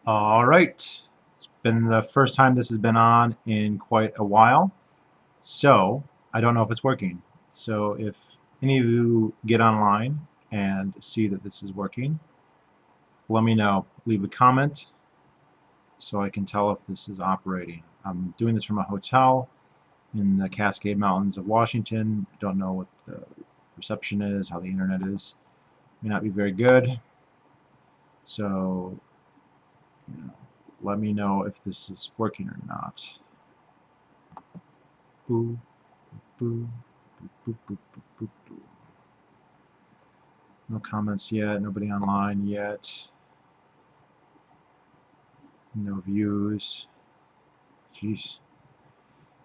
All right. It's been the first time this has been on in quite a while, so I don't know if it's working. So if any of you get online and see that this is working, let me know. Leave a comment so I can tell if this is operating. I'm doing this from a hotel in the Cascade Mountains of Washington. I don't know what the reception is, how the internet is. May not be very good. So, let me know if this is working or not. Boo, boo, boo, boo, boo, boo, boo, boo. No comments yet. Nobody online yet. No views. Jeez.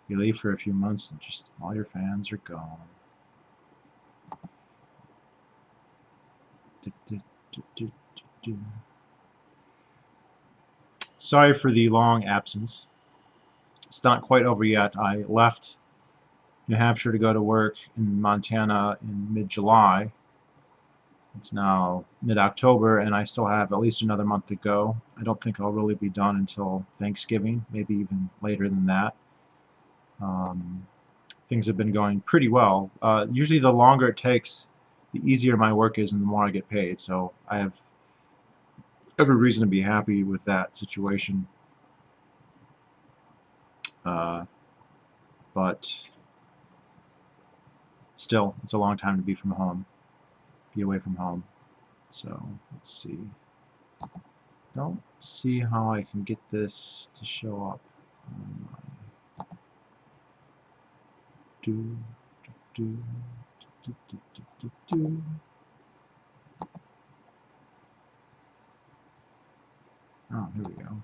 You leave for a few months and just all your fans are gone. Sorry for the long absence. It's not quite over yet. I left New Hampshire to go to work in Montana in mid-July. It's now mid-October, and I still have at least another month to go. I don't think I'll really be done until Thanksgiving, maybe even later than that. Things have been going pretty well. Usually the longer it takes, the easier my work is and the more I get paid. So I have every reason to be happy with that situation. Uh, but still, it's a long time to be from home, be away from home. So let's see. Don't see how I can get this to show up on my do do do do do do do. Oh, here we go.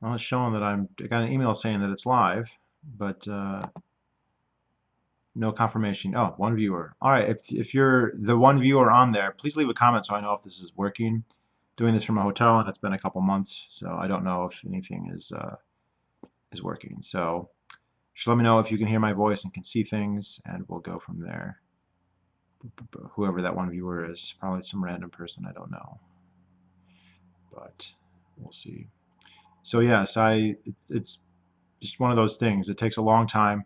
Well, it's showing that I got an email saying that it's live, but no confirmation. Oh, one viewer. All right, if you're the one viewer on there, please leave a comment so I know if this is working. Doing this from a hotel, and it's been a couple months, so I don't know if anything is working. So just let me know if you can hear my voice and can see things, and we'll go from there. Whoever that one viewer is, probably some random person, I don't know, but we'll see. So yes, it's just one of those things. It takes a long time.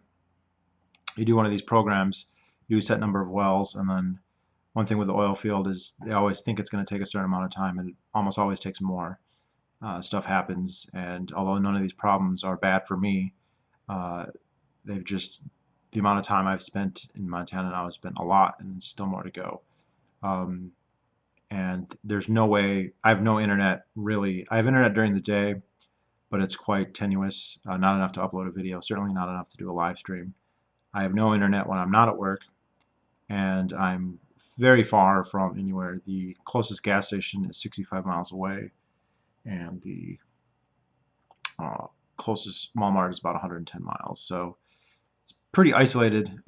You do one of these programs, you do a set number of wells, and then one thing with the oil field is they always think it's going to take a certain amount of time, and it almost always takes more. Stuff happens, and although none of these problems are bad for me, uh, they've just the amount of time I've spent in Montana now has been a lot, and still more to go. Um, and there's no way I have no internet really. I have internet during the day, but it's quite tenuous, not enough to upload a video, certainly not enough to do a live stream. I have no internet when I'm not at work, and I'm very far from anywhere. The closest gas station is 65 miles away, and the uh, closest Walmart is about 110 miles. So it's pretty isolated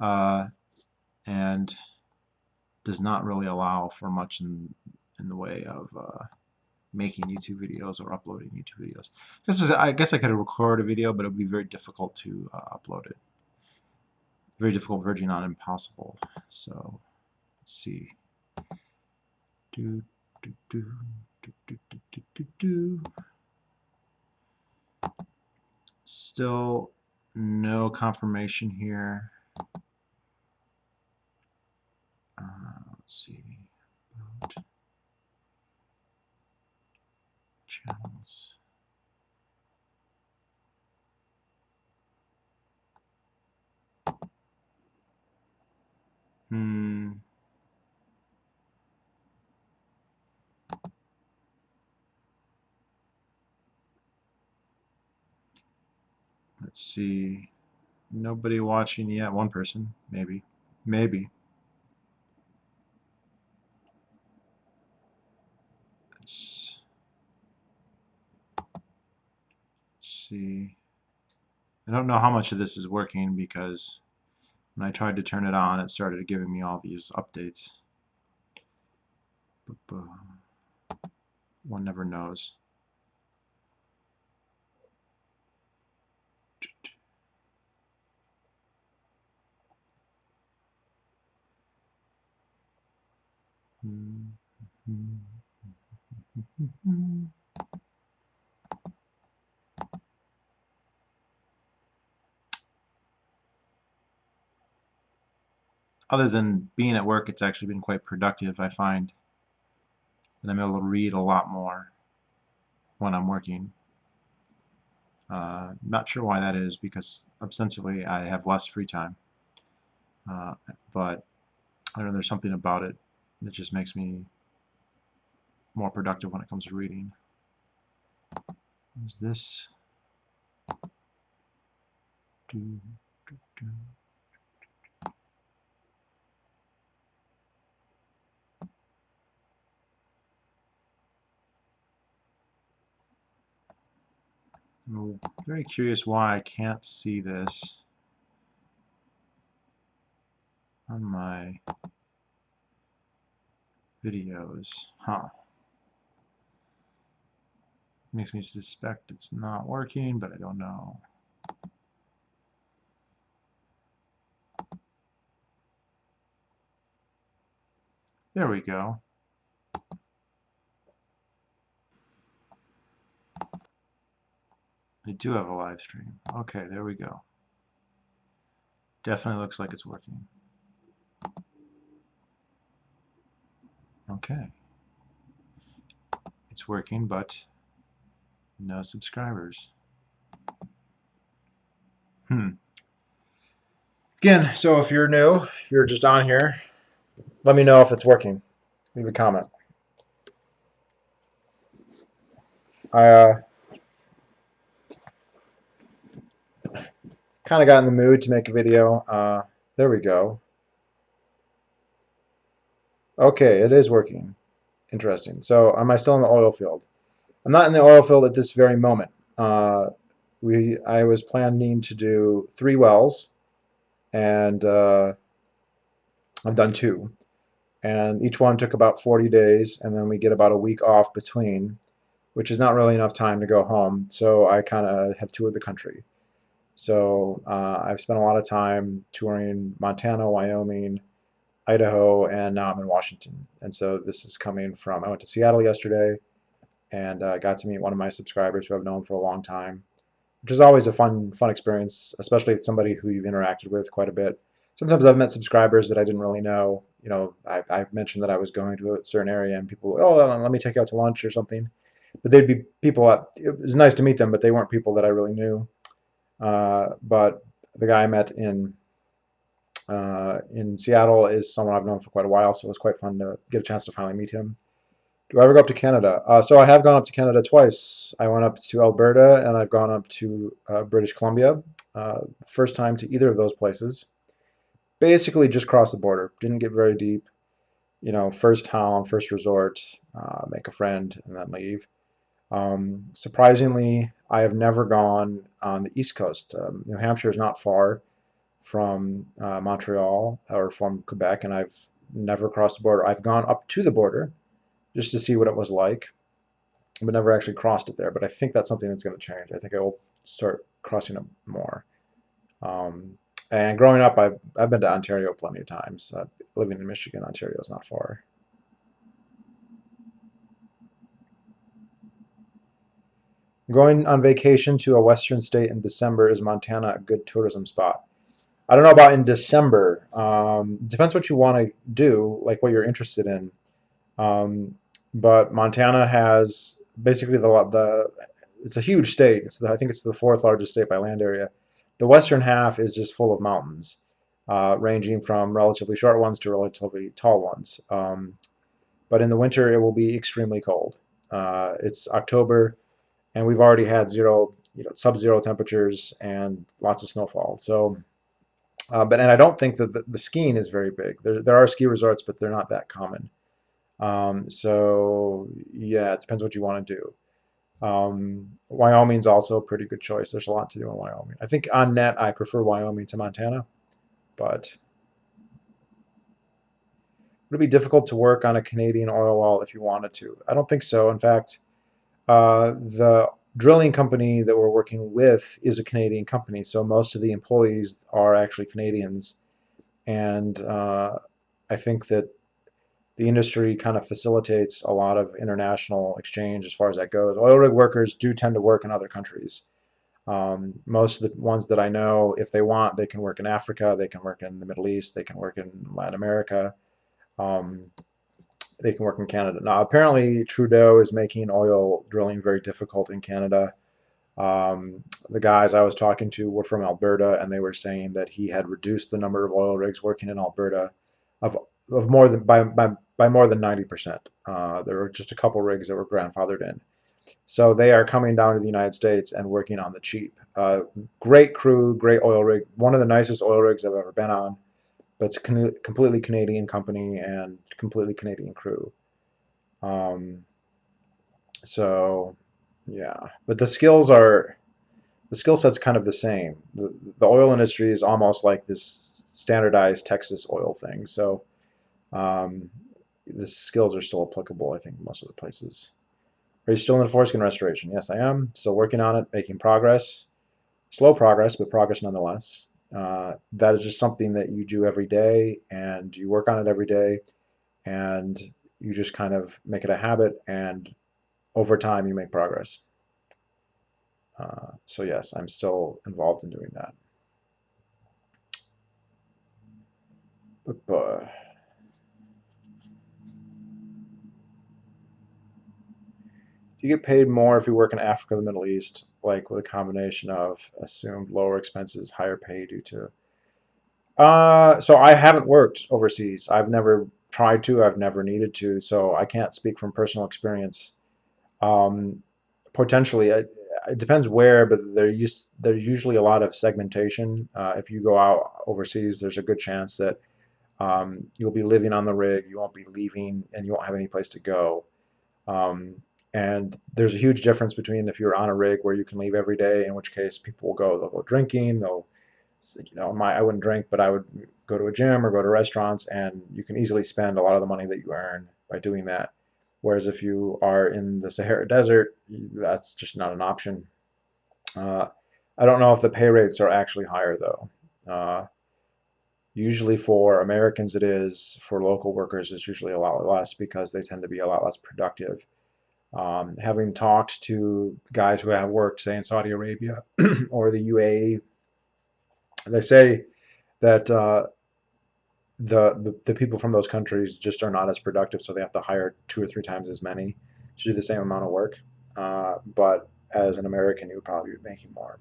and does not really allow for much in the way of making YouTube videos or uploading YouTube videos. I guess I could record a video, but it would be very difficult to upload it. Very difficult, verging on impossible. So let's see. Do do do do do do do do do. Still no confirmation here. Let's see. About channels. Let's see. Nobody watching yet. One person, maybe. Maybe. Let's see. I don't know how much of this is working because when I tried to turn it on, it started giving me all these updates. But one never knows. Other than being at work, it's actually been quite productive. I find that I'm able to read a lot more when I'm working. Not sure why that is, because ostensibly I have less free time. But I don't know, there's something about it that just makes me more productive when it comes to reading. Is this? I'm very curious why I can't see this on my videos. Huh. Makes me suspect it's not working, but I don't know. There we go. I do have a live stream. Okay, there we go. Definitely looks like it's working. Okay. It's working, but no subscribers. Again, so if you're new, if you're just on here, let me know if it's working. Leave a comment. I kind of got in the mood to make a video. There we go. Okay, it is working. Interesting. So am I still in the oil field? I'm not in the oil field at this very moment. I was planning to do 3 wells, and I've done 2. And each one took about 40 days, and then we get about a week off between, which is not really enough time to go home. So I kind of have toured the country. So I've spent a lot of time touring Montana, Wyoming, Idaho, and now I'm in Washington. And so this is coming from, I went to Seattle yesterday, and got to meet one of my subscribers who I've known for a long time, which is always a fun experience, especially with somebody who you've interacted with quite a bit. Sometimes I've met subscribers that I didn't really know. You know, I've mentioned that I was going to a certain area, and people, oh, let me take you out to lunch or something. But they'd be people, it was nice to meet them, but they weren't people that I really knew. But the guy I met in Seattle is someone I've known for quite a while, so it was quite fun to get a chance to finally meet him. Do I ever go up to Canada? So I have gone up to Canada twice. I went up to Alberta, and I've gone up to British Columbia. First time to either of those places. Basically just crossed the border. Didn't get very deep. You know, first town, first resort, make a friend, and then leave. Surprisingly, I have never gone on the East Coast. New Hampshire is not far from Montreal or from Quebec, and I've never crossed the border. I've gone up to the border just to see what it was like, but never actually crossed it there. But I think that's something that's going to change. I think I will start crossing it more. And growing up, I've been to Ontario plenty of times. Living in Michigan, Ontario is not far. Going on vacation to a western state in December, is Montana a good tourism spot? I don't know about in December. Depends what you want to do, like what you're interested in. But Montana has basically it's a huge state. I think it's the 4th largest state by land area. The western half is just full of mountains, ranging from relatively short ones to relatively tall ones. But in the winter, it will be extremely cold. It's October, and we've already had sub-zero temperatures and lots of snowfall. So, and I don't think that the skiing is very big. There are ski resorts, but they're not that common. So yeah, it depends what you want to do. Wyoming's also a pretty good choice. There's a lot to do in Wyoming. I think on net I prefer Wyoming to Montana, but would it be difficult to work on a Canadian oil well if you wanted to? I don't think so. In fact, the drilling company that we're working with is a Canadian company, so most of the employees are actually Canadians, and I think that the industry kind of facilitates a lot of international exchange as far as that goes. Oil rig workers do tend to work in other countries. Most of the ones that I know, if they want, they can work in Africa, they can work in the Middle East, they can work in Latin America, um, they can work in Canada. Now, apparently, Trudeau is making oil drilling very difficult in Canada. The guys I was talking to were from Alberta, and they were saying that he had reduced the number of oil rigs working in Alberta of, of more than by more than 90%. There were just a couple rigs that were grandfathered in. So they are coming down to the United States and working on the cheap. Great crew, great oil rig. One of the nicest oil rigs I've ever been on, but it's a completely Canadian company and completely Canadian crew. Um, so yeah, but the skill set's kind of the same. The oil industry is almost like this standardized Texas oil thing. So um, the skills are still applicable, I think, most of the places. Are you still in the foreskin restoration? Yes, I am. Still working on it, making progress. Slow progress, but progress nonetheless. That is just something that you do every day, and you work on it every day, and you just kind of make it a habit, and over time you make progress. So yes, I'm still involved in doing that. But, do you get paid more if you work in Africa or the Middle East, like with a combination of assumed lower expenses, higher pay due to so I haven't worked overseas. I've never tried to. I've never needed to. So I can't speak from personal experience. Um, Potentially, it depends where, but there's usually a lot of segmentation. If you go out overseas, there's a good chance that you'll be living on the rig, you won't be leaving, and you won't have any place to go. Um, and there's a huge difference between if you're on a rig where you can leave every day, in which case people will go, they'll go drinking, they'll I wouldn't drink, but I would go to a gym or go to restaurants, and you can easily spend a lot of the money that you earn by doing that. Whereas if you are in the Sahara Desert, that's just not an option. Uh, I don't know if the pay rates are actually higher though. Usually for Americans it is, for local workers it's usually a lot less because they tend to be a lot less productive. Having talked to guys who have worked, say, in Saudi Arabia or the UAE, they say that the people from those countries just are not as productive, so they have to hire 2 or 3 times as many to do the same amount of work. But as an American, you would probably be making more.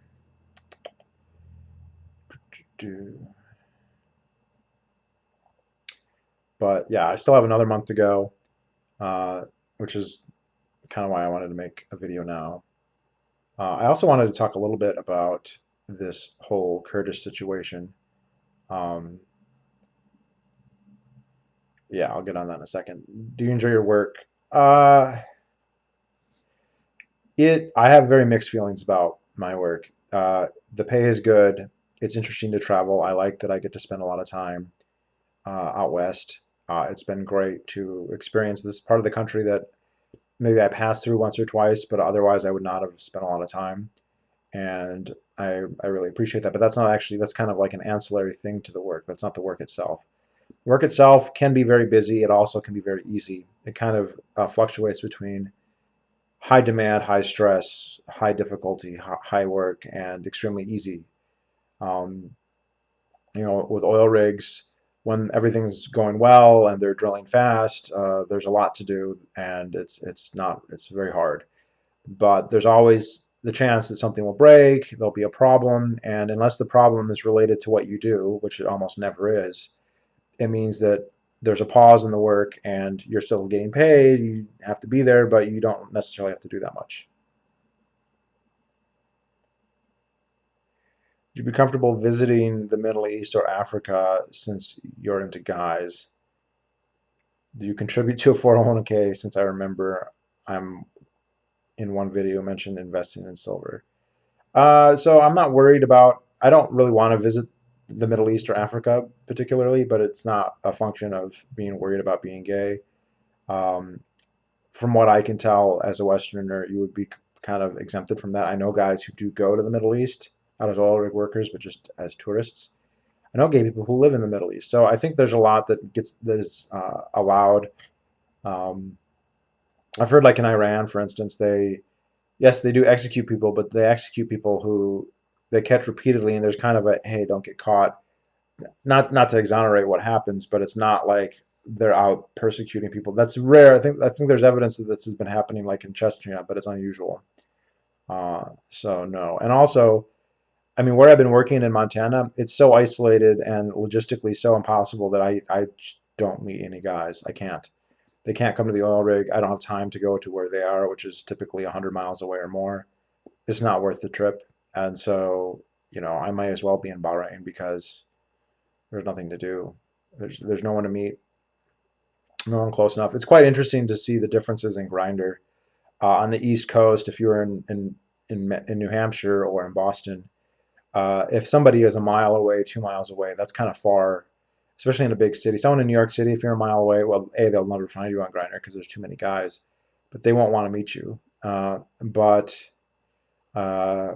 But yeah, I still have another month to go, uh, which is kind of why I wanted to make a video now. I also wanted to talk a little bit about this whole Kurdish situation. Um, yeah, I'll get on that in a second. Do you enjoy your work? Uh, I have very mixed feelings about my work. The pay is good. It's interesting to travel. I like that I get to spend a lot of time out west. It's been great to experience this part of the country that maybe I passed through once or twice, but otherwise I would not have spent a lot of time. And I really appreciate that. But that's not actually, that's kind of like an ancillary thing to the work. That's not the work itself. The work itself can be very busy. It also can be very easy. It kind of fluctuates between high demand, high stress, high difficulty, high work, and extremely easy. Um, with oil rigs, when everything's going well and they're drilling fast, there's a lot to do, and it's very hard. But there's always the chance that something will break, there'll be a problem, and unless the problem is related to what you do, which it almost never is, it means that there's a pause in the work and you're still getting paid. You have to be there, but you don't necessarily have to do that much. Would you be comfortable visiting the Middle East or Africa since you're into guys? Do you contribute to a 401k? Since I remember I'm in one video mentioned investing in silver. So I'm not worried about, I don't really want to visit the Middle East or Africa particularly, but it's not a function of being worried about being gay. Um, from what I can tell as a Westerner, you would be kind of exempted from that. I know guys who do go to the Middle East, not as oil rig workers, but just as tourists. I know gay people who live in the Middle East. So I think there's a lot that is allowed. Um, I've heard like in Iran, for instance, yes, they do execute people, but they execute people who they catch repeatedly, and there's kind of a, hey, don't get caught. Not to exonerate what happens, but it's not like they're out persecuting people. That's rare. I think there's evidence that this has been happening like in Chechnya, but it's unusual. So no. And also, I mean, where I've been working in Montana, it's so isolated and logistically so impossible that I just don't meet any guys. I can't. They can't come to the oil rig. I don't have time to go to where they are, which is typically 100 miles away or more. It's not worth the trip. And so, I might as well be in Bahrain because there's nothing to do. There's no one to meet, no one close enough. It's quite interesting to see the differences in grinder. On the East Coast, if you're in New Hampshire or in Boston, if somebody is a mile away, 2 miles away, that's kind of far, especially in a big city. Someone in New York City, if you're a mile away, well, A, they'll never find you on Grindr because there's too many guys, but they won't want to meet you. But uh,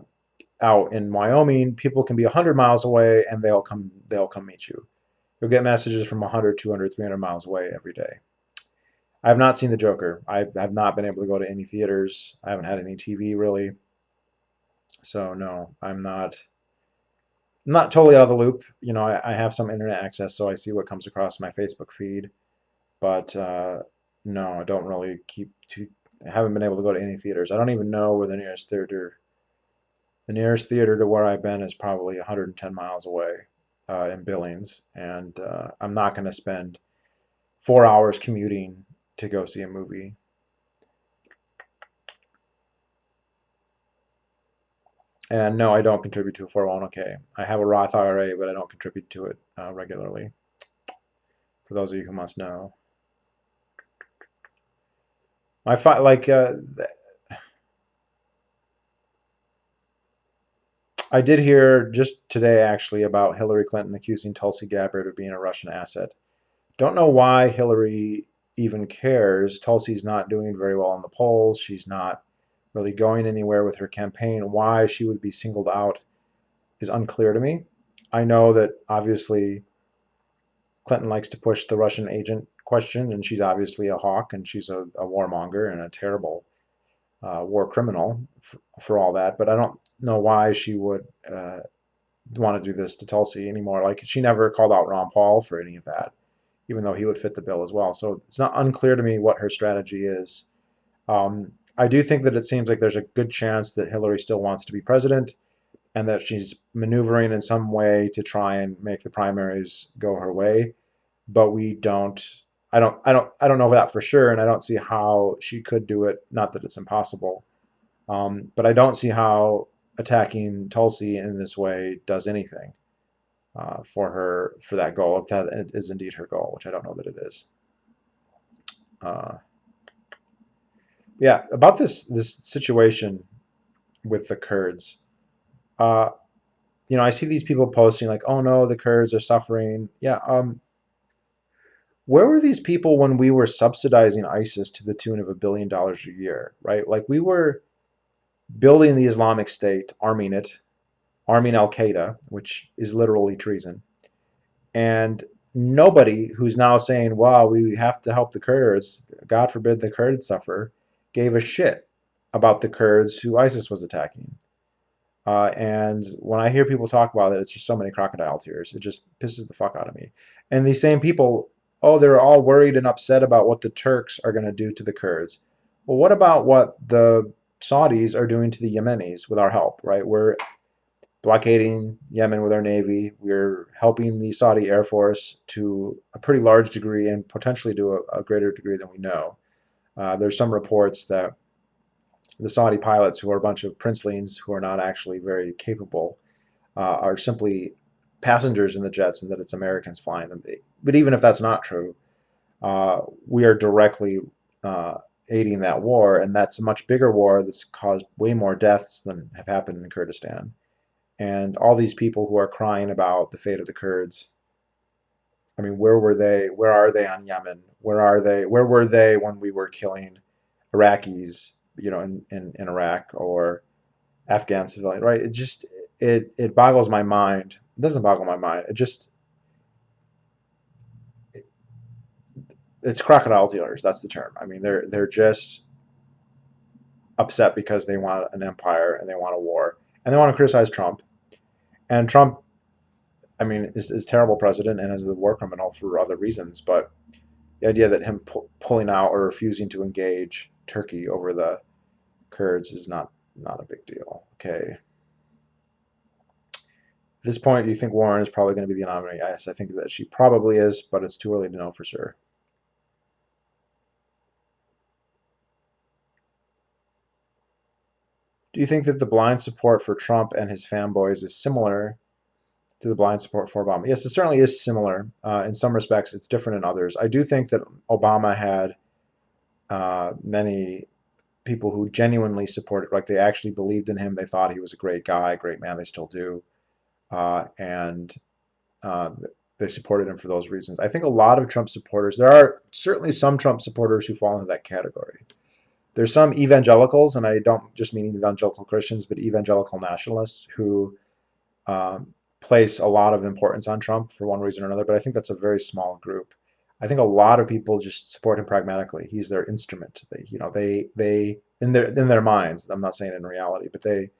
out in Wyoming, people can be 100 miles away and they'll come meet you. You'll get messages from 100, 200, 300 miles away every day. I have not seen The Joker. I have not been able to go to any theaters. I haven't had any TV really. So no, I'm not totally out of the loop. I have some internet access, so I see what comes across my Facebook feed. But no, I don't really I haven't been able to go to any theaters. I don't even know where the nearest theater. The nearest theater to where I've been is probably 110 miles away in Billings, and I'm not going to spend 4 hours commuting to go see a movie. And no, I don't contribute to a 401k. I have a Roth IRA, but I don't contribute to it regularly. For those of you who must know, I find like I did hear just today actually about Hillary Clinton accusing Tulsi Gabbard of being a Russian asset. Don't know why Hillary even cares. Tulsi's not doing very well in the polls. She's not really going anywhere with her campaign. Why she would be singled out is unclear to me. I know that obviously Clinton likes to push the Russian agent question, and she's obviously a hawk, and she's a warmonger and a terrible war criminal for all that. But I don't know why she would want to do this to Tulsi anymore. Like, she never called out Ron Paul for any of that, even though he would fit the bill as well. So it's not unclear to me what her strategy is. I do think that it seems like there's a good chance that Hillary still wants to be president and that she's maneuvering in some way to try and make the primaries go her way. But I don't know that for sure, and I don't see how she could do it. Not that it's impossible, but I don't see how attacking Tulsi in this way does anything for that goal, if that is indeed her goal, which I don't know that it is. Uh, yeah, about this situation with the Kurds. Uh, I see these people posting like, "Oh no, the Kurds are suffering." Yeah, where were these people when we were subsidizing ISIS to the tune of $1 billion a year, right? Like, we were building the Islamic State, arming Al Qaeda, which is literally treason, and nobody who's now saying, "Wow, we have to help the Kurds," God forbid the Kurds suffer, gave a shit about the Kurds who ISIS was attacking. And when I hear people talk about it, it's just so many crocodile tears. It just pisses the fuck out of me. And these same people, oh, they're all worried and upset about what the Turks are going to do to the Kurds. Well, what about what the Saudis are doing to the Yemenis with our help, right? We're blockading Yemen with our navy. We're helping the Saudi Air Force to a pretty large degree and potentially to a greater degree than we know. There's some reports that the Saudi pilots, who are a bunch of princelings who are not actually very capable, are simply passengers in the jets, and that it's Americans flying them. But even if that's not true, we are directly aiding that war, and that's a much bigger war that's caused way more deaths than have happened in Kurdistan. And all these people who are crying about the fate of the Kurds, I mean, where were they? Where are they on Yemen? Where are they? Where were they when we were killing Iraqis, in Iraq, or Afghan civilians, right? It boggles my mind doesn't boggle my mind. It's crocodile tears. That's the term. I mean, they're just upset because they want an empire and they want a war and they want to criticize Trump. And Trump, I mean, is a terrible president and is a war criminal for other reasons. But the idea that him pulling out or refusing to engage Turkey over the Kurds is not a big deal. Okay. At this point, do you think Warren is probably going to be the nominee? Yes, I think that she probably is, but it's too early to know for sure. Do you think that the blind support for Trump and his fanboys is similar to the blind support for Obama? Yes, it certainly is similar. In some respects, it's different in others. I do think that Obama had many people who genuinely supported, like they actually believed in him. They thought he was a great guy, great man. They still do. And they supported him for those reasons. I think a lot of Trump supporters, there are certainly some Trump supporters who fall into that category. There's some evangelicals, and I don't just mean evangelical Christians, but evangelical nationalists who place a lot of importance on Trump for one reason or another, but I think that's a very small group. I think a lot of people just support him pragmatically. He's their instrument. They in their minds, I'm not saying in reality, but they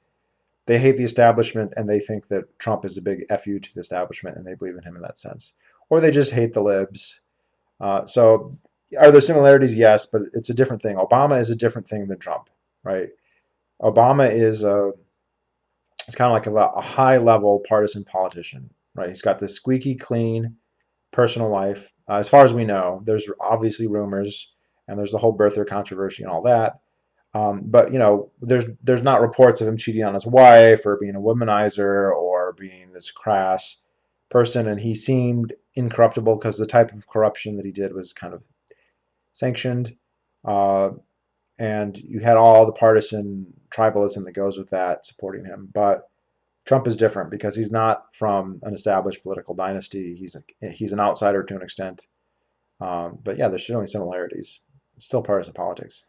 hate the establishment and they think that Trump is a big FU to the establishment and they believe in him in that sense. Or they just hate the libs. So are there similarities? Yes, but it's a different thing. Obama is a different thing than Trump, right? Obama is it's kind of like a high-level partisan politician, right? He's got this squeaky clean personal life. As far as we know, there's obviously rumors, and there's the whole birther controversy and all that. But there's not reports of him cheating on his wife or being a womanizer or being this crass person, and he seemed incorruptible because the type of corruption that he did was kind of sanctioned, and you had all the partisan tribalism that goes with that supporting him. But Trump is different because he's not from an established political dynasty. He's an outsider to an extent. But yeah, there's certainly similarities. It's still partisan politics.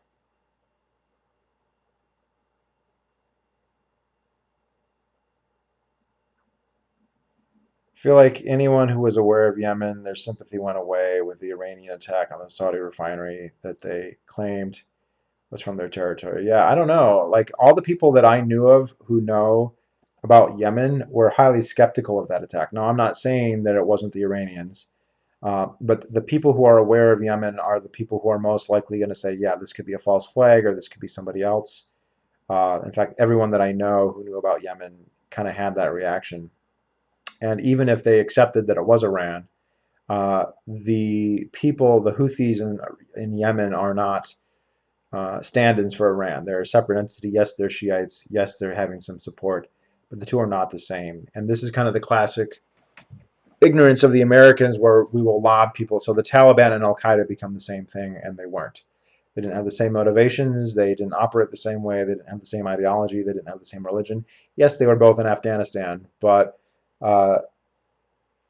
I feel like anyone who was aware of Yemen, their sympathy went away with the Iranian attack on the Saudi refinery that they claimed was from their territory. Yeah, I don't know. Like all the people that I knew of who know about Yemen were highly skeptical of that attack. Now, I'm not saying that it wasn't the Iranians, but the people who are aware of Yemen are the people who are most likely going to say, yeah, this could be a false flag or this could be somebody else. In fact, everyone that I know who knew about Yemen kind of had that reaction. And even if they accepted that it was Iran, the people, the Houthis in Yemen are not stand-ins for Iran. They're a separate entity. Yes, they're Shiites. Yes, they're having some support, but the two are not the same. And this is kind of the classic ignorance of the Americans where we will lob people. So the Taliban and Al-Qaeda become the same thing, and they weren't. They didn't have the same motivations. They didn't operate the same way. They didn't have the same ideology. They didn't have the same religion. Yes, they were both in Afghanistan, but that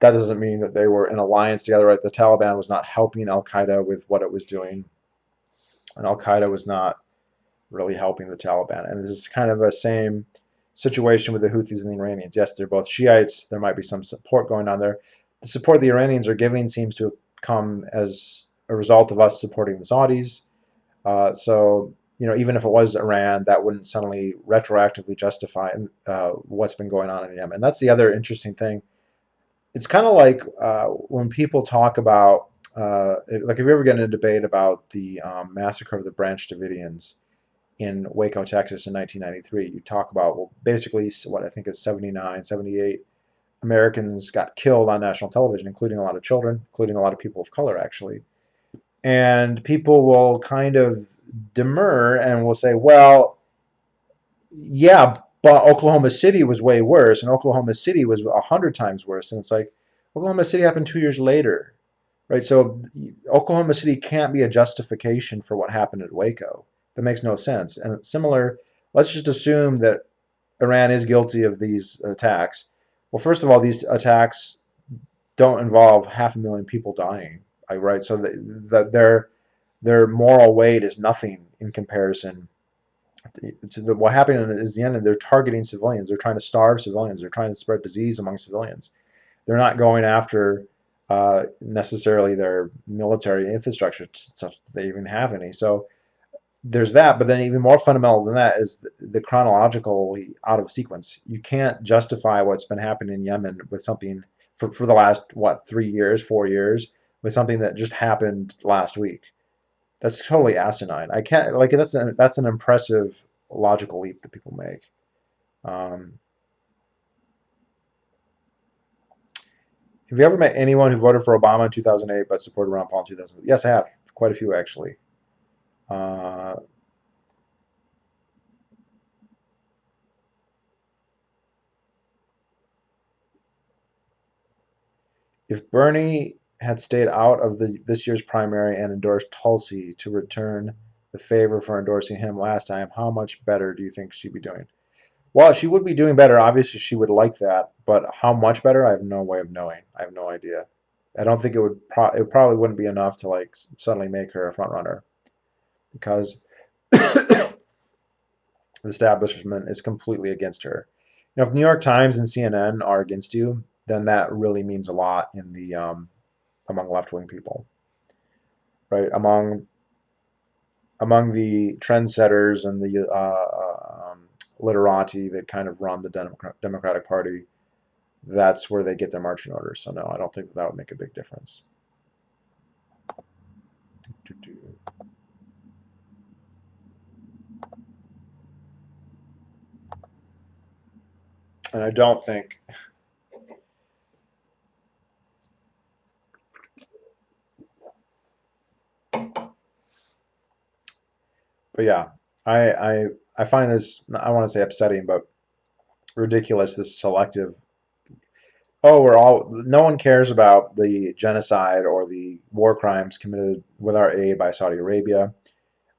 doesn't mean that they were in alliance together. Right? The Taliban was not helping Al-Qaeda with what it was doing, and Al-Qaeda was not really helping the Taliban. And this is kind of a same situation with the Houthis and the Iranians. Yes, they're both Shiites. There might be some support going on there. The support the Iranians are giving seems to have come as a result of us supporting the Saudis. So, even if it was Iran, that wouldn't suddenly retroactively justify what's been going on in Yemen. And that's the other interesting thing. It's kind of like when people talk about, like if you ever get in a debate about the massacre of the Branch Davidians in Waco, Texas in 1993, you talk about, well, basically what I think is 79, 78 Americans got killed on national television, including a lot of children, including a lot of people of color, actually. And people will kind of demur and will say, well, yeah, but Oklahoma City was way worse, and Oklahoma City was 100 times worse. And it's like, Oklahoma City happened 2 years later, right? So Oklahoma City can't be a justification for what happened at Waco. That makes no sense. And similar, let's just assume that Iran is guilty of these attacks. Well, first of all, these attacks don't involve 500,000 people dying, right? So their moral weight is nothing in comparison what happened is the end, they're targeting civilians. They're trying to starve civilians. They're trying to spread disease among civilians. They're not going after necessarily their military infrastructure stuff that they even have any. So there's that, but then even more fundamental than that is the chronologically out of sequence. You can't justify what's been happening in Yemen with something for the last, what, 3 years, 4 years, with something that just happened last week. That's totally asinine. I can't, like, that's an impressive logical leap that people make. Um, have you ever met anyone who voted for Obama in 2008 but supported Ron Paul in 2000? Yes, I have. Quite a few, actually. Uh, If Bernie had stayed out of this year's primary and endorsed Tulsi to return the favor for endorsing him last time, how much better do you think she'd be doing? Well, she would be doing better. Obviously, she would like that, but how much better? I have no way of knowing. I have no idea. I don't think it would. It probably wouldn't be enough to like suddenly make her a front runner because the establishment is completely against her. You know, if New York Times and CNN are against you, then that really means a lot in the among left-wing people, right? Among the trendsetters and the literati that kind of run the Democratic Party, that's where they get their marching orders. So no, I don't think that would make a big difference. And I don't think. But yeah, I find this, I want to say upsetting, but ridiculous. This selective. Oh, no one cares about the genocide or the war crimes committed with our aid by Saudi Arabia.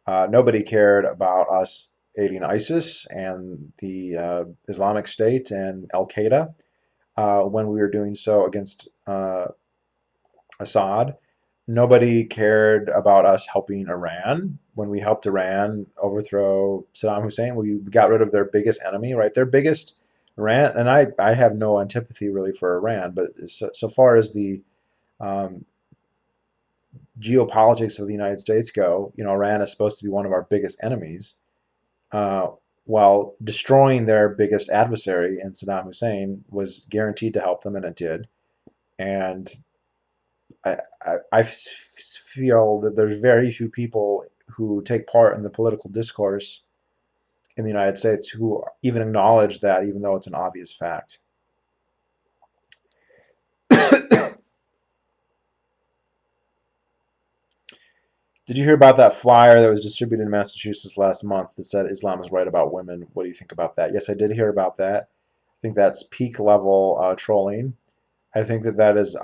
Nobody cared about us aiding ISIS and the Islamic State and Al Qaeda when we were doing so against Assad. Nobody cared about us helping Iran when we helped Iran overthrow Saddam Hussein. We got rid of their biggest enemy, right? Their biggest Iran, and I have no antipathy really for Iran, but so far as the um, geopolitics of the United States go, you know, Iran is supposed to be one of our biggest enemies, uh, while destroying their biggest adversary in Saddam Hussein was guaranteed to help them, and it did. And I feel that there's very few people who take part in the political discourse in the United States who even acknowledge that, even though it's an obvious fact. Did you hear about that flyer that was distributed in Massachusetts last month that said Islam is right about women? What do you think about that? Yes, I did hear about that. I think that's peak level trolling. I think that is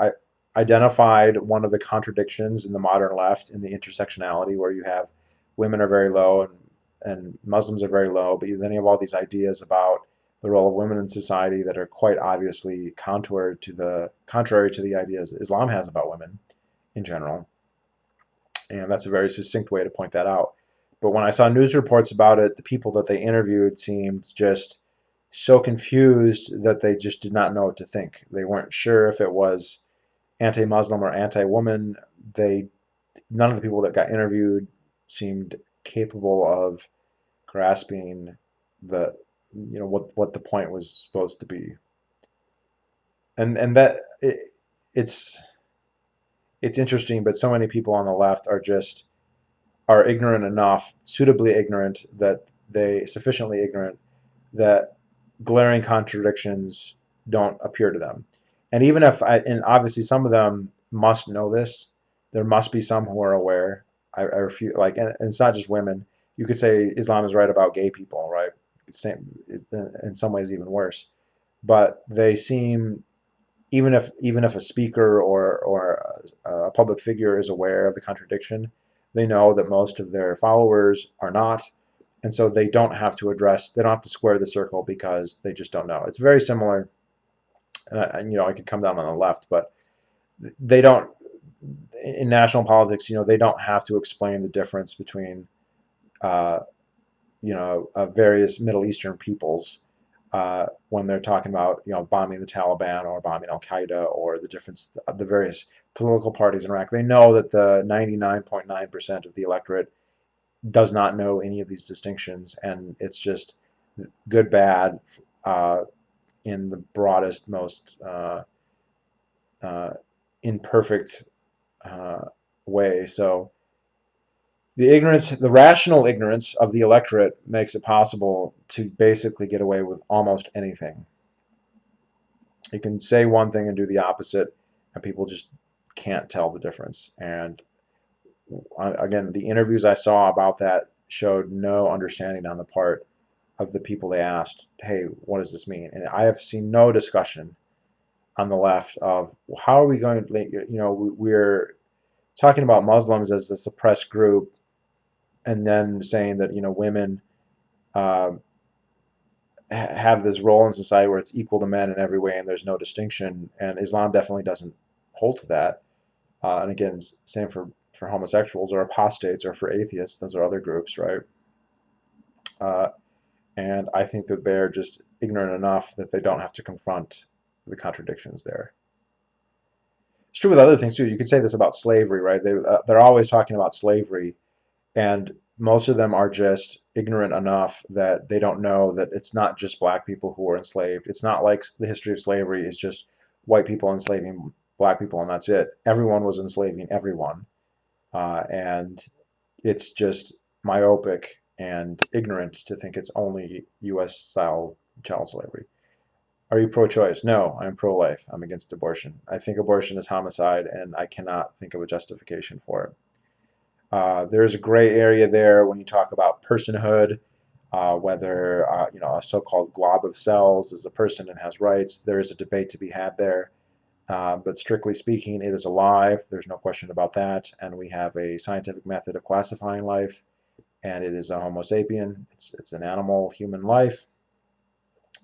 identified one of the contradictions in the modern left in the intersectionality, where you have women are very low and Muslims are very low, but then you have all these ideas about the role of women in society that are quite obviously contrary to the ideas Islam has about women in general. And that's a very succinct way to point that out. But when I saw news reports about it, the people that they interviewed seemed just so confused that they just did not know what to think. They weren't sure if it was anti-Muslim or anti-woman. None of the people that got interviewed seemed capable of grasping the what the point was supposed to be. And that it's interesting, but so many people on the left are ignorant enough, suitably ignorant, sufficiently ignorant that glaring contradictions don't appear to them. And even and obviously some of them must know this, there must be some who are aware. I refuse, like, and it's not just women. You could say Islam is right about gay people, right? Same, in some ways even worse. But they seem, even if a speaker or a public figure is aware of the contradiction, they know that most of their followers are not, and so they don't have to square the circle because they just don't know. It's very similar, and I could come down on the left, but they don't, in national politics, they don't have to explain the difference between uh, various Middle Eastern peoples when they're talking about bombing the Taliban or bombing Al Qaeda or the various political parties in Iraq. They know that the 99.9% of the electorate does not know any of these distinctions, and it's just good, bad, uh, in the broadest, most uh, imperfect uh, way. So the rational ignorance of the electorate makes it possible to basically get away with almost anything. You can say one thing and do the opposite, and people just can't tell the difference. And again, the interviews I saw about that showed no understanding on the part of the people they asked, hey, what does this mean? And I have seen no discussion on the left of how are we going to, we're talking about Muslims as the suppressed group, and then saying that women uh, have this role in society where it's equal to men in every way and there's no distinction, and Islam definitely doesn't hold to that. And again, same for homosexuals or apostates or for atheists. Those are other groups, right? Uh, and I think that they're just ignorant enough that they don't have to confront the contradictions there. It's true with other things too. You could say this about slavery, right? They're always talking about slavery, and most of them are just ignorant enough that they don't know that it's not just black people who were enslaved. It's not like the history of slavery is just white people enslaving black people and that's it. Everyone was enslaving everyone, and it's just myopic and ignorant to think it's only U.S. style child slavery. Are you pro-choice? No, I'm pro-life. I'm against abortion. I think abortion is homicide, and I cannot think of a justification for it. There's a gray area there when you talk about personhood, whether a so-called glob of cells is a person and has rights. There is a debate to be had there, but strictly speaking, it is alive. There's no question about that, and we have a scientific method of classifying life, and it is a Homo sapien. It's an animal, human life,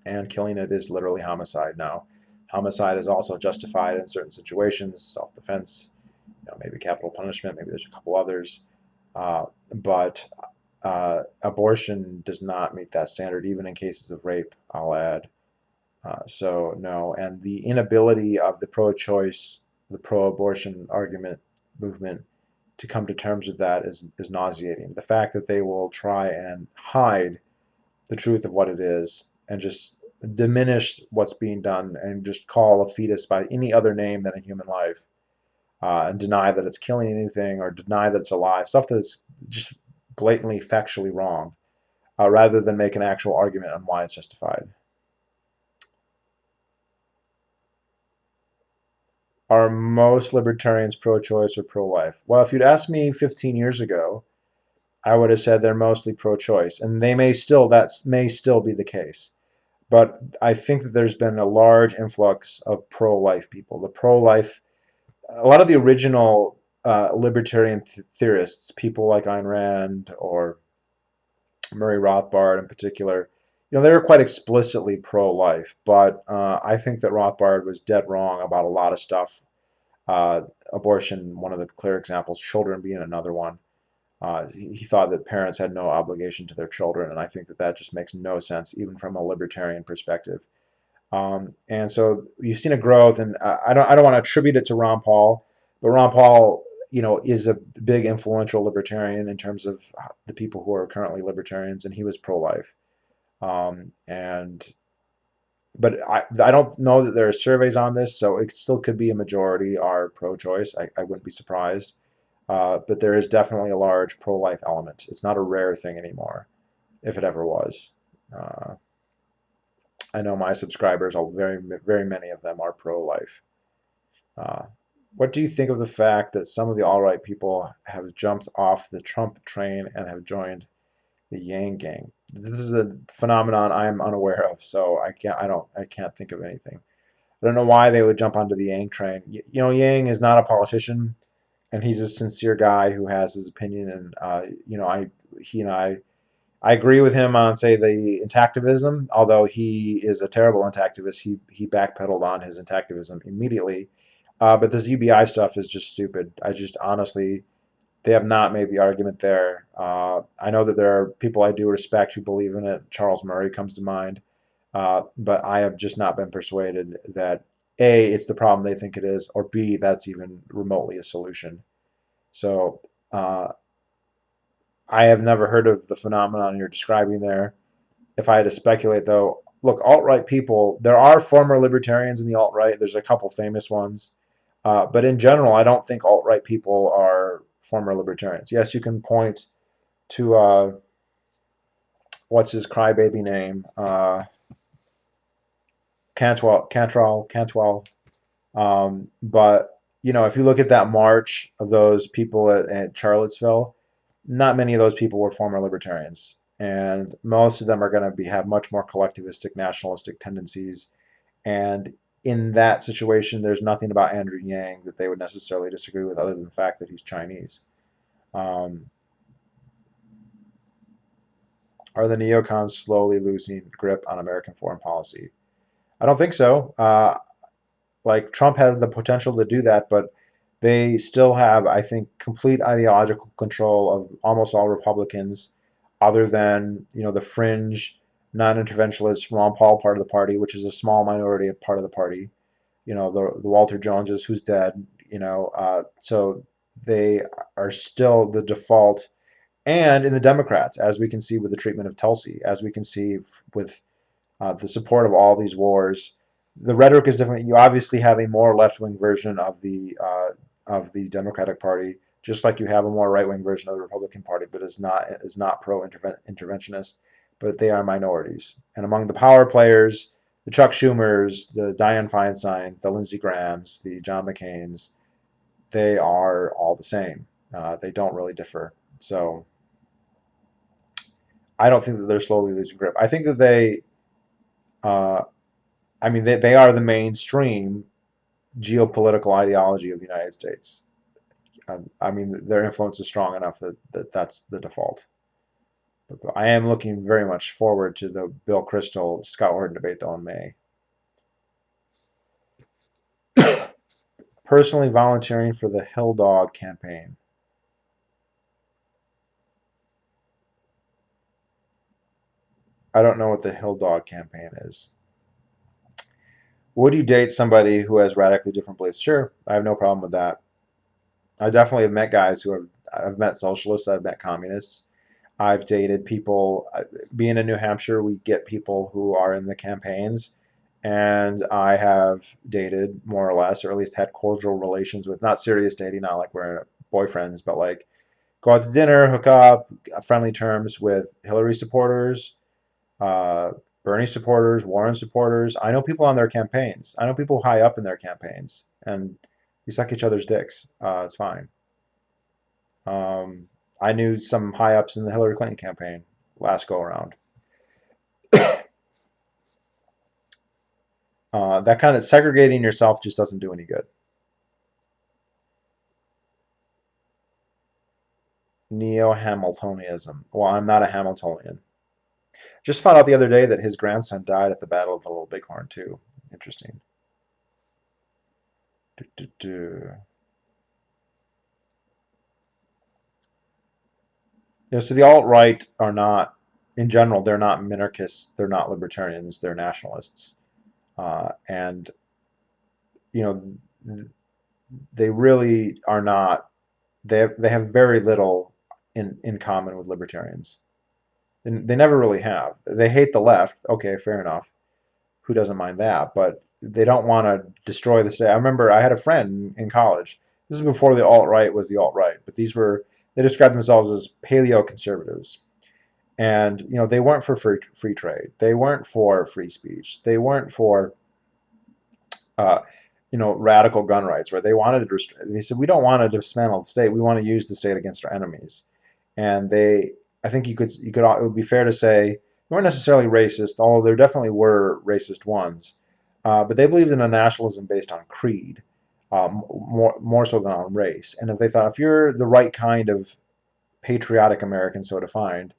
and killing it is literally homicide. Now, homicide is also justified in certain situations, self-defense, maybe capital punishment, maybe there's a couple others. But abortion does not meet that standard, even in cases of rape, I'll add. So no, and the inability of the pro-choice, the pro-abortion argument movement to come to terms with that is nauseating. The fact that they will try and hide the truth of what it is and just diminish what's being done and just call a fetus by any other name than a human life, and deny that it's killing anything or deny that it's alive, stuff that's just blatantly factually wrong, rather than make an actual argument on why it's justified. Are most libertarians pro-choice or pro-life? Well, if you'd asked me 15 years ago, I would have said they're mostly pro-choice, and that may still be the case. But I think that there's been a large influx of pro-life people. A lot of the original libertarian theorists, people like Ayn Rand or Murray Rothbard in particular, they were quite explicitly pro-life. But I think that Rothbard was dead wrong about a lot of stuff. Abortion, one of the clear examples, children being another one. He thought that parents had no obligation to their children, and I think that just makes no sense, even from a libertarian perspective. And so you've seen a growth, and I don't want to attribute it to Ron Paul, but Ron Paul, is a big influential libertarian in terms of the people who are currently libertarians, and he was pro-life. And but I don't know that there are surveys on this, so it still could be a majority are pro-choice. I wouldn't be surprised. But there is definitely a large pro-life element. It's not a rare thing anymore, if it ever was. I know my subscribers, very, very many of them are pro-life. Uh, what do you think of the fact that some of the alt-right people have jumped off the Trump train and have joined the Yang gang? This is a phenomenon I'm unaware of, so I can't think of anything. I don't know why they would jump onto the Yang train. Yang is not a politician, and he's a sincere guy who has his opinion, and I agree with him on, say, the intactivism, although he is a terrible intactivist. He backpedaled on his intactivism immediately. But this UBI stuff is just stupid. I just honestly They have not made the argument there. I know that there are people I do respect who believe in it. Charles Murray comes to mind. But I have just not been persuaded that A, it's the problem they think it is, or B, that's even remotely a solution. So I have never heard of the phenomenon you're describing there. If I had to speculate, though, look, alt-right people, there are former libertarians in the alt-right. There's a couple famous ones. But in general, I don't think alt-right people are former libertarians. Yes, you can point to, what's his crybaby name? Cantwell. But if you look at that march of those people at Charlottesville, not many of those people were former libertarians, and most of them are going to have much more collectivistic, nationalistic tendencies. And in that situation, there's nothing about Andrew Yang that they would necessarily disagree with, other than the fact that he's Chinese. Are the neocons slowly losing grip on American foreign policy? I don't think so. Like Trump had the potential to do that, but they still have, I think, complete ideological control of almost all Republicans, other than the fringe, non-interventionist Ron Paul part of the party, which is a small minority of part of the party. The Walter Joneses, who's dead. So they are still the default, and in the Democrats, as we can see with the treatment of Tulsi, as we can see with the support of all these wars. The rhetoric is different. You obviously have a more left-wing version of the Democratic Party, just like you have a more right-wing version of the Republican Party, but is not pro-interventionist. But they are minorities. And among the power players, the Chuck Schumers, the Dianne Feinsteins, the Lindsey Grahams, the John McCains, they are all the same. They don't really differ. So I don't think that they're slowly losing grip. I think that uh, they are the mainstream geopolitical ideology of the United States. Their influence is strong enough that that's the default. But I am looking very much forward to the Bill Kristol Scott Horton debate, though, in May. Personally volunteering for the Hill Dog campaign. I don't know what the Hill Dog campaign is. Would you date somebody who has radically different beliefs? Sure, I have no problem with that. I definitely have met guys I've met socialists, I've met communists. I've dated people. Being in New Hampshire, we get people who are in the campaigns, and I have dated more or less, or at least had cordial relations with, not serious dating, not like we're boyfriends, but like go out to dinner, hook up, friendly terms with Hillary supporters, uh, Bernie supporters, Warren supporters. I know people on their campaigns. I know people high up in their campaigns, and we suck each other's dicks. It's fine. I knew some high ups in the Hillary Clinton campaign last go around. That kind of segregating yourself just doesn't do any good. Neo-Hamiltonianism. Well, I'm not a Hamiltonian. Just found out the other day that his grandson died at the Battle of the Little Bighorn, too. Interesting. Do, do, do. So the alt-right are not, in general, they're not minarchists, they're not libertarians, they're nationalists. And, you know, they really are not, they have very little in common with libertarians. They never really have. They hate the left. Okay, fair enough. Who doesn't mind that? But they don't want to destroy the state. I remember I had a friend in college. This is before the alt-right was the alt-right, but they described themselves as paleo-conservatives. And they weren't for free trade. They weren't for free speech. They weren't for uh, radical gun rights, where they said, we don't want to dismantle the state. We want to use the state against our enemies. And I think it would be fair to say they weren't necessarily racist, although there definitely were racist ones. But they believed in a nationalism based on creed, more so than on race. And if they thought, if you're the right kind of patriotic American, so defined,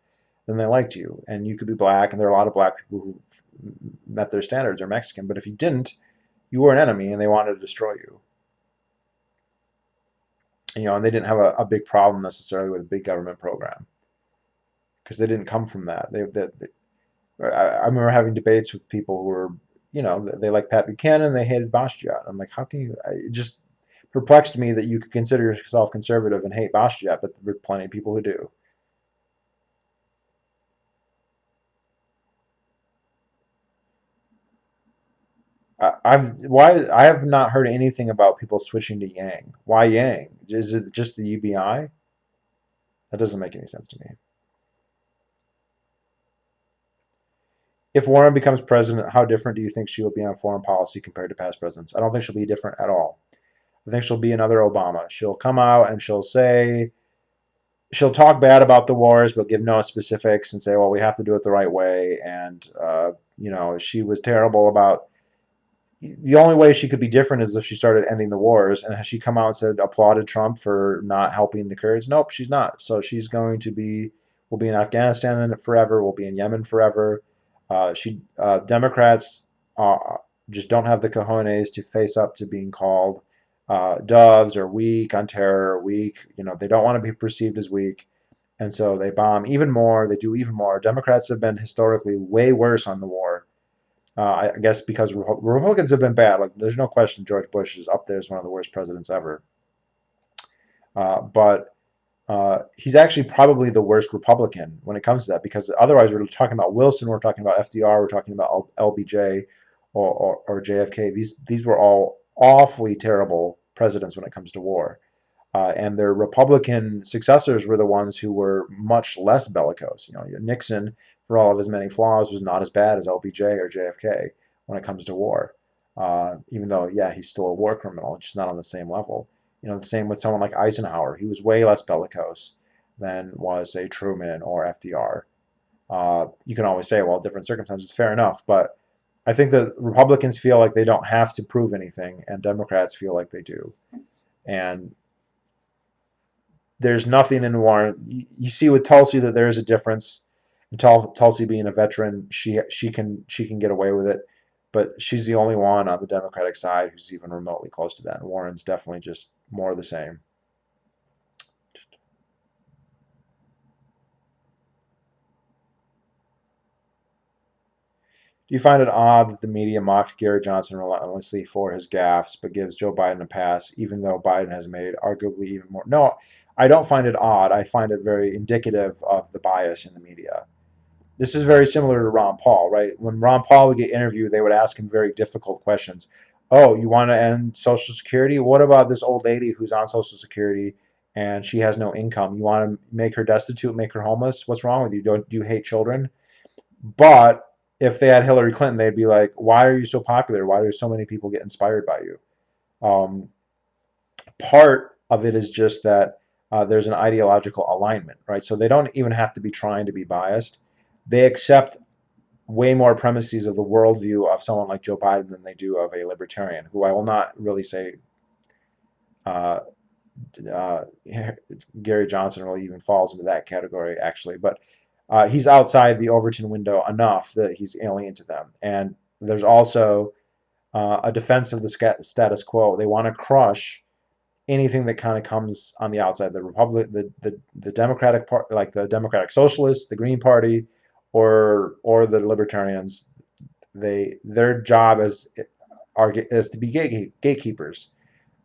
then they liked you. And you could be black, and there are a lot of black people who met their standards, or Mexican. But if you didn't, you were an enemy, and they wanted to destroy you. And they didn't have a big problem necessarily with a big government program because they didn't come from that. I remember having debates with people who were, they like Pat Buchanan, they hated Bastiat. I'm like, how can you? It just perplexed me that you could consider yourself conservative and hate Bastiat, but there are plenty of people who do. I have not heard anything about people switching to Yang. Why Yang? Is it just the UBI? That doesn't make any sense to me. If Warren becomes president, how different do you think she will be on foreign policy compared to past presidents? I don't think she'll be different at all. I think she'll be another Obama. She'll come out and she'll talk bad about the wars, but give no specifics and say, well, we have to do it the right way. And, she was terrible about. The only way she could be different is if she started ending the wars. And has she come out and said, applauded Trump for not helping the Kurds? Nope, she's not. So she's going to be, will be in Afghanistan forever, will be in Yemen forever. Democrats just don't have the cojones to face up to being called doves or weak on terror, or weak. They don't want to be perceived as weak. And so they bomb even more. They do even more. Democrats have been historically way worse on the war. I guess because Republicans have been bad. Like, there's no question George Bush is up there as one of the worst presidents ever. But he's actually probably the worst Republican when it comes to that, because otherwise we're talking about Wilson, we're talking about FDR, we're talking about LBJ or JFK. These were all awfully terrible presidents when it comes to war. And their Republican successors were the ones who were much less bellicose. Nixon, for all of his many flaws, was not as bad as LBJ or JFK when it comes to war. Even though, yeah, he's still a war criminal, just not on the same level. The same with someone like Eisenhower. He was way less bellicose than was, say, Truman or FDR. You can always say, well, different circumstances, fair enough. But I think that Republicans feel like they don't have to prove anything, and Democrats feel like they do. And there's nothing in Warren. You see with Tulsi that there is a difference. And Tulsi being a veteran, she can get away with it, but she's the only one on the Democratic side who's even remotely close to that. And Warren's definitely just more of the same. Do you find it odd that the media mocked Gary Johnson relentlessly for his gaffes, but gives Joe Biden a pass, even though Biden has made arguably even more? No, I don't find it odd. I find it very indicative of the bias in the media. This is very similar to Ron Paul, right? When Ron Paul would get interviewed, they would ask him very difficult questions. Oh, you want to end Social Security? What about this old lady who's on Social Security and she has no income? You want to make her destitute, make her homeless? What's wrong with you? Do you hate children? But if they had Hillary Clinton, they'd be like, why are you so popular? Why do so many people get inspired by you? Um, Part of it is just that there's an ideological alignment, right? So they don't even have to be trying to be biased. They accept way more premises of the worldview of someone like Joe Biden than they do of a libertarian, who I will not really say uh, uh, Gary Johnson really even falls into that category, actually. But he's outside the Overton window enough that he's alien to them. And there's also a defense of the status quo. They want to crush anything that kind of comes on the outside. The Republic, the Democratic part, like the Democratic Socialists, the Green Party, or the Libertarians. Their job is to be gatekeepers.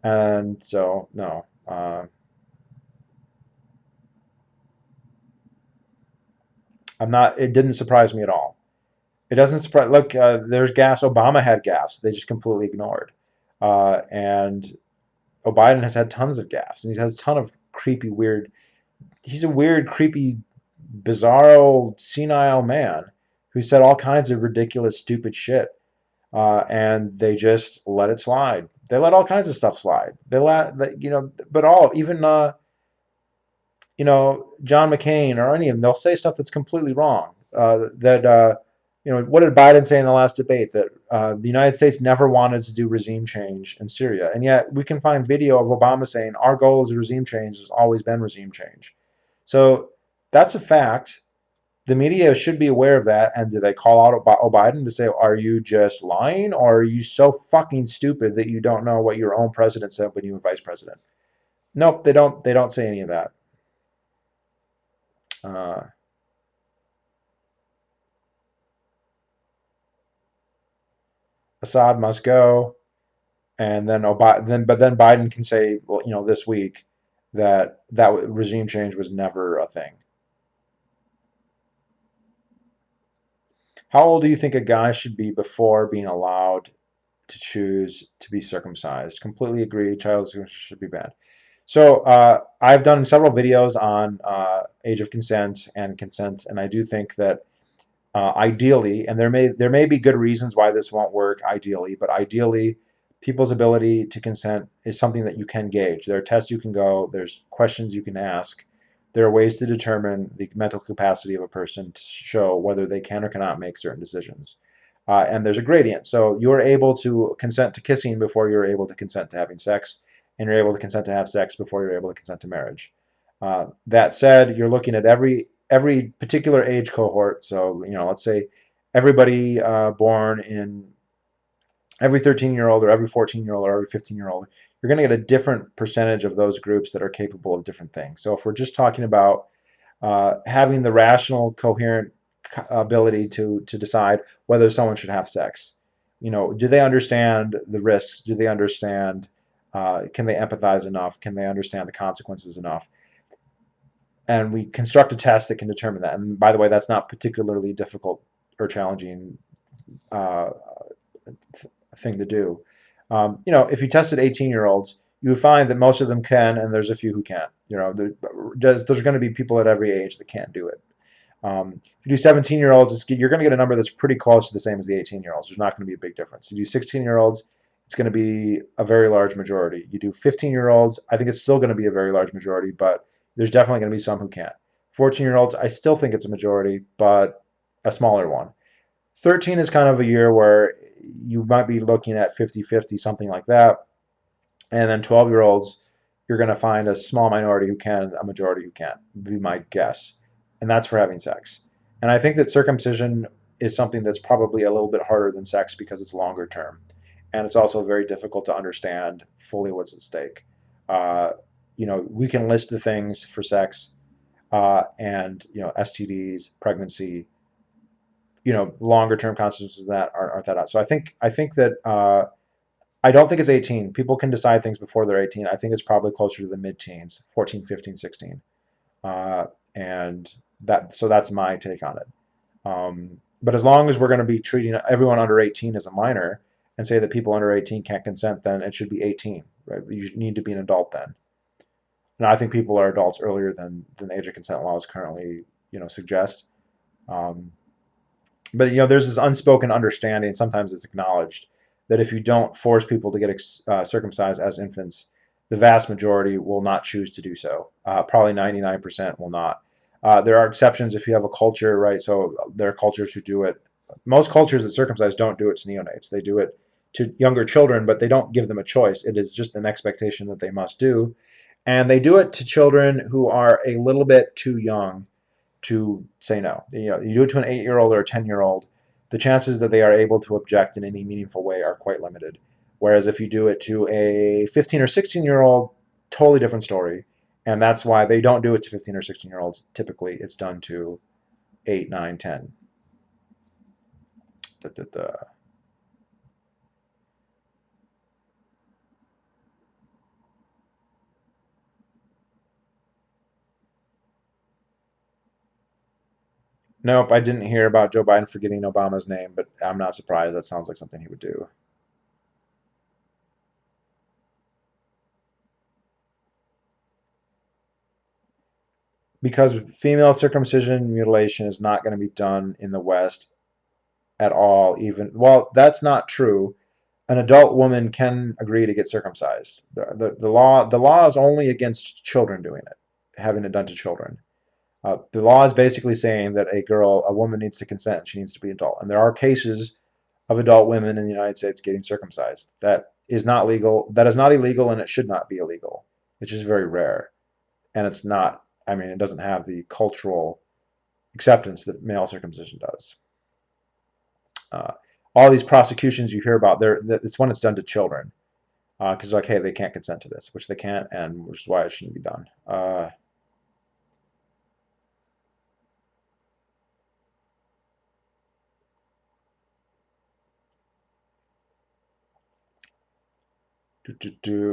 And so no. I'm not. It didn't surprise me at all. It doesn't surprise. Look, there's gaffes. Obama had gaffes. They just completely ignored. And Biden has had tons of gaffes, and he has a ton of creepy, weird. He's a weird, creepy, bizarro, senile man who said all kinds of ridiculous, stupid shit, and they just let it slide. They let all kinds of stuff slide. They let but all even John McCain or any of them, they'll say stuff that's completely wrong. What did Biden say in the last debate? That the United States never wanted to do regime change in Syria. And yet we can find video of Obama saying our goal is regime change, has always been regime change. So that's a fact. The media should be aware of that. And do they call out Biden to say, are you just lying? Or are you so fucking stupid that you don't know what your own president said when you were vice president? Nope, they don't say any of that. Uh, Assad must go, and then Biden can say, well, this week that regime change was never a thing. How old do you think a guy should be before being allowed to choose to be circumcised? Completely agree. Child circumcision should be banned. So I've done several videos on age of consent, and I do think that ideally, and there may be good reasons why this won't work ideally, but ideally, people's ability to consent is something that you can gauge. There are tests you can go, there's questions you can ask, there are ways to determine the mental capacity of a person to show whether they can or cannot make certain decisions. And there's a gradient. So you're able to consent to kissing before you're able to consent to having sex, and you're able to consent to have sex before you're able to consent to marriage. That said, you're looking at every particular age cohort. So let's say everybody born in every 13-year-old or every 14-year-old or every 15-year-old, you're going to get a different percentage of those groups that are capable of different things. So if we're just talking about having the rational, coherent ability to decide whether someone should have sex, do they understand the risks? Do they understand? Can they empathize enough? Can they understand the consequences enough? And we construct a test that can determine that. And by the way, that's not particularly difficult or challenging uh, thing to do. If you tested 18-year-olds, you would find that most of them can, and there's a few who can't. There's going to be people at every age that can't do it. If you do 17-year-olds, you're going to get a number that's pretty close to the same as the 18-year-olds. There's not going to be a big difference. You do 16-year-olds, it's going to be a very large majority. You do 15-year-olds, I think it's still going to be a very large majority, but there's definitely going to be some who can't. 14-year-olds, I still think it's a majority, but a smaller one. 13 is kind of a year where you might be looking at 50-50, something like that. And then 12-year-olds, you're going to find a small minority who can, a majority who can't, would be my guess. And that's for having sex. And I think that circumcision is something that's probably a little bit harder than sex because it's longer term. And it's also very difficult to understand fully what's at stake. Uh, we can list the things for sex and, STDs, pregnancy, longer term consequences of that aren't that out. So I think that I don't think it's 18. People can decide things before they're 18. I think it's probably closer to the mid-teens, 14, 15, 16. And that's my take on it. But as long as we're going to be treating everyone under 18 as a minor and say that people under 18 can't consent, then it should be 18, right? You need to be an adult then. And I think people are adults earlier than the age of consent laws currently, suggest. Um, but there's this unspoken understanding, sometimes it's acknowledged, that if you don't force people to get circumcised as infants, the vast majority will not choose to do so. Probably 99% will not. There are exceptions if you have a culture, right? So there are cultures who do it. Most cultures that circumcise don't do it to neonates. They do it to younger children, but they don't give them a choice. It is just an expectation that they must do. And they do it to children who are a little bit too young to say no. You do it to an 8-year-old or a 10-year-old, the chances that they are able to object in any meaningful way are quite limited. Whereas if you do it to a 15 or 16-year-old, totally different story. And that's why they don't do it to 15 or 16-year-olds. Typically, it's done to 8, 9, 10. Da, da, da. Nope, I didn't hear about Joe Biden forgetting Obama's name, but I'm not surprised. That sounds like something he would do. Because female circumcision mutilation is not going to be done in the West at all, even. Well, that's not true. An adult woman can agree to get circumcised. The law is only against children doing it, having it done to children. The law is basically saying that a woman needs to consent. She needs to be adult. And there are cases of adult women in the United States getting circumcised. That is not legal. That is not illegal, and it should not be illegal. It's just very rare, and it's not. I mean, it doesn't have the cultural acceptance that male circumcision does. Uh, all these prosecutions you hear about, it's when it's done to children. Because like, hey, they can't consent to this, which they can't, and which is why it shouldn't be done.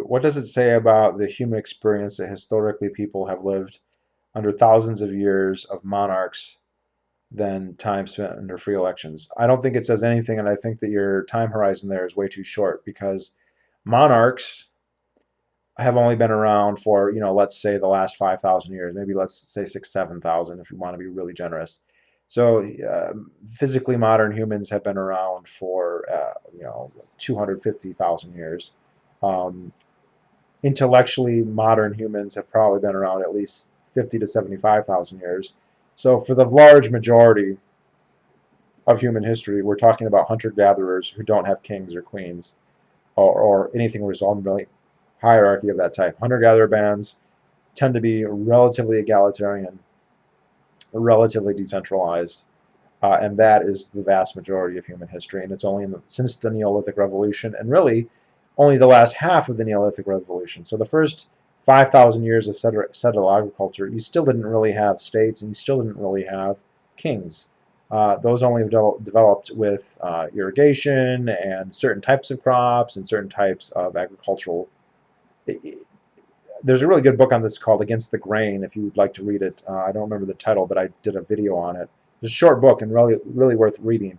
What does it say about the human experience that historically people have lived under thousands of years of monarchs than time spent under free elections? I don't think it says anything, and I think that your time horizon there is way too short because monarchs have only been around for, let's say the last 5,000 years, maybe let's say 6, 7,000 if you want to be really generous. So physically modern humans have been around for, 250,000 years. Um, Intellectually modern humans have probably been around at least 50 to 75,000 years. So for the large majority of human history, we're talking about hunter-gatherers who don't have kings or queens or anything resembling hierarchy of that type. Hunter-gatherer bands tend to be relatively egalitarian, relatively decentralized, and that is the vast majority of human history. And it's only since the Neolithic Revolution, and really only the last half of the Neolithic Revolution. So the first 5,000 years of settled agriculture, you still didn't really have states, and you still didn't really have kings. Those only developed with irrigation and certain types of crops and certain types of agricultural. There's a really good book on this called Against the Grain, if you'd like to read it. I don't remember the title, but I did a video on it. It's a short book and really, really worth reading.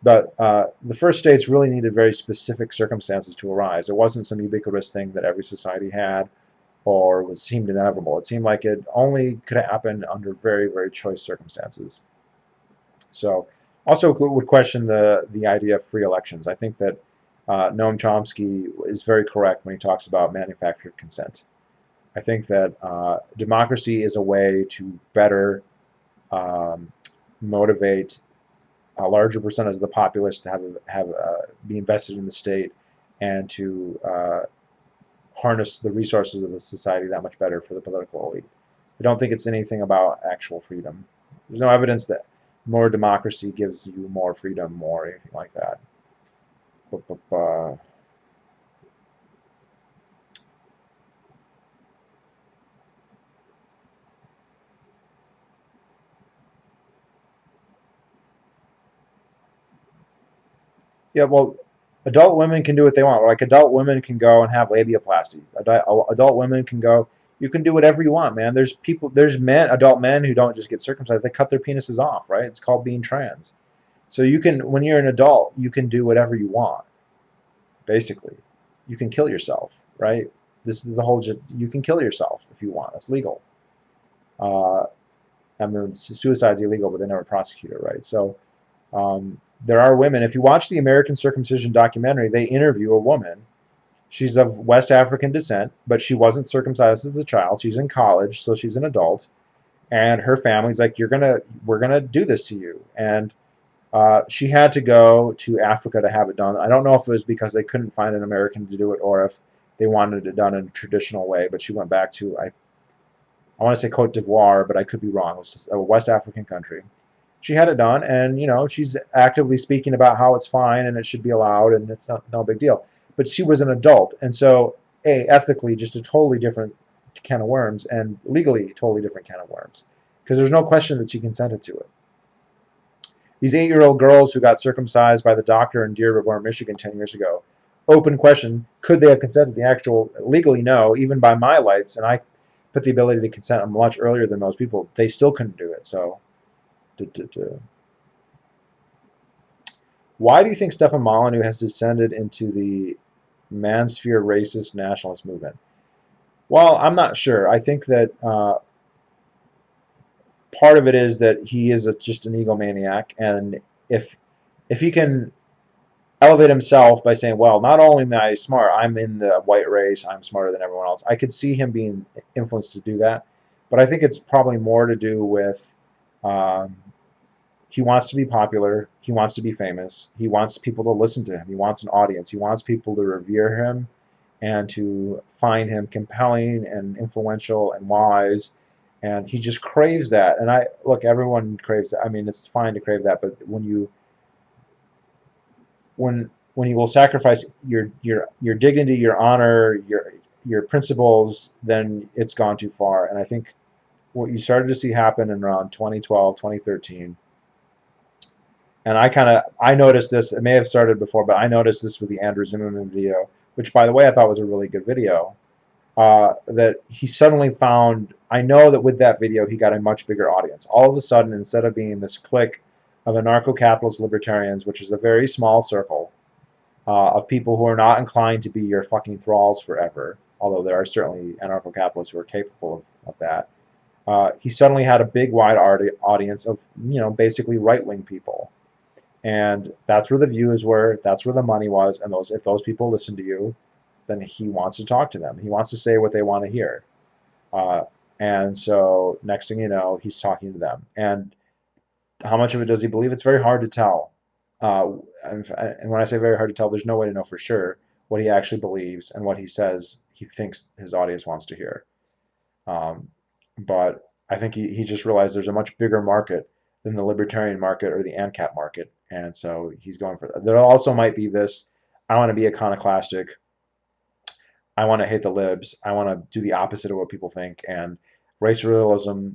But the first states really needed very specific circumstances to arise. It wasn't some ubiquitous thing that every society had or was seemed inevitable. It seemed like it only could happen under very, very choice circumstances. So also would question the idea of free elections. I think that Noam Chomsky is very correct when he talks about manufactured consent. I think that democracy is a way to better um, motivate a larger percentage of the populace to be invested in the state and to harness the resources of the society that much better for the political elite. I don't think it's anything about actual freedom. There's no evidence that more democracy gives you more freedom or anything like that. But, yeah, well, adult women can do what they want. Like adult women can go and have labiaplasty. Adult women can go. You can do whatever you want, man. There's adult men who don't just get circumcised. They cut their penises off, right? It's called being trans. So you can, when you're an adult, you can do whatever you want. Basically, you can kill yourself, right? This is the whole. You can kill yourself if you want. It's legal. Uh, I mean, suicide's illegal, but they never prosecute it, right? So there are women. If you watch the American Circumcision documentary, they interview a woman. She's of West African descent, but she wasn't circumcised as a child. She's in college, so she's an adult. And her family's like, we're gonna do this to you. And she had to go to Africa to have it done. I don't know if it was because they couldn't find an American to do it or if they wanted it done in a traditional way. But she went back to, I want to say Cote d'Ivoire, but I could be wrong. It was just a West African country. She had it done, and she's actively speaking about how it's fine and it should be allowed and it's no big deal. But she was an adult, and so ethically, just a totally different can of worms, and legally, a totally different can of worms, because there's no question that she consented to it. These 8-year-old girls who got circumcised by the doctor in Dearborn, Michigan 10 years ago, open question, could they have consented? The actual, legally, no, even by my lights, and I put the ability to consent much earlier than most people, they still couldn't do it. So, why do you think Stefan Molyneux has descended into the mansphere racist nationalist movement? Well, I'm not sure. I think that part of it is that he is just an egomaniac, and if he can elevate himself by saying, well, not only am I smart, I'm in the white race, I'm smarter than everyone else. I could see him being influenced to do that. But I think it's probably more to do with um, he wants to be popular, he wants to be famous, he wants people to listen to him, he wants an audience, he wants people to revere him and to find him compelling and influential and wise. And he just craves that. And look, everyone craves that. I mean, it's fine to crave that, but when when you will sacrifice your dignity, your honor, your principles, then it's gone too far. And I think what you started to see happen in around 2012, 2013, and I noticed this. It may have started before, but I noticed this with the Andrew Zimmerman video, which, by the way, I thought was a really good video. That he suddenly found. I know that with that video, he got a much bigger audience. All of a sudden, instead of being this clique of anarcho-capitalist libertarians, which is a very small circle of people who are not inclined to be your fucking thralls forever, although there are certainly anarcho-capitalists who are capable of that. He suddenly had a big, wide audience of, basically right-wing people. And that's where the views were, that's where the money was, and if those people listen to you, then he wants to talk to them. He wants to say what they want to hear. And so next thing you know, he's talking to them. And how much of it does he believe? It's very hard to tell. And when I say very hard to tell, there's no way to know for sure what he actually believes and what he says he thinks his audience wants to hear. But I think he just realized there's a much bigger market than the libertarian market or the ANCAP market. And so he's going for that. There also might be this, I want to be iconoclastic. I want to hate the libs. I want to do the opposite of what people think. And race realism,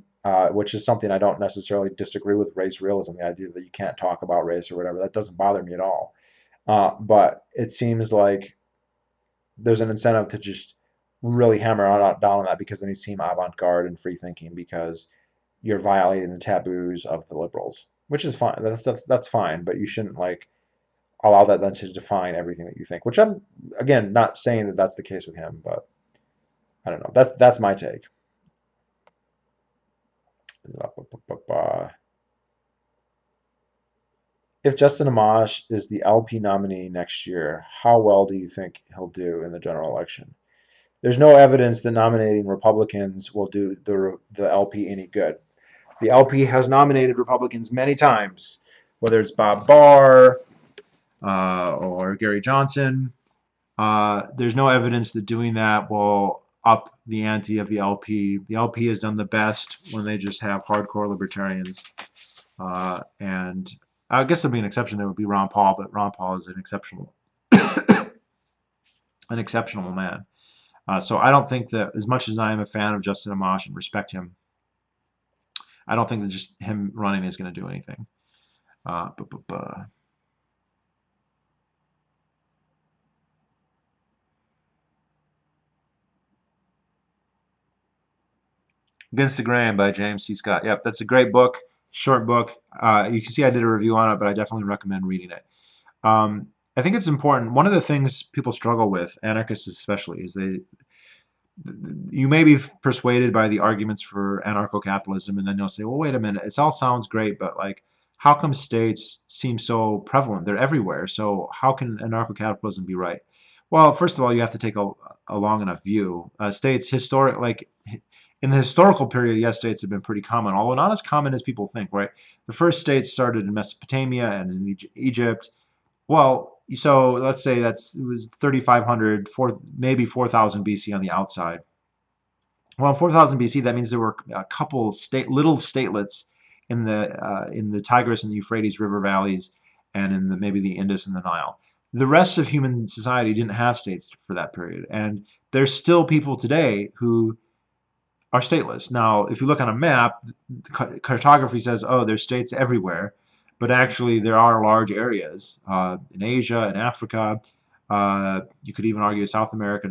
which is something I don't necessarily disagree with, race realism, the idea that you can't talk about race or whatever, that doesn't bother me at all. But it seems like there's an incentive to just really hammer down on that, because then you seem avant-garde and free thinking because you're violating the taboos of the liberals, which is fine. That's fine, but you shouldn't allow that then to define everything that you think. Which I'm again not saying that that's the case with him, but I don't know. That's my take. If Justin Amash is the LP nominee next year, how well do you think he'll do in the general election? There's no evidence that nominating Republicans will do the LP any good. The LP has nominated Republicans many times, whether it's Bob Barr or Gary Johnson. There's no evidence that doing that will up the ante of the LP. The LP has done the best when they just have hardcore libertarians. And I guess there'd be an exception. There would be Ron Paul, but Ron Paul is an exceptional man. So I don't think that, as much as I am a fan of Justin Amash and respect him, I don't think that just him running is going to do anything. Against the Grain by James C. Scott. Yep, that's a great book, short book. You can see I did a review on it, but I definitely recommend reading it. I think it's important. One of the things people struggle with, anarchists especially, is you may be persuaded by the arguments for anarcho-capitalism, and then you'll say, well, wait a minute, it all sounds great, but how come states seem so prevalent? They're everywhere, so how can anarcho-capitalism be right? Well, first of all, you have to take a long enough view. States in the historical period, yes, states have been pretty common, although not as common as people think, right? The first states started in Mesopotamia and in Egypt. Well, so let's say it was 3,500, maybe 4,000 BC on the outside. Well, in 4,000 BC, that means there were a couple little statelets in the Tigris and the Euphrates River valleys, and in maybe the Indus and the Nile. The rest of human society didn't have states for that period, and there's still people today who are stateless. Now, if you look on a map, cartography says, oh, there's states everywhere, but actually there are large areas in Asia and Africa. You could even argue South America,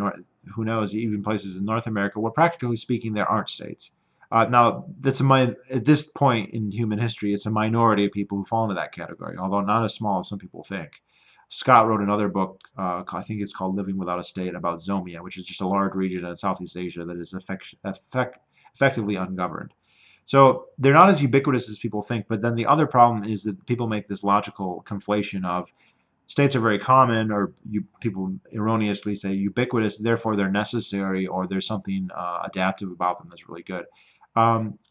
who knows, even places in North America, where practically speaking there aren't states. Now, at this point in human history, it's a minority of people who fall into that category, although not as small as some people think. Scott wrote another book, I think it's called Living Without a State, about Zomia, which is just a large region in Southeast Asia that is effectively ungoverned. So they're not as ubiquitous as people think, but then the other problem is that people make this logical conflation of states are very common, or people erroneously say ubiquitous, therefore they're necessary, or there's something adaptive about them that's really good.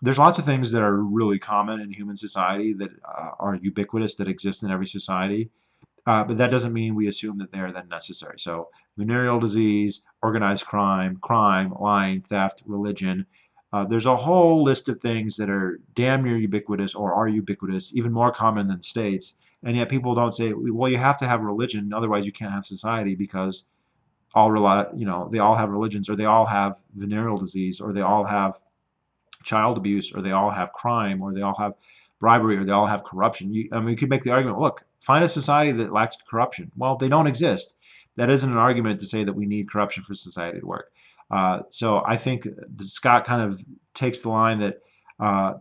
There's lots of things that are really common in human society that are ubiquitous, that exist in every society. But that doesn't mean we assume that they're then necessary. So venereal disease, organized crime, lying, theft, religion. There's a whole list of things that are damn near ubiquitous or are ubiquitous, even more common than states, And yet people don't say, well, you have to have religion, otherwise you can't have society because they all have religions, or they all have venereal disease, or they all have child abuse, or they all have crime, or they all have bribery, or they all have corruption. I mean, you could make the argument, look, find a society that lacks corruption. Well, they don't exist. That isn't an argument to say that we need corruption for society to work. So I think Scott kind of takes the line that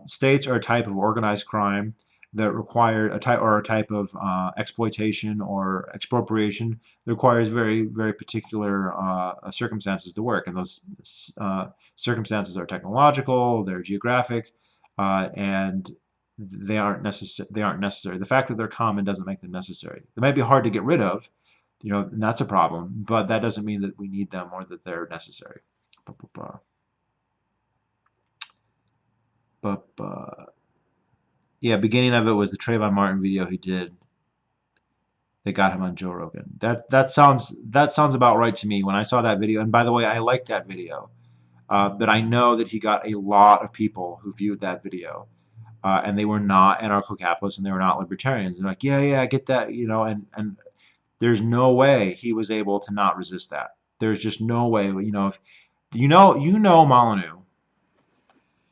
states are a type of organized crime that require a type of exploitation or expropriation that requires very, very particular circumstances to work. And those circumstances are technological, they're geographic, and they aren't necessary. They aren't necessary. The fact that they're common doesn't make them necessary. They might be hard to get rid of, and that's a problem. But that doesn't mean that we need them or that they're necessary. Yeah, beginning of it was the Trayvon Martin video he did that got him on Joe Rogan. That sounds about right to me when I saw that video. And by the way, I liked that video. But I know that he got a lot of people who viewed that video, and they were not anarcho-capitalists and they were not libertarians. They're like, yeah, I get that, and there's no way he was able to not resist that. There's just no way, if Molyneux.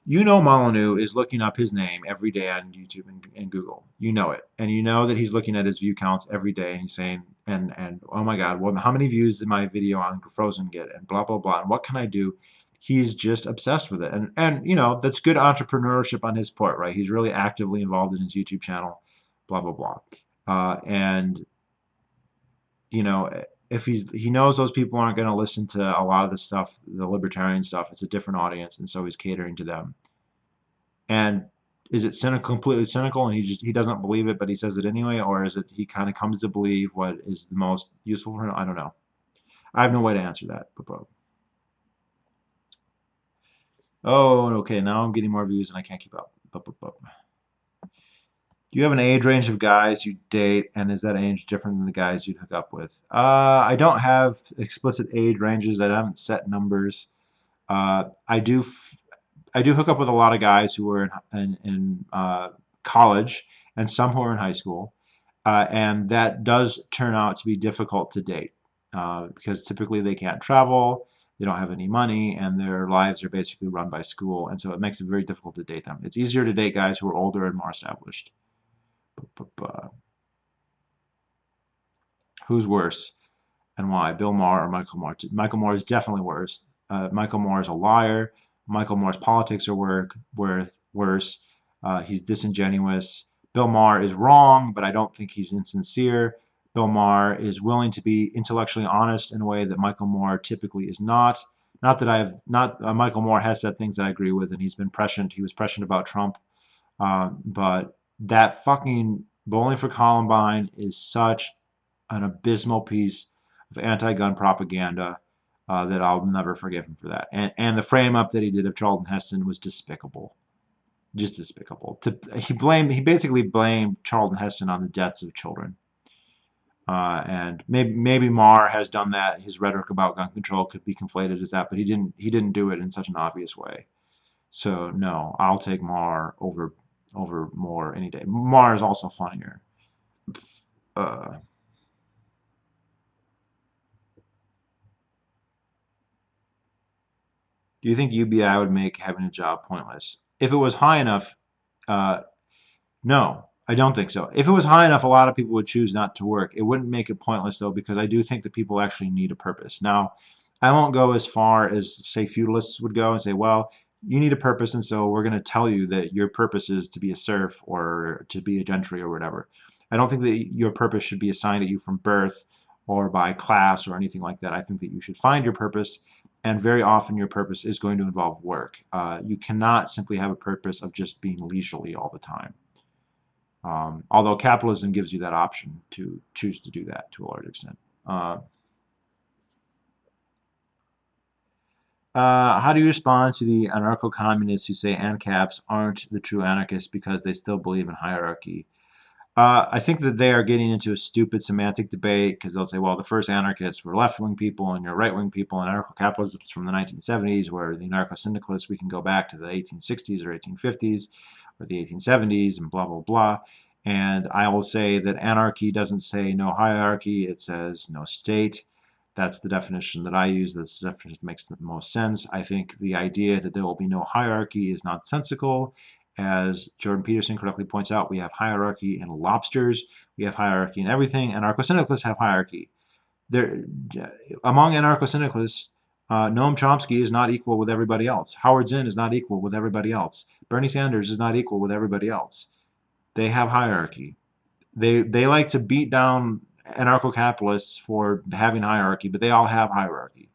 Molyneux is looking up his name every day on YouTube and Google. You know it. And you know that he's looking at his view counts every day and he's saying, and oh my God, how many views did my video on Frozen get? And blah, blah, blah. And what can I do? He's just obsessed with it. And that's good entrepreneurship on his part, right? He's really actively involved in his YouTube channel, blah, blah, blah. And if he knows those people aren't going to listen to a lot of the stuff, the libertarian stuff, it's a different audience, and so he's catering to them. And is it completely cynical, and he doesn't believe it, but he says it anyway, or is it he kind of comes to believe what is the most useful for him? I don't know. I have no way to answer that. Oh, okay. Now I'm getting more views, and I can't keep up. Do you have an age range of guys you date, and is that age different than the guys you'd hook up with? I don't have explicit age ranges. I haven't set numbers. I do hook up with a lot of guys who are in college and some who are in high school, and that does turn out to be difficult to date because typically they can't travel, they don't have any money, and their lives are basically run by school, and so it makes it very difficult to date them. It's easier to date guys who are older and more established. Who's worse and why? Bill Maher or Michael Moore? Michael Moore is definitely worse. Michael Moore is a liar. Michael Moore's politics are worse. He's disingenuous. Bill Maher is wrong, but I don't think he's insincere. Bill Maher is willing to be intellectually honest in a way that Michael Moore typically is not. Not that Michael Moore has said things that I agree with, and he's been prescient. He was prescient about Trump, but that fucking Bowling for Columbine is such an abysmal piece of anti-gun propaganda that I'll never forgive him for that. And the frame up that he did of Charlton Heston was despicable, just despicable. He basically blamed Charlton Heston on the deaths of children. And maybe Maher has done that. His rhetoric about gun control could be conflated as that, but he didn't do it in such an obvious way. So no, I'll take Maher over Moore any day. Maher is also funnier. Do you think UBI would make having a job pointless? If it was high enough, no, I don't think so. If it was high enough, a lot of people would choose not to work. It wouldn't make it pointless, though, because I do think that people actually need a purpose. Now, I won't go as far as, say, feudalists would go and say, well, you need a purpose, and so we're going to tell you that your purpose is to be a serf or to be a gentry or whatever. I don't think that your purpose should be assigned to you from birth or by class or anything like that. I think that you should find your purpose, and very often your purpose is going to involve work. You cannot simply have a purpose of just being leisurely all the time. Although capitalism gives you that option to choose to do that to a large extent. How do you respond to the anarcho-communists who say ANCAPs aren't the true anarchists because they still believe in hierarchy? I think that they are getting into a stupid semantic debate because they'll say, well, the first anarchists were left-wing people and you're right-wing people, and anarcho-capitalism is from the 1970s, where the anarcho-syndicalists, we can go back to the 1860s or 1850s or the 1870s and blah, blah, blah. And I will say that anarchy doesn't say no hierarchy, it says no state. That's the definition that I use. That's the definition that makes the most sense. I think the idea that there will be no hierarchy is nonsensical. As Jordan Peterson correctly points out, we have hierarchy in lobsters. We have hierarchy in everything. Anarcho-syndicalists have hierarchy. There, among anarcho-syndicalists, Noam Chomsky is not equal with everybody else. Howard Zinn is not equal with everybody else. Bernie Sanders is not equal with everybody else. They have hierarchy. They like to beat down anarcho-capitalists for having hierarchy, but they all have hierarchy.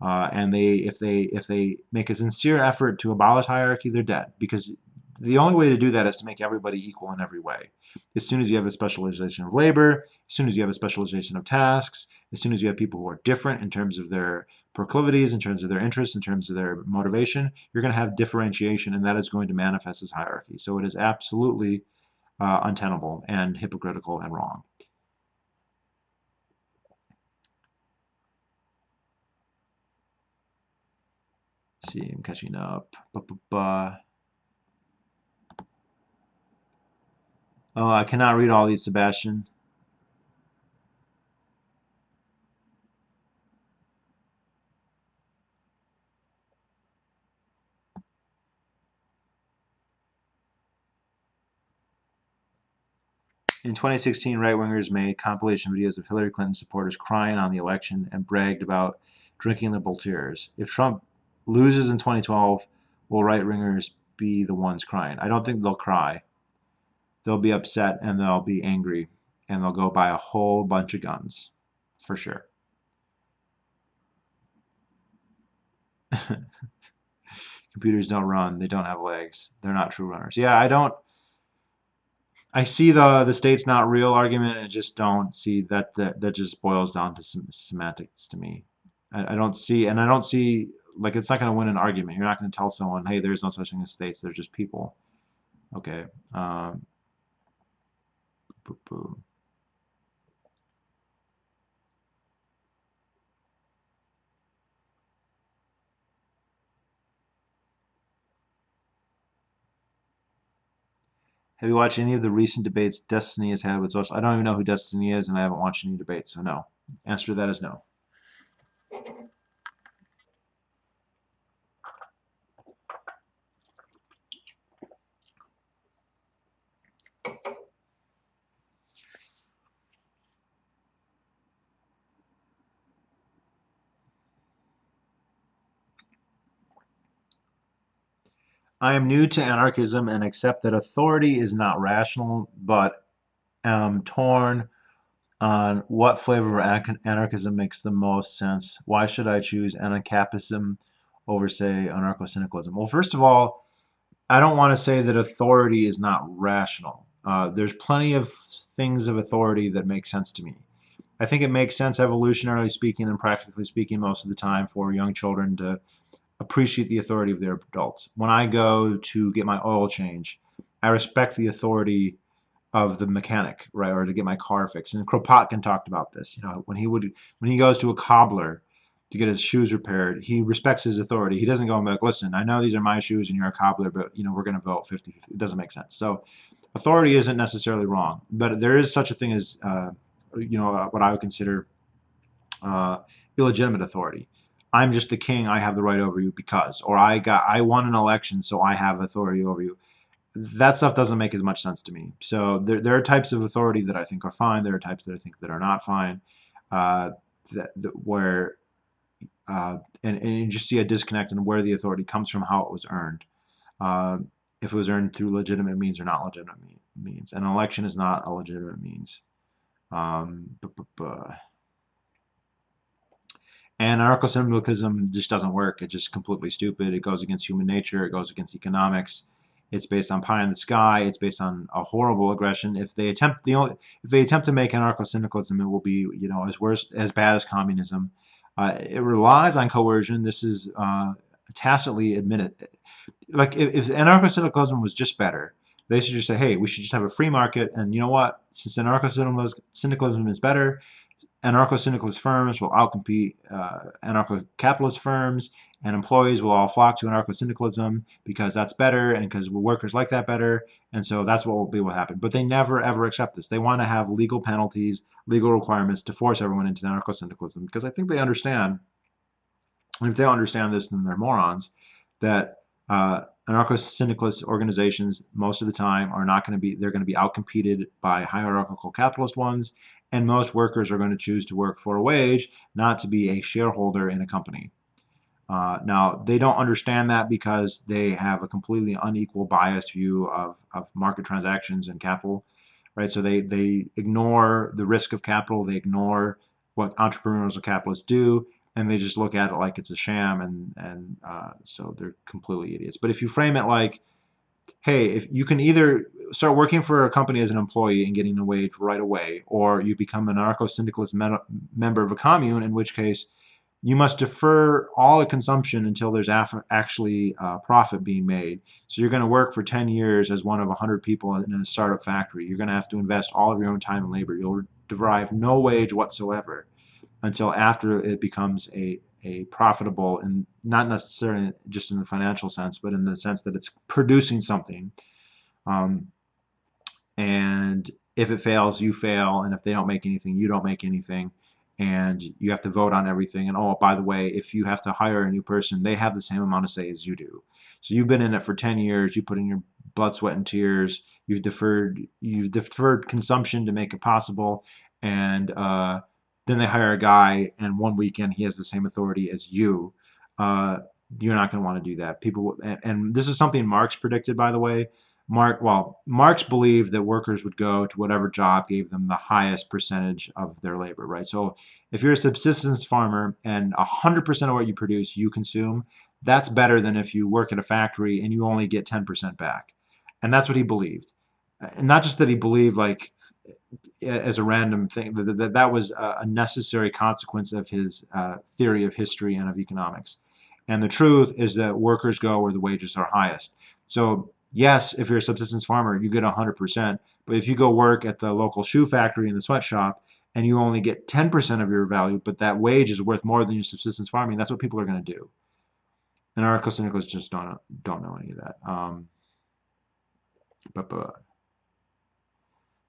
And if they make a sincere effort to abolish hierarchy, they're dead, because the only way to do that is to make everybody equal in every way. As soon as you have a specialization of labor, as soon as you have a specialization of tasks, as soon as you have people who are different in terms of their proclivities, in terms of their interests, in terms of their motivation, you're going to have differentiation, and that is going to manifest as hierarchy. So it is absolutely untenable and hypocritical and wrong. Let's see, I'm catching up. Oh, I cannot read all these, Sebastian. In 2016, right-wingers made compilation videos of Hillary Clinton supporters crying on the election and bragged about drinking liberal tears. If Trump loses in 2012, will right-wingers be the ones crying? I don't think they'll cry. They'll be upset and they'll be angry, and they'll go buy a whole bunch of guns, for sure. Computers don't run. They don't have legs. They're not true runners. Yeah, I see the state's not real argument, and I just don't see that just boils down to some semantics to me. I don't see, and I don't see, like, it's not going to win an argument. You're not going to tell someone, hey, there's no such thing as states, they're just people. Okay. Boo -boo. Have you watched any of the recent debates Destiny has had with social? I don't even know who Destiny is, and I haven't watched any debates, so no. Answer to that is no. I am new to anarchism and accept that authority is not rational, but am torn on what flavor of anarchism makes the most sense. Why should I choose anarchism over, say, anarcho-syndicalism? Well, first of all, I don't want to say that authority is not rational. There's plenty of things of authority that make sense to me. I think it makes sense, evolutionarily speaking and practically speaking, most of the time for young children to appreciate the authority of their adults. When I go to get my oil change, I respect the authority of the mechanic, right, or to get my car fixed. And Kropotkin talked about this. You know, when he goes to a cobbler to get his shoes repaired, he respects his authority. He doesn't go and be like, listen, I know these are my shoes and you're a cobbler, but you know we're going to vote 50-50. It doesn't make sense. So authority isn't necessarily wrong, but there is such a thing as what I would consider illegitimate authority. I'm just the king. I have the right over you because, or I won an election, so I have authority over you. That stuff doesn't make as much sense to me. So there are types of authority that I think are fine. There are types that I think that are not fine. Where and you just see a disconnect in where the authority comes from, how it was earned. If it was earned through legitimate means or not legitimate means. An election is not a legitimate means. Anarcho-syndicalism just doesn't work. It's just completely stupid. It goes against human nature. It goes against economics. It's based on pie in the sky. It's based on a horrible aggression. If they attempt to make anarcho-syndicalism, it will be as bad as communism. It relies on coercion. This is tacitly admitted. Like if anarcho-syndicalism was just better, they should just say, hey, we should just have a free market. And you know what? Since anarcho-syndicalism is better, anarcho-syndicalist firms will outcompete anarcho-capitalist firms, and employees will all flock to anarcho-syndicalism because that's better and because workers like that better, and so that's what will happen. But they never ever accept this. They want to have legal penalties, legal requirements to force everyone into anarcho-syndicalism because I think they understand, and if they don't understand this, then they're morons, that anarcho-syndicalist organizations most of the time are not going to be, they're going to be outcompeted by hierarchical capitalist ones, and most workers are going to choose to work for a wage, not to be a shareholder in a company. Now, they don't understand that because they have a completely unequal biased view of market transactions and capital, right? So they ignore the risk of capital, they ignore what entrepreneurs or capitalists do, and they just look at it like it's a sham, and so they're completely idiots. But if you frame it like, hey, if you can either start working for a company as an employee and getting a wage right away, or you become an anarcho-syndicalist member of a commune, in which case you must defer all the consumption until there's actually profit being made. So you're going to work for 10 years as one of 100 people in a startup factory. You're going to have to invest all of your own time and labor. You'll derive no wage whatsoever until after it becomes a profitable, and not necessarily just in the financial sense, but in the sense that it's producing something. Um, and if it fails, you fail, and if they don't make anything, you don't make anything, and you have to vote on everything. And oh, by the way, if you have to hire a new person, they have the same amount of say as you do. So you've been in it for 10 years, you put in your blood, sweat, and tears, you've deferred consumption to make it possible, and then they hire a guy, and one weekend he has the same authority as you. Uh, you're not going to want to do that. People, and this is something Marx predicted, by the way. Marx believed that workers would go to whatever job gave them the highest percentage of their labor, right? So if you're a subsistence farmer and 100% of what you produce you consume, that's better than if you work at a factory and you only get 10% back. And that's what he believed. And not just that he believed like as a random thing, that was a necessary consequence of his theory of history and of economics. And the truth is that workers go where the wages are highest. So yes, if you're a subsistence farmer, you get 100%. But if you go work at the local shoe factory in the sweatshop and you only get 10% of your value, but that wage is worth more than your subsistence farming, that's what people are going to do. And anarcho-syndicalists just don't know any of that. But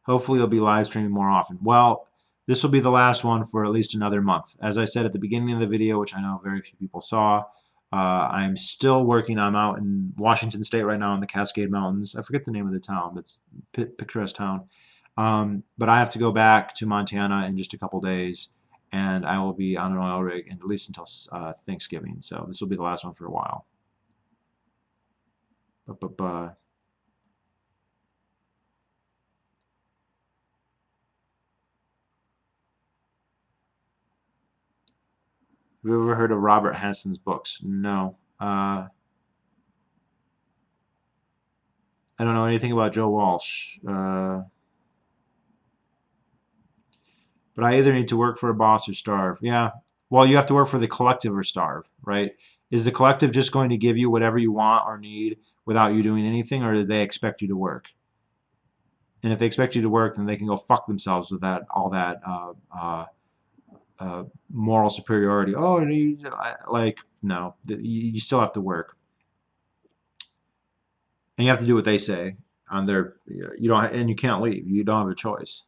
hopefully, you'll be live streaming more often. Well, this will be the last one for at least another month. As I said at the beginning of the video, which I know very few people saw, I'm still working. I'm out in Washington State right now in the Cascade Mountains. I forget the name of the town, but it's a picturesque town. But I have to go back to Montana in just a couple days, and I will be on an oil rig at least until Thanksgiving. So this will be the last one for a while. But have you ever heard of Robert Hanson's books? No. I don't know anything about Joe Walsh. But I either need to work for a boss or starve. Yeah. Well, you have to work for the collective or starve, right? Is the collective just going to give you whatever you want or need without you doing anything, or do they expect you to work? And if they expect you to work, then they can go fuck themselves with all that moral superiority. Oh, like no, you still have to work, and you have to do what they say on their. You don't, and you can't leave. You don't have a choice.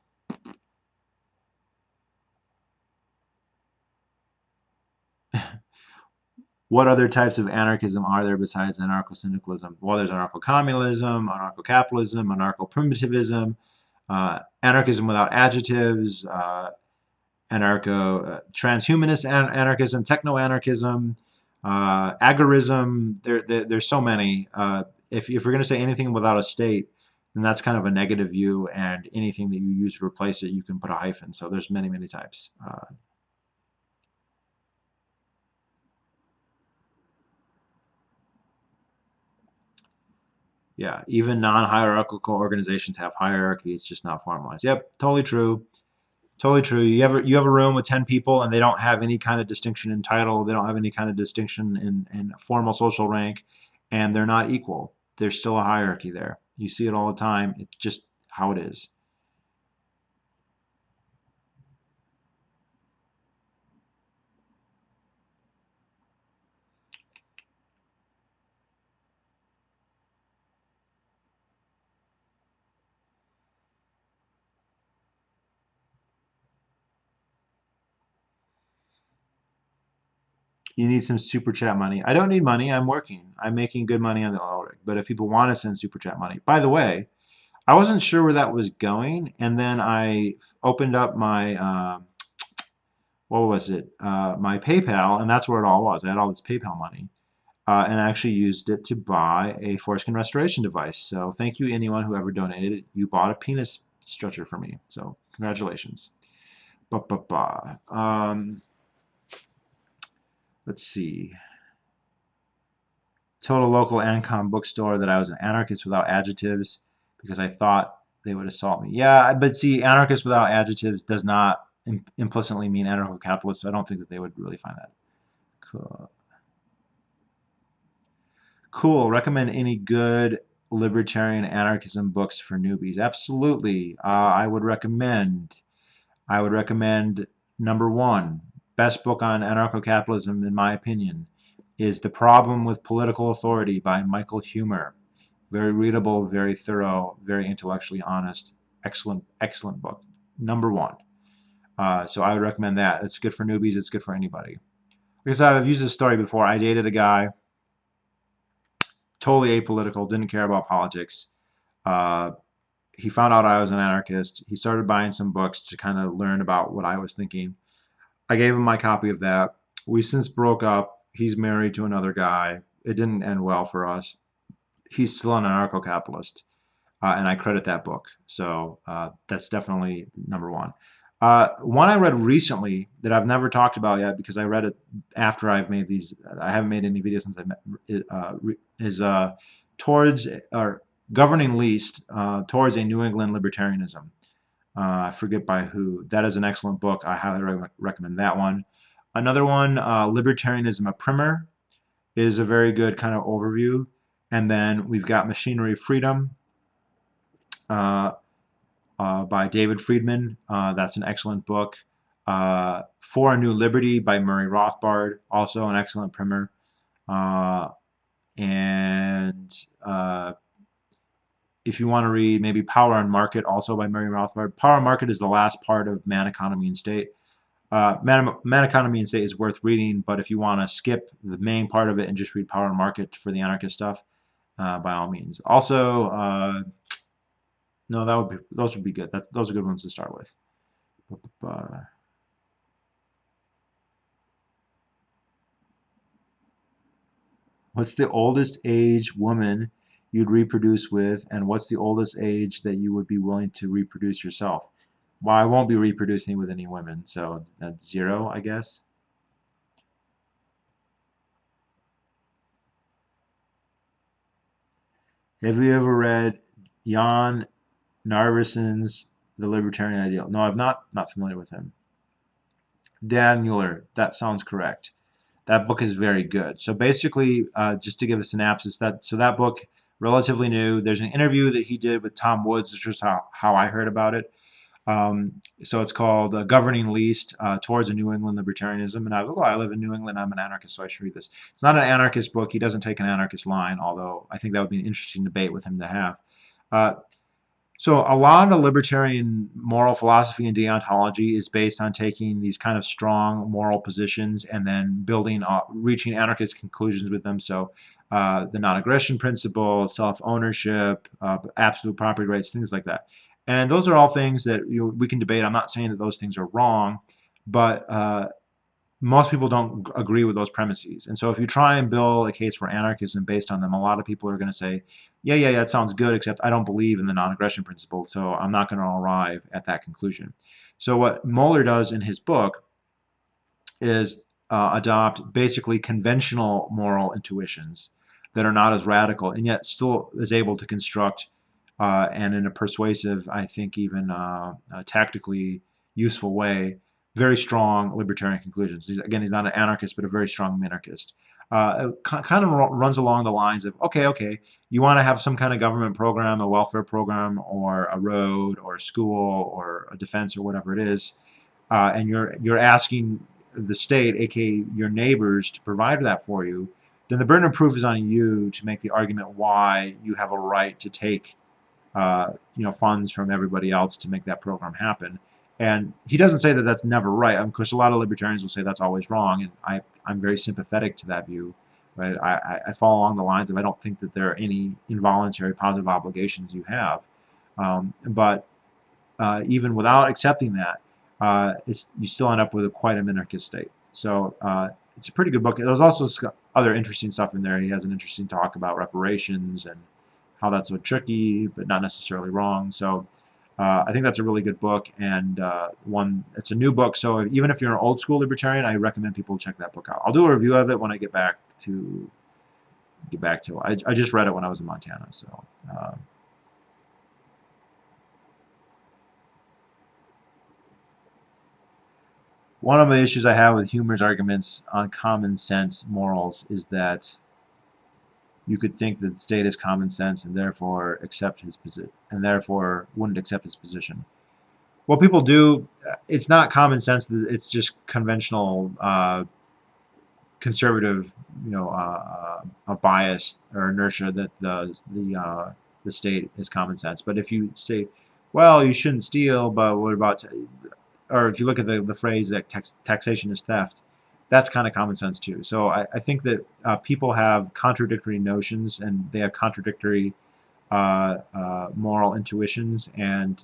What other types of anarchism are there besides anarcho-syndicalism? Well, there's anarcho-communism, anarcho-capitalism, anarcho-primitivism, anarchism without adjectives, anarcho-transhumanist anarchism, techno-anarchism, agorism. There's so many. If we're going to say anything without a state, then that's kind of a negative view, and anything that you use to replace it, you can put a hyphen. So there's many, many types. Yeah, even non-hierarchical organizations have hierarchy. It's just not formalized. Yep, totally true. Totally true. You have a room with 10 people and they don't have any kind of distinction in title. They don't have any kind of distinction in formal social rank, and they're not equal. There's still a hierarchy there. You see it all the time. It's just how it is. You need some super chat money. I don't need money. I'm working. I'm making good money on the oil rig. But if people want to send super chat money, by the way, I wasn't sure where that was going, and then I opened up my what was it? My PayPal, and that's where it all was. I had all this PayPal money, and I actually used it to buy a foreskin restoration device. So thank you, anyone who ever donated it. You bought a penis stretcher for me. So congratulations. Ba, ba, ba. Let's see. Told a local Ancom bookstore that I was an anarchist without adjectives because I thought they would assault me. Yeah, but see, anarchist without adjectives does not implicitly mean anarcho-capitalist, so I don't think that they would really find that cool. Cool. Recommend any good libertarian anarchism books for newbies? Absolutely. I would recommend number one, best book on anarcho-capitalism in my opinion, is The Problem with Political Authority by Michael Huemer. Very readable, very thorough, very intellectually honest. Excellent, excellent book. Number one. So I would recommend that. It's good for newbies. It's good for anybody. Because I've used this story before. I dated a guy, totally apolitical, didn't care about politics. Uh, he found out I was an anarchist. He started buying some books to kind of learn about what I was thinking. I gave him my copy of that. We since broke up. He's married to another guy. It didn't end well for us. He's still an anarcho-capitalist, and I credit that book. So that's definitely number one. One I read recently that I've never talked about yet because I read it after I've made these. I haven't made any videos since I met. Is towards or governing least towards a New England libertarianism. I forget by who. That is an excellent book. I highly recommend that one. Another one, Libertarianism, a Primer, is a very good kind of overview. And then we've got Machinery of Freedom uh, by David Friedman. That's an excellent book. For a New Liberty by Murray Rothbard, also an excellent primer. Uh, and if you want to read maybe Power and Market, also by Murray Rothbard. Power and Market is the last part of Man, Economy, and State. Man, Economy, and State is worth reading, but if you want to skip the main part of it and just read Power and Market for the anarchist stuff, by all means. Also, no, those would be good. Those are good ones to start with. What's the oldest age woman you'd reproduce with, and what's the oldest age that you would be willing to reproduce yourself? Well, I won't be reproducing with any women, so that's 0, I guess. Have you ever read Jan Narveson's The Libertarian Ideal? No, I'm not familiar with him. Dan Mueller, that sounds correct. That book is very good. So basically, just to give a synopsis, that book, relatively new. There's an interview that he did with Tom Woods, which is how I heard about it. So it's called Governing Least Towards a New England Libertarianism. And I live in New England. I'm an anarchist, so I should read this. It's not an anarchist book. He doesn't take an anarchist line, although I think that would be an interesting debate with him to have. Uh, so a lot of libertarian moral philosophy and deontology is based on taking these kind of strong moral positions and then reaching anarchist conclusions with them. So the non-aggression principle, self-ownership, absolute property rights, things like that. And those are all things that we can debate. I'm not saying that those things are wrong, but most people don't agree with those premises. And so if you try and build a case for anarchism based on them, a lot of people are going to say, yeah, that sounds good, except I don't believe in the non-aggression principle, so I'm not going to arrive at that conclusion. So what Mueller does in his book is adopt basically conventional moral intuitions that are not as radical and yet still is able to construct and in a persuasive, I think even tactically useful way, very strong libertarian conclusions. Again, he's not an anarchist, but a very strong minarchist. It kind of runs along the lines of, okay, you want to have some kind of government program, a welfare program, or a road, or a school, or a defense, or whatever it is, and you're asking the state, aka your neighbors, to provide that for you, then the burden of proof is on you to make the argument why you have a right to take funds from everybody else to make that program happen. And he doesn't say that that's never right. Of course, a lot of libertarians will say that's always wrong, and I'm very sympathetic to that view. Right? I fall along the lines of I don't think that there are any involuntary positive obligations you have. But even without accepting that, you still end up with quite a minarchist state. So it's a pretty good book. There's also other interesting stuff in there. He has an interesting talk about reparations and how that's so tricky, but not necessarily wrong. So I think that's a really good book, and it's a new book. So even if you're an old school libertarian, I recommend people check that book out. I'll do a review of it when I get back to I just read it when I was in Montana. So. One of the issues I have with Humer's arguments on common sense morals is that you could think that the state is common sense and therefore accept his position, and therefore wouldn't accept his position. What people do, it's not common sense. It's just conventional, conservative, a bias or inertia that the state is common sense. But if you say, well, you shouldn't steal, but what about or if you look at the phrase that taxation is theft, that's kind of common sense too. So I think that people have contradictory notions and they have contradictory moral intuitions, and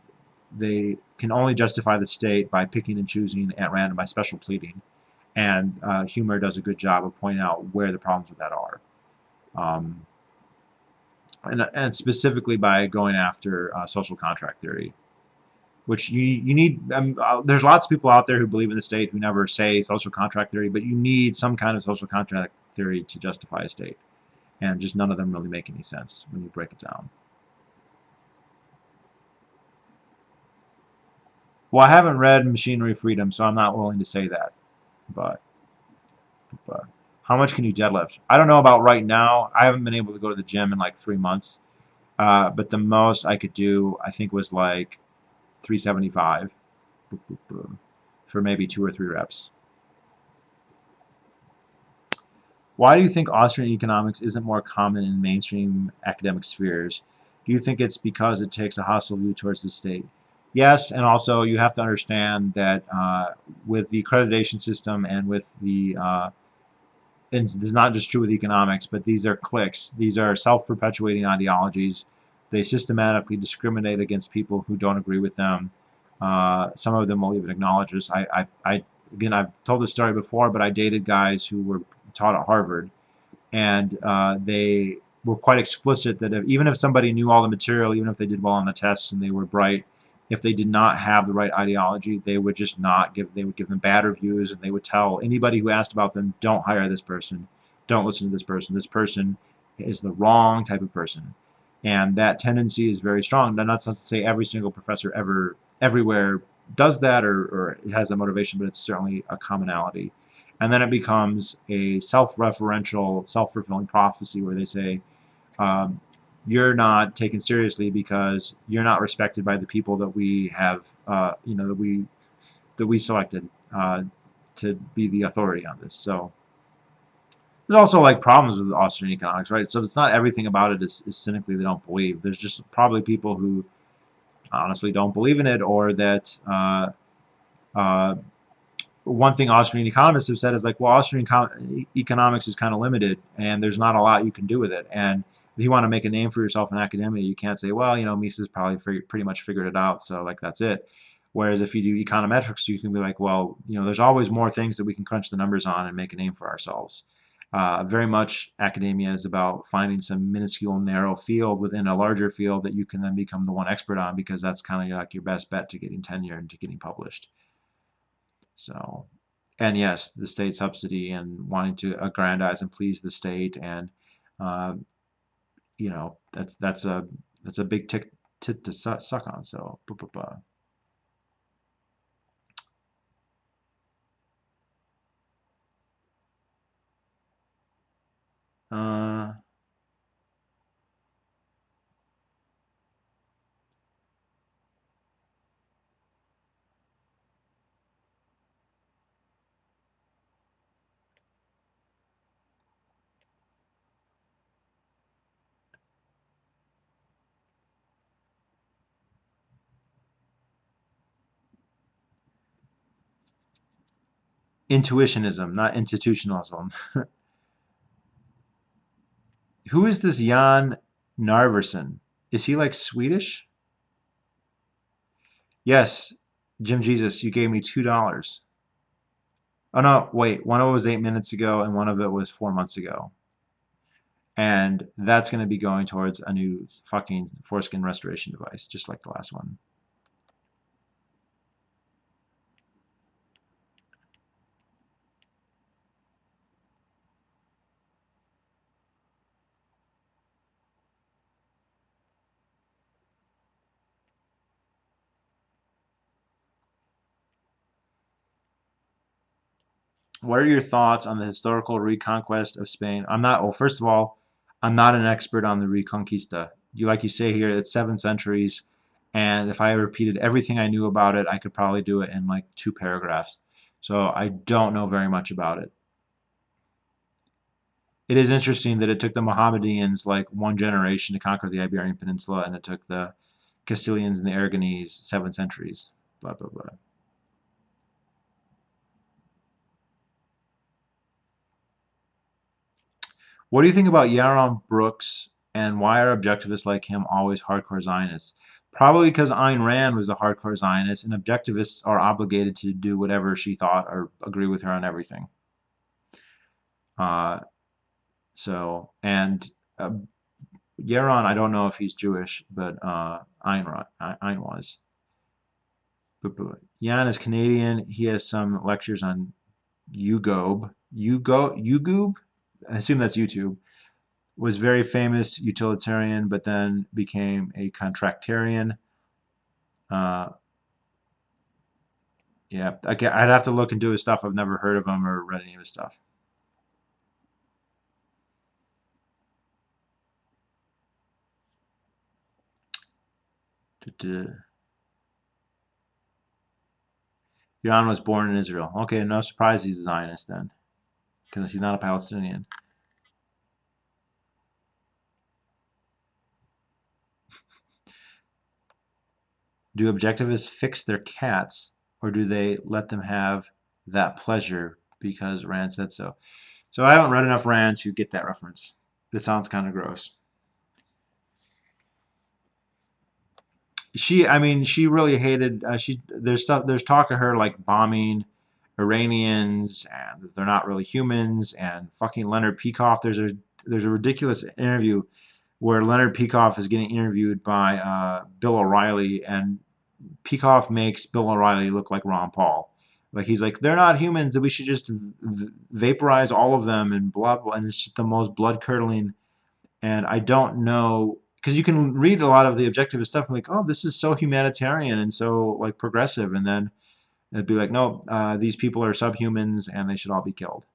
they can only justify the state by picking and choosing at random by special pleading. And Humer does a good job of pointing out where the problems with that are. Um, and specifically by going after social contract theory, which you need. There's lots of people out there who believe in the state who never say social contract theory, but you need some kind of social contract theory to justify a state, and just none of them really make any sense when you break it down. Well, I haven't read Machinery Freedom, so I'm not willing to say that. But, but how much can you deadlift? I don't know about right now. I haven't been able to go to the gym in like 3 months. But the most I could do, I think, was like 375 for maybe 2 or 3 reps. Why do you think Austrian economics isn't more common in mainstream academic spheres? Do you think it's because it takes a hostile view towards the state? Yes, and also you have to understand that with the accreditation system and with and this is not just true with economics, but these are cliques. These are self-perpetuating ideologies. They systematically discriminate against people who don't agree with them. Some of them will even acknowledge this. Again, I've told this story before, but I dated guys who were taught at Harvard, and they were quite explicit that even if somebody knew all the material, even if they did well on the tests and they were bright, if they did not have the right ideology, they would just not give. They would give them bad reviews, and they would tell anybody who asked about them, "Don't hire this person. Don't listen to this person. This person is the wrong type of person." And that tendency is very strong. Now, that's not to say every single professor everywhere does that or has that motivation, but it's certainly a commonality. And then it becomes a self-referential, self-fulfilling prophecy where they say, um, you're not taken seriously because you're not respected by the people that we have, that we selected to be the authority on this. So there's also like problems with Austrian economics, right? So it's not everything about it is cynically they don't believe. There's just probably people who honestly don't believe in it, or that uh, one thing Austrian economists have said is like, well, Austrian economics is kind of limited, and there's not a lot you can do with it. And if you want to make a name for yourself in academia, you can't say, well, Mises probably pretty much figured it out, so like that's it. Whereas if you do econometrics, you can be like, well, there's always more things that we can crunch the numbers on and make a name for ourselves. Very much academia is about finding some minuscule, narrow field within a larger field that you can then become the one expert on, because that's kind of like your best bet to getting tenure and to getting published. So, and yes, the state subsidy and wanting to aggrandize and please the state, and uh, that's a big tit to suck on. So, uh, Intuitionism, not institutionalism. Who is this Jan Narverson? Is he like Swedish? Yes, Jim Jesus, you gave me $2. Oh no, wait, one of it was 8 minutes ago and one of it was 4 months ago. And that's going to be going towards a new fucking foreskin restoration device, just like the last one. What are your thoughts on the historical reconquest of Spain? I'm not, well, first of all, I'm not an expert on the Reconquista. Like you say here, it's 7 centuries. And if I repeated everything I knew about it, I could probably do it in like 2 paragraphs. So I don't know very much about it. It is interesting that it took the Mohammedans like one generation to conquer the Iberian Peninsula, and it took the Castilians and the Aragonese 7 centuries. Blah, blah, blah. What do you think about Yaron Brooks, and why are objectivists like him always hardcore Zionists? Probably because Ayn Rand was a hardcore Zionist, and objectivists are obligated to do whatever she thought or agree with her on everything. Uh, and uh, Yaron, I don't know if he's Jewish, but Ayn was. But Jan is Canadian. He has some lectures on YouGoob. I assume that's YouTube. Was very famous utilitarian, but then became a contractarian. Uh, yeah, I'd have to look into his stuff. I've never heard of him or read any of his stuff. Jan was born in Israel. Okay, no surprise he's a Zionist then, because he's not a Palestinian. Do objectivists fix their cats, or do they let them have that pleasure because Rand said so? So I haven't read enough Rand to get that reference. This sounds kind of gross. I mean, she really hated. There's talk of her like bombing Iranians, and that they're not really humans, and fucking Leonard Peikoff. There's a ridiculous interview where Leonard Peikoff is getting interviewed by Bill O'Reilly, and Peikoff makes Bill O'Reilly look like Ron Paul. Like he's like, they're not humans, and we should just vaporize all of them and blah blah. And it's just the most blood curdling. And I don't know because you can read a lot of the objectivist stuff and like, oh, this is so humanitarian and so like progressive, and then it'd be like, no, these people are subhumans and they should all be killed.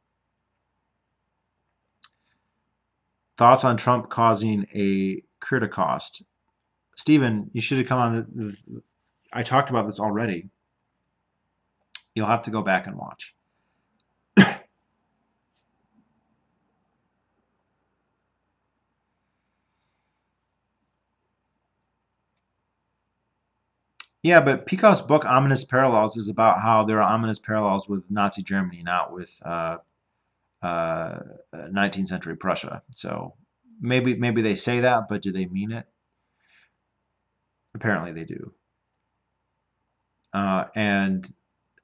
Thoughts on Trump causing a Holocaust? Stephen, you should have come on. I talked about this already. You'll have to go back and watch. Yeah, but Peikoff's book Ominous Parallels is about how there are ominous parallels with Nazi Germany, not with uh, 19th century Prussia. So maybe they say that, but do they mean it? Apparently they do. And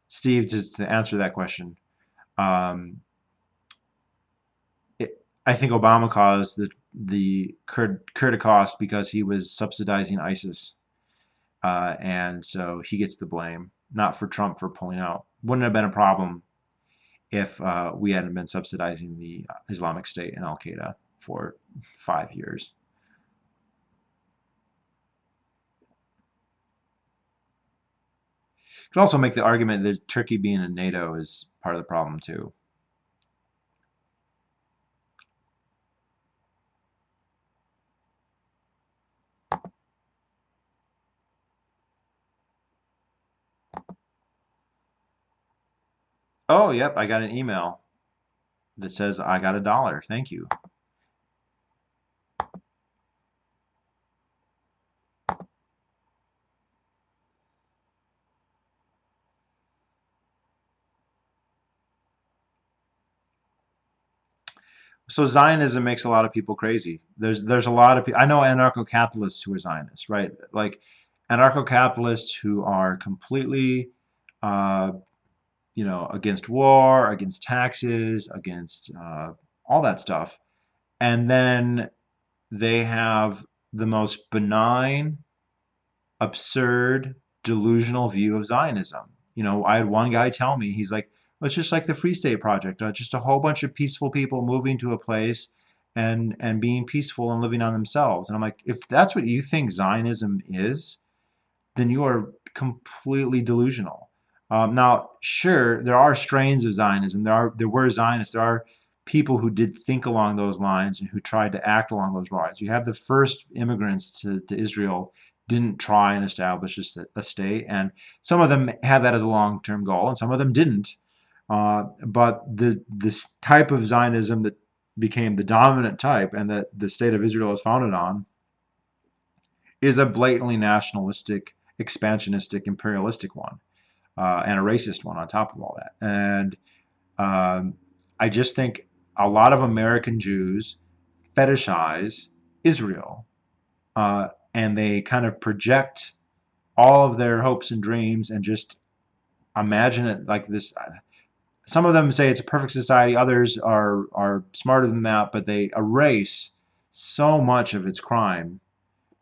Steve, just to answer that question, um, I think Obama caused the Kurd because he was subsidizing ISIS, and so he gets the blame, not for Trump for pulling out. Wouldn't have been a problem if we hadn't been subsidizing the Islamic State and Al Qaeda for 5 years. Could also make the argument that Turkey being in NATO is part of the problem too. Oh, yep, I got an email that says I got $1. Thank you. So Zionism makes a lot of people crazy. There's a lot of people. I know anarcho-capitalists who are Zionists, right? Like anarcho-capitalists who are completely, uh, against war, against taxes, against all that stuff, and then they have the most benign, absurd, delusional view of Zionism. I had one guy tell me, he's like, well, it's just like the Free State Project, just a whole bunch of peaceful people moving to a place and being peaceful and living on themselves. And I'm like, if that's what you think Zionism is, then you are completely delusional. Now, sure, there are strains of Zionism. There were Zionists. There are people who did think along those lines and who tried to act along those lines. You have the first immigrants to Israel didn't try and establish a state, and some of them had that as a long-term goal, and some of them didn't. But this type of Zionism that became the dominant type, and that the state of Israel is founded on, is a blatantly nationalistic, expansionistic, imperialistic one, and a racist one on top of all that. And um, I just think a lot of American Jews fetishize Israel, and they kind of project all of their hopes and dreams and just imagine it like this. Some of them say it's a perfect society. Others are smarter than that, but they erase so much of its crime.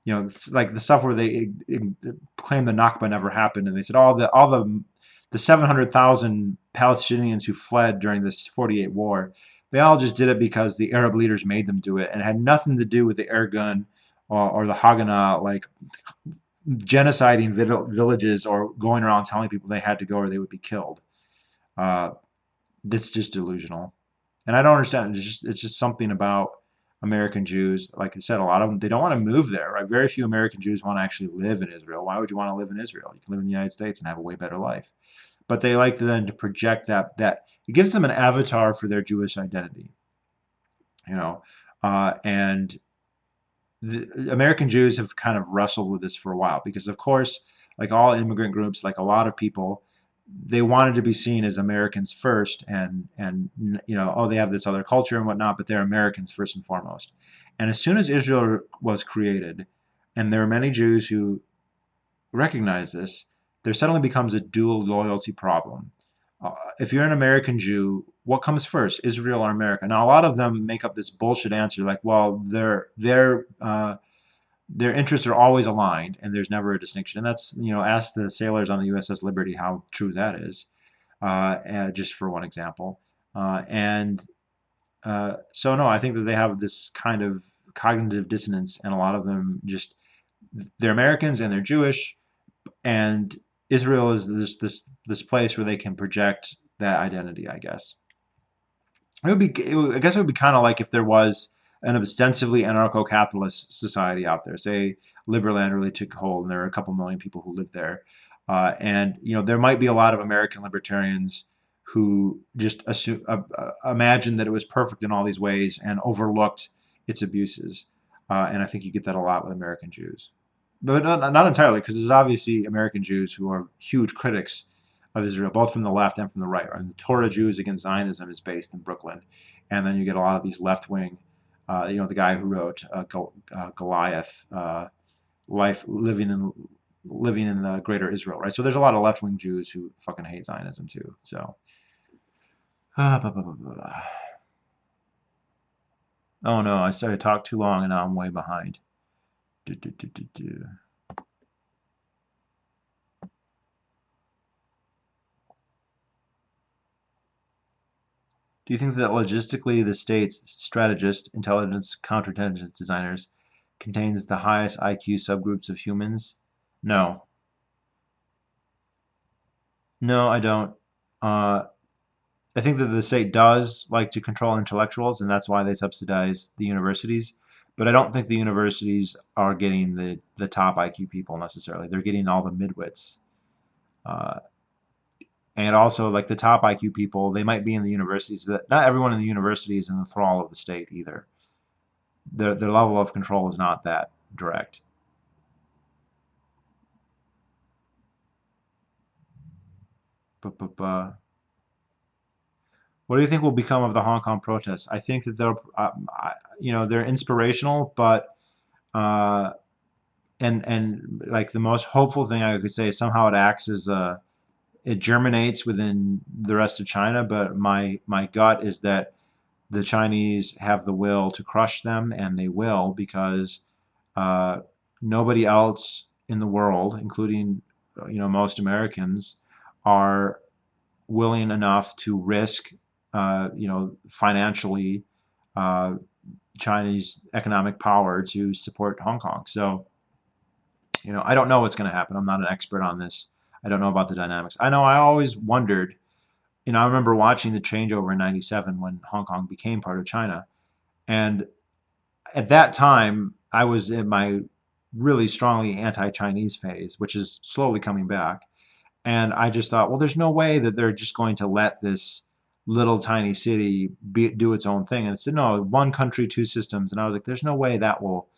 It's like the stuff where they claim the Nakba never happened, and they said all the 700,000 Palestinians who fled during this 48 war, they all just did it because the Arab leaders made them do it, and it had nothing to do with the air gun or the Haganah, like genociding villages or going around telling people they had to go or they would be killed. Uh, this is just delusional. And I don't understand. It's just something about American Jews. Like I said, a lot of them, they don't want to move there, right? Very few American Jews want to actually live in Israel. Why would you want to live in Israel? You can live in the United States and have a way better life. But they like to then to project that it gives them an avatar for their Jewish identity, you know. And the American Jews have kind of wrestled with this for a while because, of course, like all immigrant groups, like a lot of people, they wanted to be seen as Americans first, and oh, they have this other culture and whatnot, but they're Americans first and foremost. And as soon as Israel was created, and there are many Jews who recognize this, there suddenly becomes a dual loyalty problem. If you're an American Jew, what comes first, Israel or America? Now, a lot of them make up this bullshit answer, like, well, their interests are always aligned, and there's never a distinction. And that's, ask the sailors on the USS Liberty how true that is, just for one example. And so, no, I think that they have this kind of cognitive dissonance, and a lot of them just, they're Americans and they're Jewish, and Israel is this place where they can project that identity, I guess. I guess it would be kind of like if there was an ostensibly anarcho-capitalist society out there. Say Liberland really took hold, and there are a couple million people who live there, and there might be a lot of American libertarians who just imagine that it was perfect in all these ways and overlooked its abuses. And I think you get that a lot with American Jews, but not entirely, because there's obviously American Jews who are huge critics of Israel, both from the left and from the right. And the Torah Jews Against Zionism is based in Brooklyn, and then you get a lot of these left wing. The guy who wrote Goliath, life living in the greater Israel, right? So there's a lot of left wing Jews who fucking hate Zionism too. So, blah, blah, blah, blah. Oh no, I started to talk too long, and now I'm way behind. Do, do, do, do, do. Do you think that logistically the state's strategist, intelligence, counterintelligence designers contains the highest IQ subgroups of humans? No. No, I don't. Uh, I think that the state does like to control intellectuals, and that's why they subsidize the universities. But I don't think the universities are getting the top IQ people necessarily. They're getting all the midwits. Uh, and also, like the top IQ people, they might be in the universities, but not everyone in the university is in the thrall of the state either. Their level of control is not that direct. But What do you think will become of the Hong Kong protests? I think that they're inspirational, but uh, and like the most hopeful thing I could say is somehow it acts as a it germinates within the rest of China. But my gut is that the Chinese have the will to crush them, and they will because uh, nobody else in the world, including most Americans, are willing enough to risk financially uh, Chinese economic power to support Hong Kong. So I don't know what's going to happen. I'm not an expert on this. I don't know about the dynamics. I know I always wondered. I remember watching the changeover in '97 when Hong Kong became part of China, and at that time, I was in my really strongly anti-Chinese phase, which is slowly coming back. And I just thought, well, there's no way that they're just going to let this little tiny city do its own thing. And it said, no, one country, two systems. And I was like, there's no way that will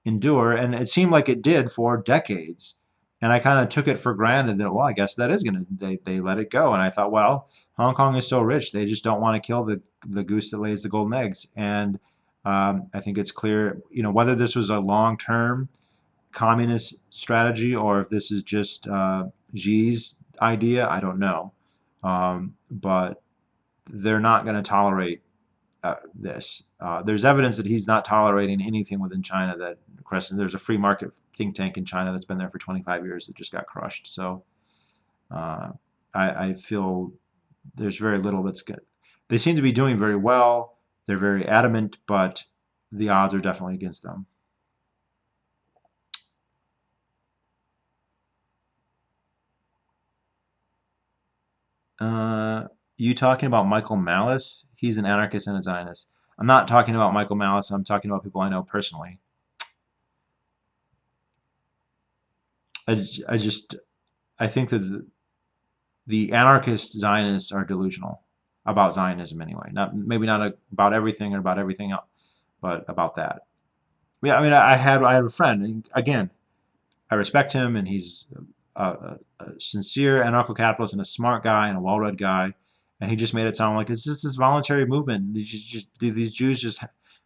endure. And it seemed like it did for decades. And I kind of took it for granted that, well, I guess that is going to, they let it go. And I thought, well, Hong Kong is so rich. They just don't want to kill the goose that lays the golden eggs. And I think it's clear, whether this was a long-term communist strategy or if this is just Xi's idea, I don't know. But they're not going to tolerate this. There's evidence that he's not tolerating anything within China that there's a free market think tank in China that's been there for 25 years that just got crushed. So uh, I feel there's very little that's good. They seem to be doing very well. They're very adamant, but the odds are definitely against them. You talking about Michael Malice? He's an anarchist and a Zionist. I'm not talking about Michael Malice. I'm talking about people I know personally. I just I think that the anarchist Zionists are delusional about Zionism anyway. Not maybe not about everything or about everything else, but about that. Yeah, I mean, I had a friend, and again, I respect him, and he's a sincere anarcho-capitalist and a smart guy and a well-read guy. And he just made it sound like it's just this voluntary movement. These Jews just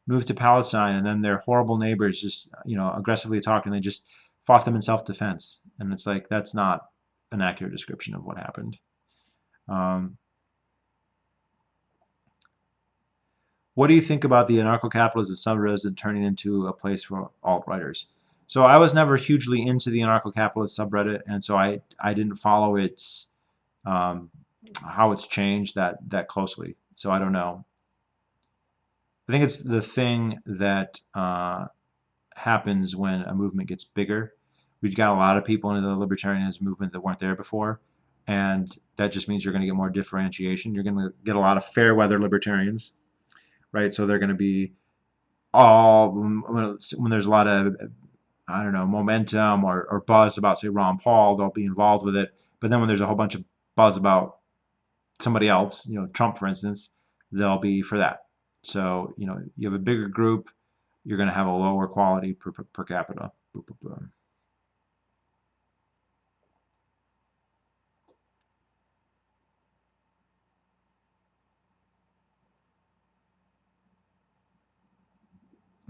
moved to Palestine, and then their horrible neighbors just aggressively attacked, and they just fought them in self-defense. And it's like that's not an accurate description of what happened. Um, what do you think about the anarcho-capitalist of subreddit turning into a place for alt-writers? So I was never hugely into the anarcho-capitalist subreddit, and so I didn't follow its um, how it's changed that closely. So I don't know. I think it's the thing that happens when a movement gets bigger. We've got a lot of people into the libertarianism movement that weren't there before, and that just means you're going to get more differentiation. You're going to get a lot of fair weather libertarians, right? So they're going to be all when there's a lot of I don't know momentum or buzz about say Ron Paul, they'll be involved with it. But then when there's a whole bunch of buzz about somebody else, Trump for instance, they'll be for that. So you have a bigger group, you're going to have a lower quality per capita.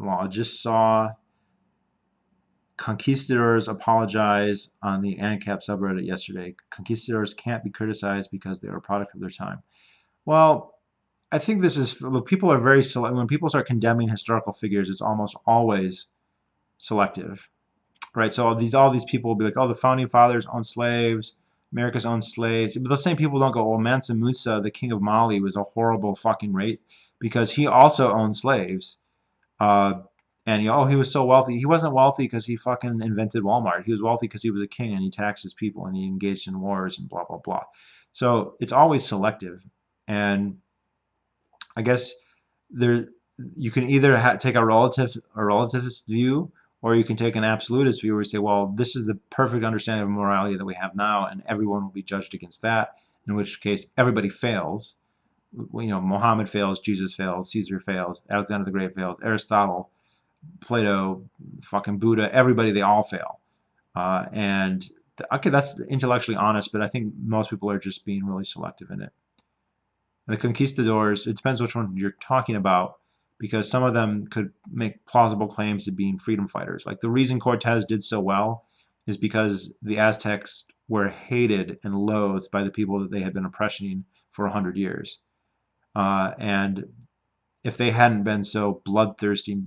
I just saw conquistadors apologize on the ANCAP subreddit yesterday. Conquistadors can't be criticized because they are a product of their time. Well, I think this is look, people are very select when people start condemning historical figures, it's almost always selective, right? So all these people will be like, oh, the founding fathers owned slaves, America's owned slaves. But those same people don't go, oh, Mansa Musa, the king of Mali, was a horrible fucking rape because he also owned slaves. Uh, and oh, he was so wealthy. He wasn't wealthy because he fucking invented Walmart. He was wealthy because he was a king and he taxed his people and he engaged in wars and blah blah blah. So it's always selective, and I guess there you can either take a relativist view, or you can take an absolutist view where you say, well, this is the perfect understanding of morality that we have now, and everyone will be judged against that. In which case, everybody fails. Muhammad fails, Jesus fails, Caesar fails, Alexander the Great fails, Aristotle, Plato, fucking Buddha, everybody, they all fail. And okay, that's intellectually honest, but I think most people are just being really selective in it. The conquistadors, it depends which one you're talking about, because some of them could make plausible claims to being freedom fighters. Like the reason Cortez did so well is because the Aztecs were hated and loathed by the people that they had been oppressing for 100 years. And if they hadn't been so bloodthirsty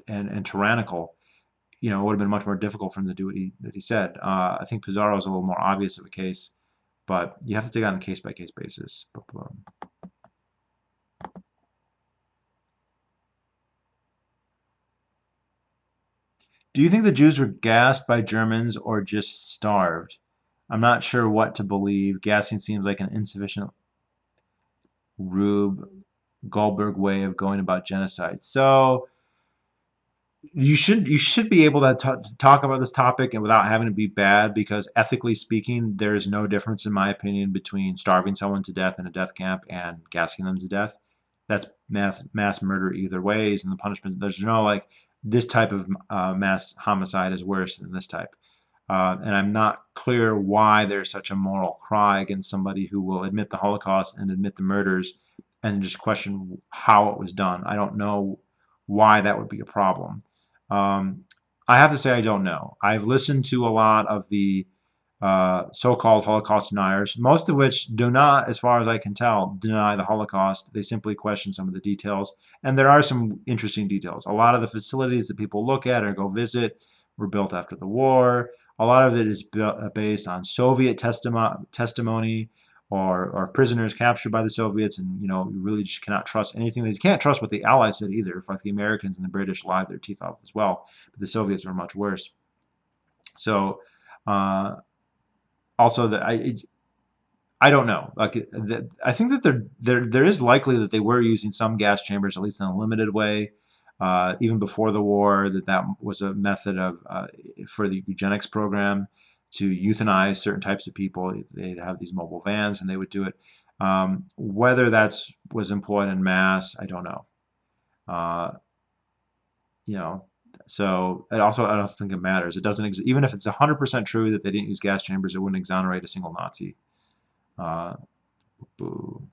and tyrannical, it would have been much more difficult for him to do what he said. I think Pizarro is a little more obvious of a case, but you have to take it on a case by case basis. Do you think the Jews were gassed by Germans or just starved? I'm not sure what to believe. Gassing seems like an insufficient Rube Goldberg way of going about genocide. So you should be able to talk about this topic and without having to be bad, because ethically speaking, there is no difference in my opinion between starving someone to death in a death camp and gassing them to death. That's mass murder either ways, and the punishment, there's no like this type of mass homicide is worse than this type. And I'm not clear why there's such a moral cry against somebody who will admit the Holocaust and admit the murders and just question how it was done. I don't know why that would be a problem. Um, I have to say I don't know. I've listened to a lot of the so-called Holocaust deniers, most of which do not, as far as I can tell, deny the Holocaust. They simply question some of the details. And there are some interesting details. A lot of the facilities that people look at or go visit were built after the war. A lot of it is based on Soviet testimony or prisoners captured by the Soviets, and you really just cannot trust anything. You can't trust what the Allies said either. If like the Americans and the British lied their teeth off as well, but the Soviets were much worse. So uh, also that I don't know. Like I think that there is likely that they were using some gas chambers, at least in a limited way, even before the war. That was a method of for the eugenics program to euthanize certain types of people. They'd have these mobile vans and they would do it. Whether that's was employed in mass, I don't know. Uh, you know, so it also I don't think it matters. It doesn't even if it's 100% true that they didn't use gas chambers, it wouldn't exonerate a single Nazi. Uh, Boo.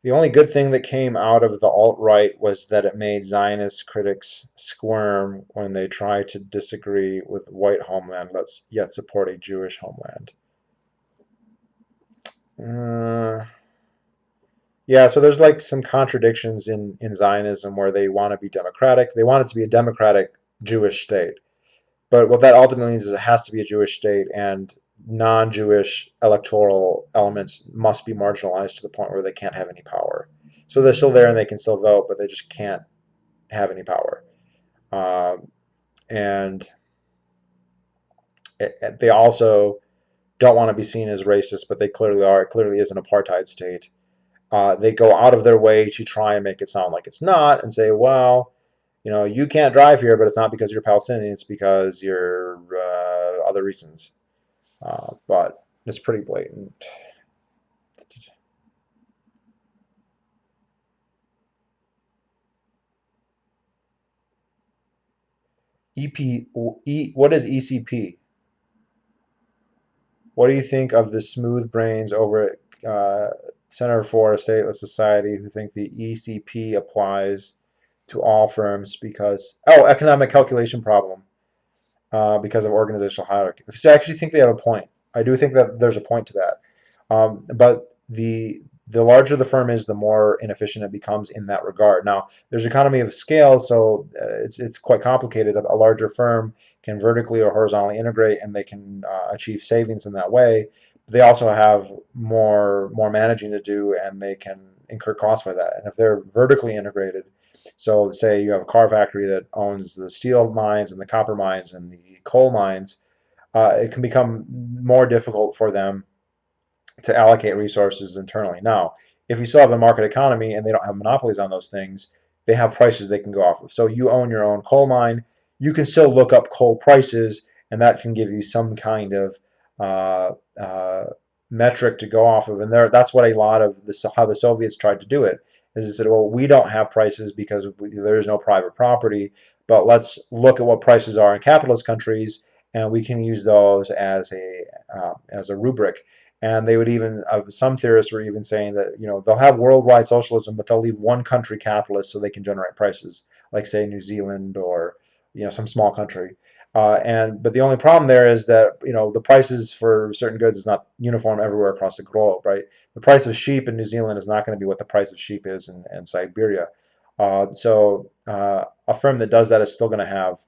The only good thing that came out of the alt-right was that it made Zionist critics squirm when they try to disagree with white homeland, yet support a Jewish homeland. Uh, yeah, so there's like some contradictions in Zionism where they want to be democratic. They want it to be a democratic Jewish state. But what that ultimately means is it has to be a Jewish state, and non-Jewish electoral elements must be marginalized to the point where they can't have any power. So they're still there and they can still vote, but they just can't have any power. Um, and they also don't want to be seen as racist, but they clearly are. It clearly is an apartheid state. They go out of their way to try and make it sound like it's not, and say, well, you can't drive here, but it's not because you're Palestinian, it's because you're other reasons. But it's pretty blatant. What is ECP? What do you think of the smooth brains over at Center for a Stateless Society who think the ECP applies to all firms because, economic calculation problem, because of organizational hierarchy? So I actually think they have a point. I do think that there's a point to that. But the larger the firm is, the more inefficient it becomes in that regard. Now, there's economy of scale, so it's quite complicated. A larger firm can vertically or horizontally integrate, and they can achieve savings in that way. They also have more managing to do, and they can incur costs by that. And if they're vertically integrated, so say you have a car factory that owns the steel mines and the copper mines and the coal mines, it can become more difficult for them to allocate resources internally. Now, if you still have a market economy and they don't have monopolies on those things, they have prices they can go off of. So you own your own coal mine, you can still look up coal prices, and that can give you some kind of uh, uh, metric to go off of, and that's what a lot of how the Soviets tried to do it. Is they said, well, we don't have prices because there is no private property, but let's look at what prices are in capitalist countries, and we can use those as a rubric. And they would even some theorists were even saying that they'll have worldwide socialism, but they'll leave one country capitalist so they can generate prices, like say New Zealand or some small country. But the only problem there is that the prices for certain goods is not uniform everywhere across the globe, right? The price of sheep in New Zealand is not going to be what the price of sheep is in Siberia. So a firm that does that is still going to have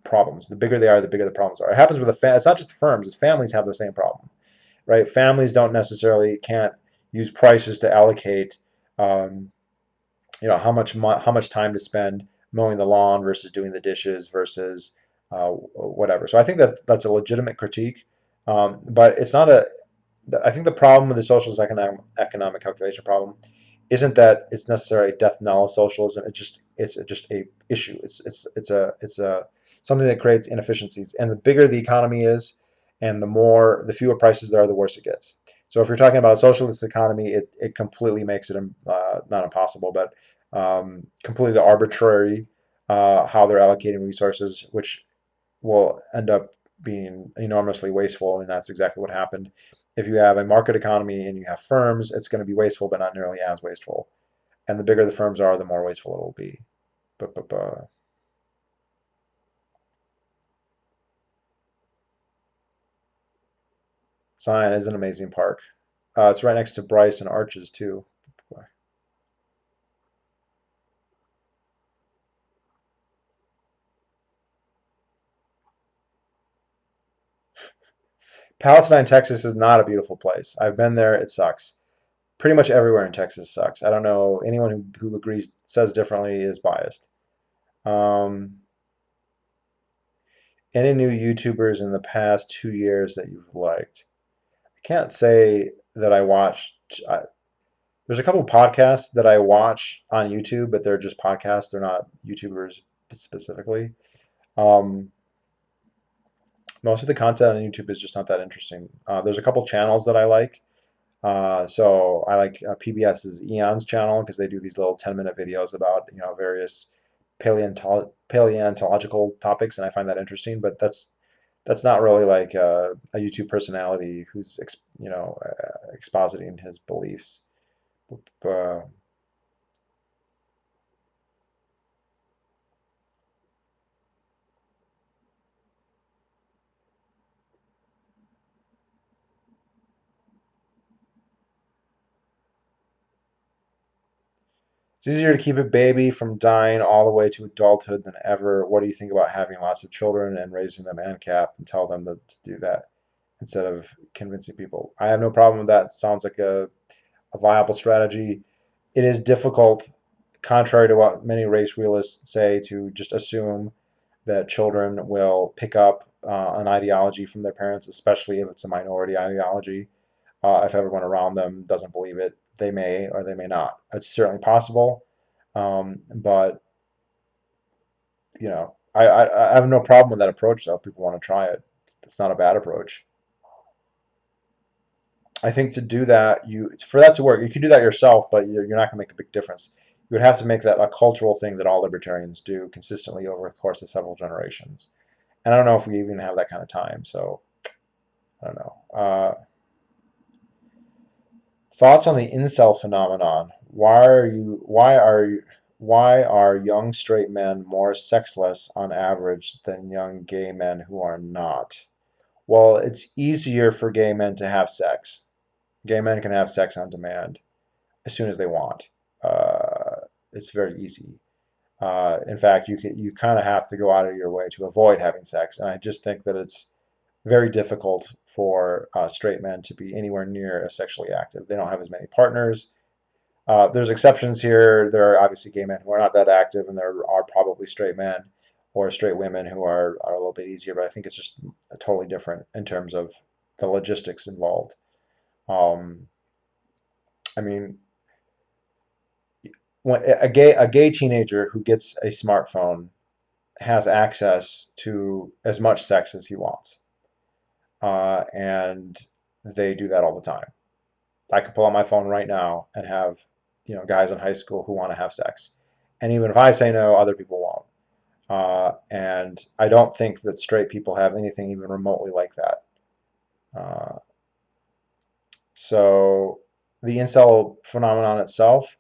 problems. The bigger they are, the bigger the problems are. It happens with it's not just the firms; it's families have the same problem, right? Families don't necessarily can't use prices to allocate, um, how much time to spend mowing the lawn versus doing the dishes versus whatever. So I think that that's a legitimate critique, but it's not a. I think the problem with the socialist economic calculation problem isn't that it's necessarily a death knell of socialism. It's just a issue. It's a something that creates inefficiencies. And the bigger the economy is, and the fewer prices there are, the worse it gets. So if you're talking about a socialist economy, it completely makes it not impossible, but completely arbitrary how they're allocating resources, which will end up being enormously wasteful, and that's exactly what happened. If you have a market economy and you have firms, it's going to be wasteful, but not nearly as wasteful. And the bigger the firms are, the more wasteful it will be. But Zion is an amazing park. It's right next to Bryce and Arches too. Palestine, Texas is not a beautiful place. I've been there. It sucks. Pretty much everywhere in Texas sucks. I don't know anyone who agrees says differently is biased. Um, any new YouTubers in the past 2 years that you've liked? I can't say that I watched. There's a couple of podcasts that I watch on YouTube, but they're just podcasts. They're not YouTubers specifically. Um, Most of the content on YouTube is just not that interesting. There's a couple channels that I like. So I like PBS's Eon's channel because they do these little 10-minute videos about various paleontological topics, and I find that interesting. But that's not really like a YouTube personality who's expositing his beliefs. Uh, it's easier to keep a baby from dying all the way to adulthood than ever. What do you think about having lots of children and raising them ANCAP and tell them to do that instead of convincing people? I have no problem with that. It sounds like a viable strategy. It is difficult, contrary to what many race realists say, to just assume that children will pick up an ideology from their parents, especially if it's a minority ideology. If everyone around them doesn't believe it, they may or they may not. It's certainly possible, but I have no problem with that approach. Though people want to try it, it's not a bad approach. I think to do that, for that to work, you can do that yourself, but you're not going to make a big difference. You would have to make that a cultural thing that all libertarians do consistently over the course of several generations. And I don't know if we even have that kind of time, so I don't know. Thoughts on the incel phenomenon? Why are young straight men more sexless on average than young gay men who are not? Well, it's easier for gay men to have sex. Gay men can have sex on demand as soon as they want. Uh, it's very easy. In fact, you kind of have to go out of your way to avoid having sex, and I just think that it's very difficult for straight men to be anywhere near as sexually active. They don't have as many partners. There's exceptions here. There are obviously gay men who are not that active, and there are probably straight men or straight women who are a little bit easier. But I think it's just totally different in terms of the logistics involved. Um, I mean, when a gay teenager who gets a smartphone has access to as much sex as he wants, and they do that all the time. I could pull out my phone right now and have, guys in high school who want to have sex. And even if I say no, other people won't. And I don't think that straight people have anything even remotely like that. Uh, so the incel phenomenon itself,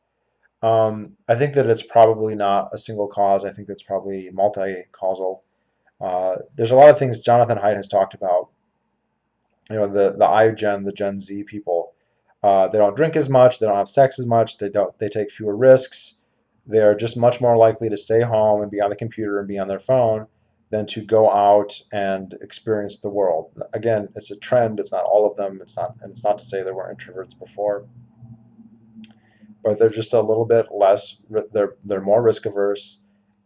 I think that it's probably not a single cause. I think that's probably multi-causal. There's a lot of things Jonathan Haidt has talked about. The iGen, the Gen Z people, they don't drink as much, they don't have sex as much, they take fewer risks. They're just much more likely to stay home and be on the computer and be on their phone than to go out and experience the world. Again, it's a trend. It's not all of them. It's not to say there weren't introverts before, but they're just a little bit less. They're more risk averse,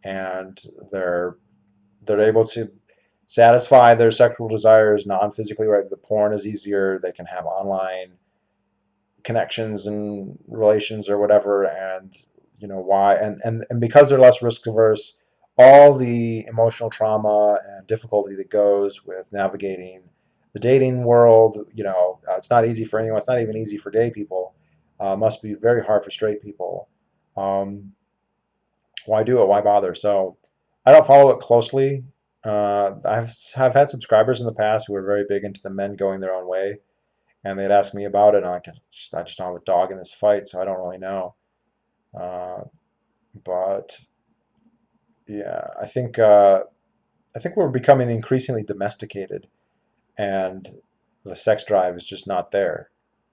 and they're able to satisfy their sexual desires non-physically, right? The porn is easier. They can have online connections and relations or whatever, and why, and because they're less risk averse, all the emotional trauma and difficulty that goes with navigating the dating world, it's not easy for anyone. It's not even easy for gay people. Must be very hard for straight people. Um, why do it? Why bother? So I don't follow it closely. I've had subscribers in the past who were very big into the men going their own way, and they'd ask me about it, and I just don't have a dog in this fight, so I don't really know. Uh, but yeah, I think we're becoming increasingly domesticated, and the sex drive is just not there,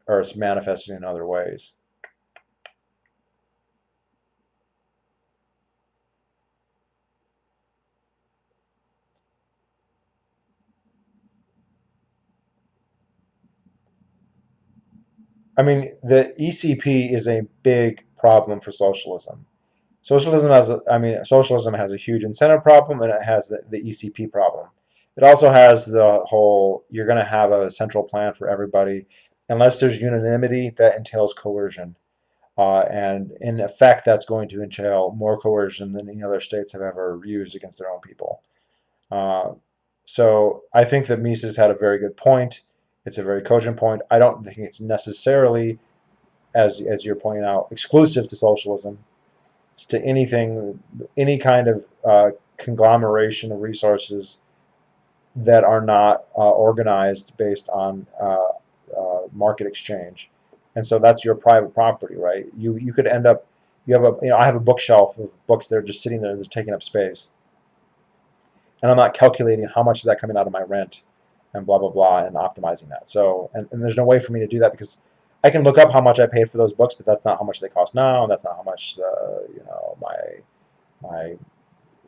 or it's manifesting in other ways. I mean, the ECP is a big problem for socialism. Socialism has a huge incentive problem, and it has the ECP problem. It also has the whole, you're going to have a central plan for everybody. Unless there's unanimity, that entails coercion. And in effect, that's going to entail more coercion than any other states have ever used against their own people. Uh, so I think that Mises had a very good point. It's a very cogent point. I don't think it's necessarily, as you're pointing out, exclusive to socialism. It's to anything, any kind of conglomeration of resources that are not organized based on market exchange. And so that's your private property, right? You could end up, I have a bookshelf of books that are just sitting there, they're taking up space, and I'm not calculating how much is that coming out of my rent, and blah blah blah, and optimizing that. So, and there's no way for me to do that because I can look up how much I paid for those books, but that's not how much they cost now, and that's not how much my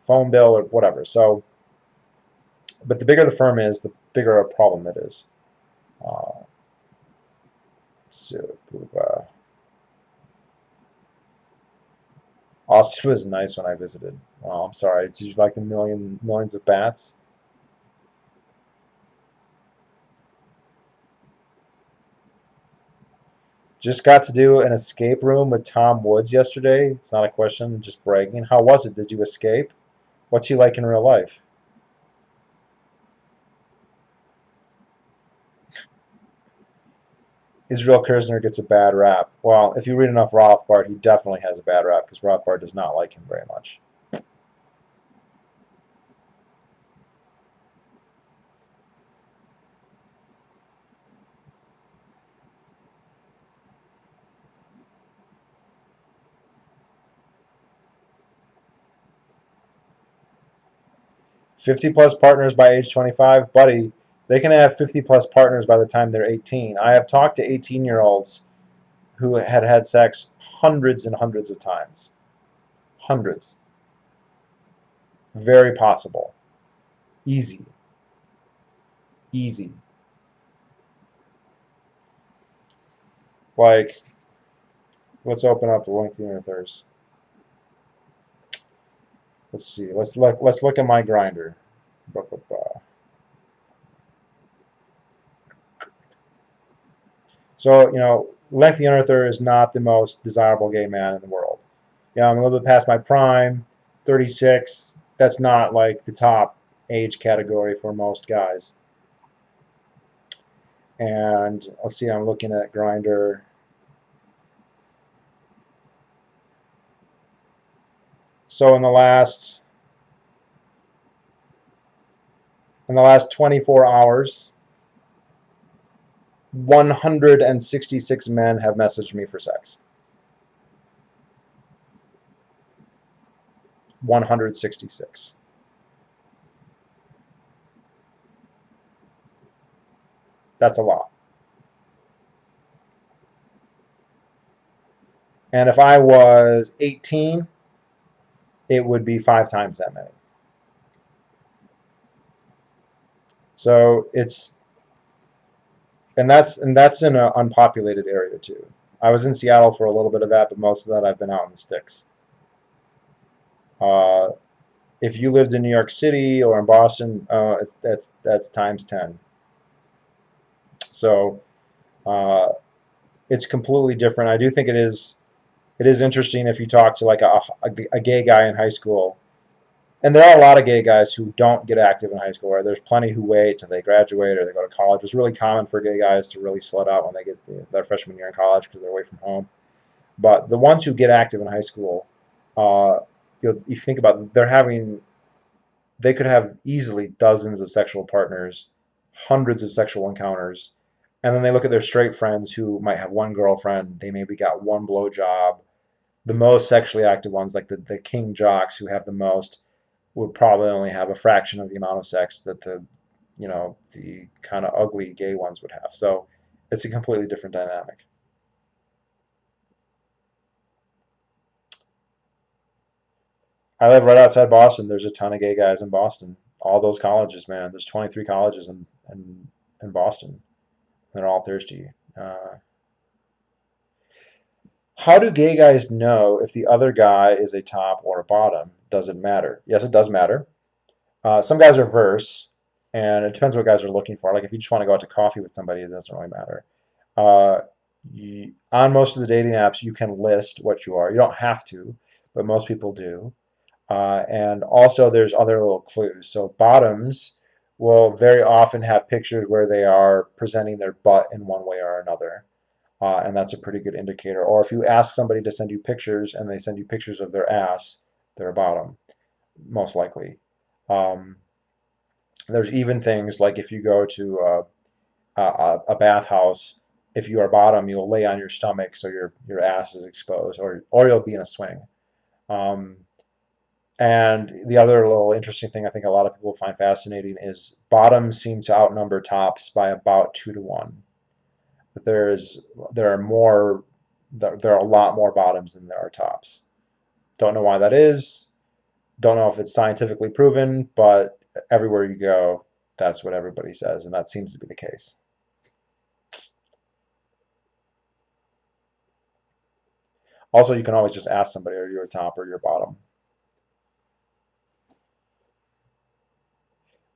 phone bill or whatever. So, but the bigger the firm is, the bigger a problem it is. Uh, so, Austin was nice when I visited. Oh, I'm sorry. Did you like the millions of bats? Just got to do an escape room with Tom Woods yesterday. It's not a question, just bragging. How was it? Did you escape? What's he like in real life? Israel Kirzner gets a bad rap. Well, if you read enough Rothbard, he definitely has a bad rap because Rothbard does not like him very much. 50 plus partners by age 25, buddy, they can have 50 plus partners by the time they're 18. I have talked to 18-year-olds who had had sex hundreds and hundreds of times. Hundreds. Very possible. Easy. Easy. Like, let's open up the Lengthy Earthers. Let's see. Let's look at my grinder. So, Lengthy Earther is not the most desirable gay man in the world. I'm a little bit past my prime, 36. That's not like the top age category for most guys. And let's see, I'm looking at Grindr. So in the last 24 hours, 166 men have messaged me for sex. 166. That's a lot. And if I was 18, it would be 5 times that many. So it's and that's in an unpopulated area too. I was in Seattle for a little bit of that, but most of that I've been out in the sticks. Uh, if you lived in New York City or in Boston, that's times 10. So uh, it's completely different. I do think it is interesting if you talk to like a gay guy in high school. And there are a lot of gay guys who don't get active in high school, or there's plenty who wait till they graduate or they go to college. It's really common for gay guys to really slut out when they get their freshman year in college because they're away from home. But the ones who get active in high school, uh, you think about it, they could have easily dozens of sexual partners, hundreds of sexual encounters, and then they look at their straight friends who might have one girlfriend, they maybe got one blowjob. The most sexually active ones, like the king jocks who have the most, would probably only have a fraction of the amount of sex that the kind of ugly gay ones would have. So it's a completely different dynamic. I live right outside Boston. There's a ton of gay guys in Boston. All those colleges, man. There's 23 colleges in Boston. They're all thirsty. How do gay guys know if the other guy is a top or a bottom? Does it matter? Yes, it does matter. Some guys are verse, and it depends what guys are looking for. Like if you just want to go out to coffee with somebody, it doesn't really matter. Uh, on most of the dating apps, you can list what you are. You don't have to, but most people do. And also, there's other little clues. So bottoms will very often have pictures where they are presenting their butt in one way or another. And that's a pretty good indicator. Or if you ask somebody to send you pictures and they send you pictures of their ass, they're a bottom, most likely. Um, there's even things like if you go to a bathhouse, if you are bottom, you'll lay on your stomach so your ass is exposed, or you'll be in a swing. Um, and the other little interesting thing I think a lot of people find fascinating is bottoms seem to outnumber tops by about 2 to 1. But there are more there are a lot more bottoms than there are tops. Don't know why that is. Don't know if it's scientifically proven, but everywhere you go, that's what everybody says, and that seems to be the case. Also, you can always just ask somebody, are you a top or your bottom?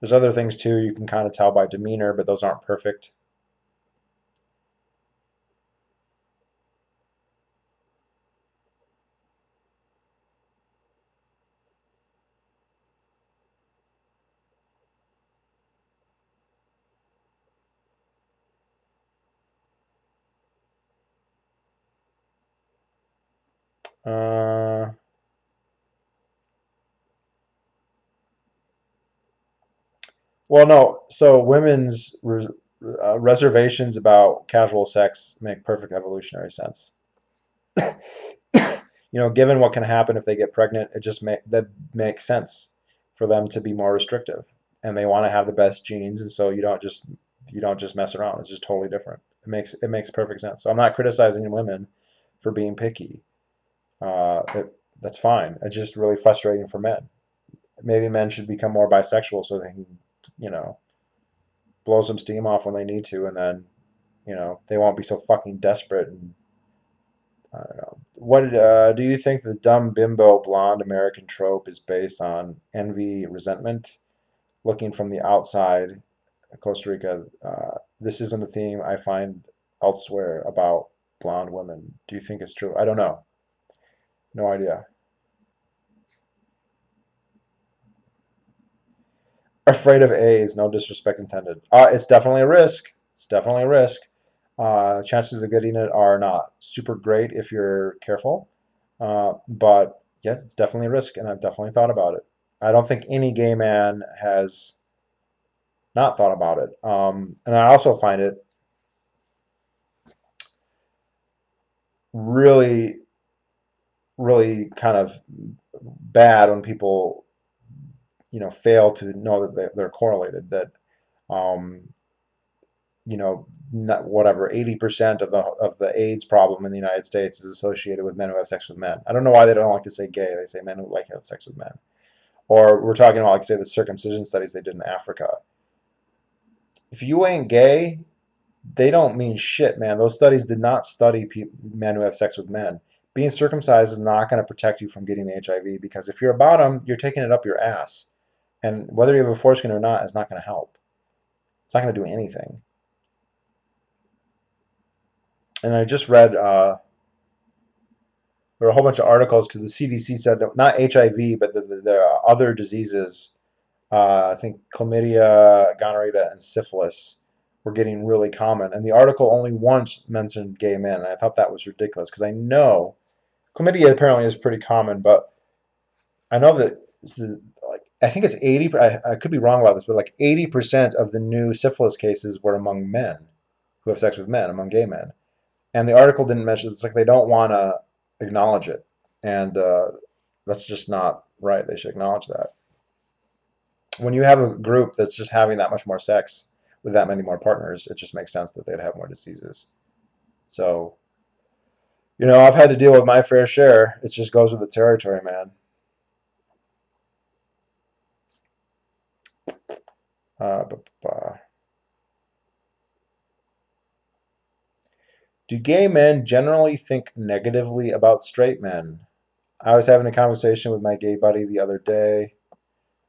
There's other things too you can kind of tell by demeanor, but those aren't perfect. Uh, well, no. So women's reservations about casual sex make perfect evolutionary sense. Given what can happen if they get pregnant, that makes sense for them to be more restrictive, and they want to have the best genes, and so you don't just mess around. It's just totally different. It makes perfect sense. So I'm not criticizing women for being picky. That's fine. It's just really frustrating for men. Maybe men should become more bisexual so they can, you know, blow some steam off when they need to, and then, they won't be so fucking desperate. And I don't know. What do you think the dumb bimbo blonde American trope is based on? Envy, resentment? Looking from the outside, Costa Rica, this isn't a theme I find elsewhere about blonde women. Do you think it's true? I don't know. No idea. Afraid of A's, no disrespect intended. It's definitely a risk. It's definitely a risk. Chances of getting it are not super great if you're careful. But yes, it's definitely a risk, and I've definitely thought about it. I don't think any gay man has not thought about it. And I also find it really, really kind of bad when people, fail to know that they're correlated. That, um, not whatever 80% of the AIDS problem in the United States is associated with men who have sex with men. I don't know why they don't like to say gay. They say men who like to have sex with men. Or we're talking about, like, say, the circumcision studies they did in Africa. If you ain't gay, they don't mean shit, man. Those studies did not study men who have sex with men. Being circumcised is not going to protect you from getting HIV, because if you're a bottom, you're taking it up your ass. And whether you have a foreskin or not is not going to help. It's not going to do anything. And I just read there were a whole bunch of articles because the CDC said that not HIV, but the other diseases, I think chlamydia, gonorrhea, and syphilis were getting really common. And the article only once mentioned gay men, and I thought that was ridiculous because I know chlamydia apparently is pretty common, but I know that like I think it's 80. I could be wrong about this, but like 80% of the new syphilis cases were among men who have sex with men, among gay men. And the article didn't mention it's like they don't want to acknowledge it, and that's just not right. They should acknowledge that. When you have a group that's just having that much more sex with that many more partners, it just makes sense that they'd have more diseases. So, I've had to deal with my fair share. It just goes with the territory, man. Uh, do gay men generally think negatively about straight men? I was having a conversation with my gay buddy the other day.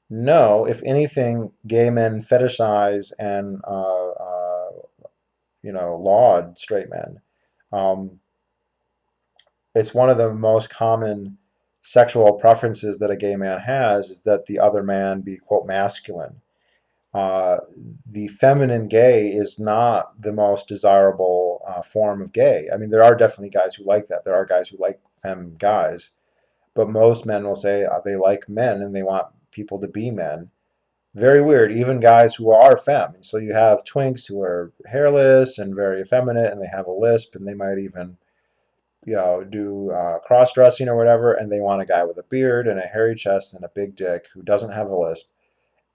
No, if anything, gay men fetishize and laud straight men. Um, it's one of the most common sexual preferences that a gay man has is that the other man be, quote, masculine. Uh, the feminine gay is not the most desirable form of gay. I mean, there are definitely guys who like that. There are guys who like femme guys, but most men will say they like men and they want people to be men. Very weird. Even guys who are femme. So you have twinks who are hairless and very effeminate, and they have a lisp, and they might even, do cross-dressing or whatever, and they want a guy with a beard and a hairy chest and a big dick who doesn't have a lisp.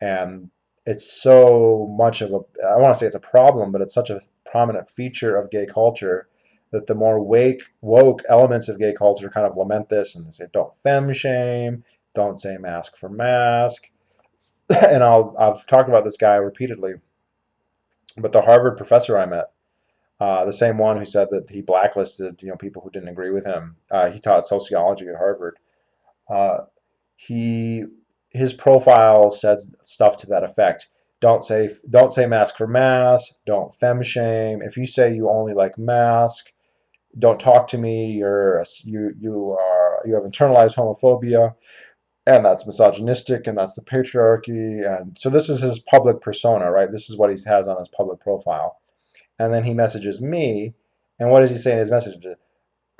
And it's so much of a, I want to say it's a problem, but it's such a prominent feature of gay culture that the more woke elements of gay culture kind of lament this and they say, don't femme shame, don't say mask for mask. And I've talked about this guy repeatedly, but the Harvard professor I met, the same one who said that he blacklisted people who didn't agree with him. He taught sociology at Harvard. Uh, he his profile said stuff to that effect. Don't say mask for mask. Don't femme shame. If you say you only like mask, don't talk to me. You have internalized homophobia, and that's misogynistic, and that's the patriarchy. And so this is his public persona, right? This is what he has on his public profile. And then he messages me, and what does he say in his message?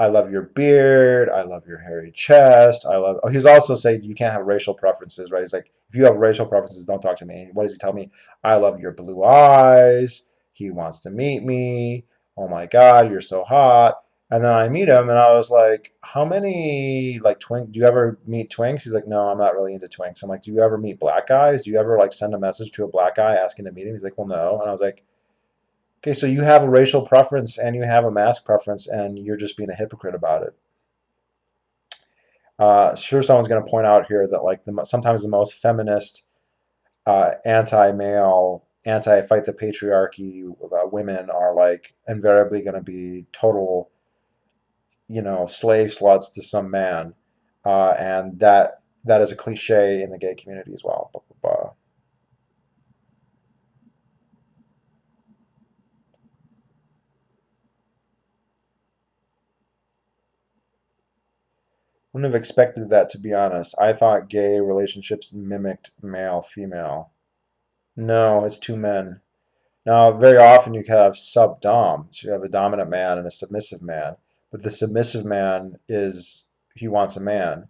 I love your beard. I love your hairy chest. I love. Oh, he's also saying you can't have racial preferences, right? He's like, if you have racial preferences, don't talk to me. What does he tell me? I love your blue eyes. He wants to meet me. Oh my God, you're so hot. And then I meet him, and I was like, how many like twink? Do you ever meet twinks? He's like, no, I'm not really into twinks. I'm like, do you ever meet black guys? Do you ever like send a message to a black guy asking to meet him? He's like, well, no. And I was like, okay, so you have a racial preference and you have a mask preference, and you're just being a hypocrite about it. Sure, someone's going to point out here that like sometimes the most feminist, anti-male, anti-fight the patriarchy women are like invariably going to be total, slave sluts to some man, and that is a cliche in the gay community as well. Wouldn't have expected that, to be honest. I thought gay relationships mimicked male female. No, it's two men. Now, very often you can have sub-dom, so you have a dominant man and a submissive man, but the submissive man he wants a man,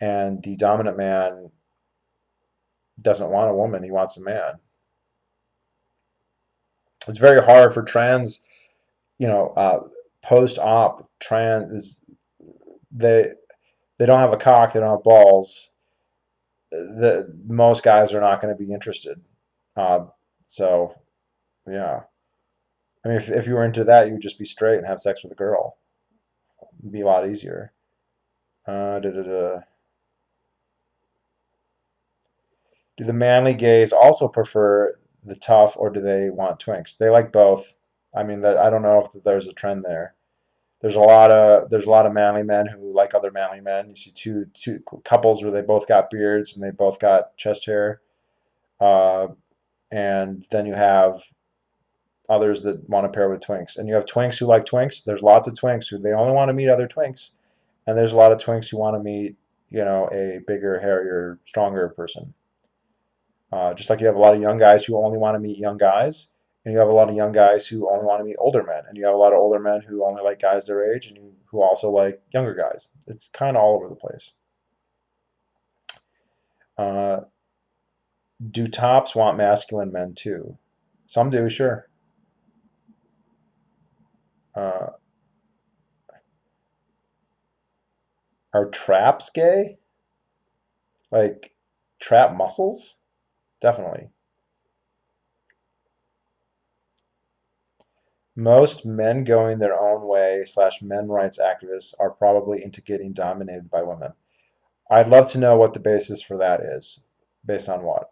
and the dominant man doesn't want a woman, he wants a man. It's very hard for trans, you know, post-op trans, they they don't have a cock, they don't have balls. Most guys are not going to be interested. Uh, so yeah, I mean, if you were into that, you would just be straight and have sex with a girl. It'd be a lot easier. Da, da, da. Do the manly gays also prefer the tough, or do they want twinks? They like both. I mean, that I don't know if there's a trend there. There's a lot of manly men who like other manly men. You see two couples where they both got beards and they both got chest hair. Uh, and then you have others that want to pair with twinks. And you have twinks who like twinks. There's lots of twinks who they only want to meet other twinks. And there's a lot of twinks who want to meet, a bigger, hairier, stronger person. Just like you have a lot of young guys who only want to meet young guys, and you have a lot of young guys who only want to meet older men, and you have a lot of older men who only like guys their age, and who also like younger guys. It's kind of all over the place. Uh, do tops want masculine men too? Some do, sure. Uh, are traps gay? Like trap muscles? Definitely. Most men going their own way / men rights activists are probably into getting dominated by women. I'd love to know what the basis for that is. Based on what?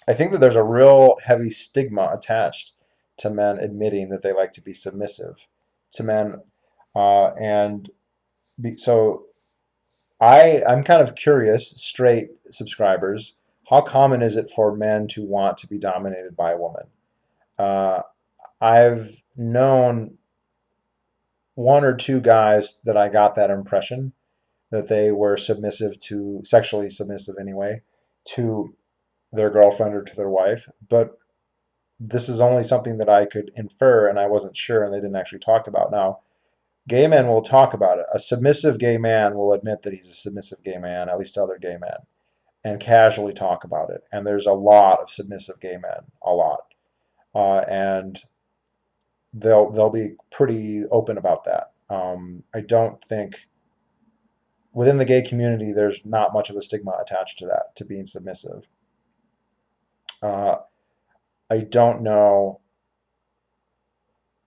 I think that there's a real heavy stigma attached to men admitting that they like to be submissive to men. And so I'm kind of curious, straight subscribers, how common is it for men to want to be dominated by a woman? Uh, I've known one or two guys that I got that impression that they were sexually submissive anyway, to their girlfriend or to their wife. But this is only something that I could infer, and I wasn't sure, and they didn't actually talk about. Now, gay men will talk about it. A submissive gay man will admit that he's a submissive gay man, at least to other gay men, and casually talk about it. And there's a lot of submissive gay men, a lot, and they'll be pretty open about that. I don't think within the gay community there's not much of a stigma attached to that, to being submissive. Uh, I don't know.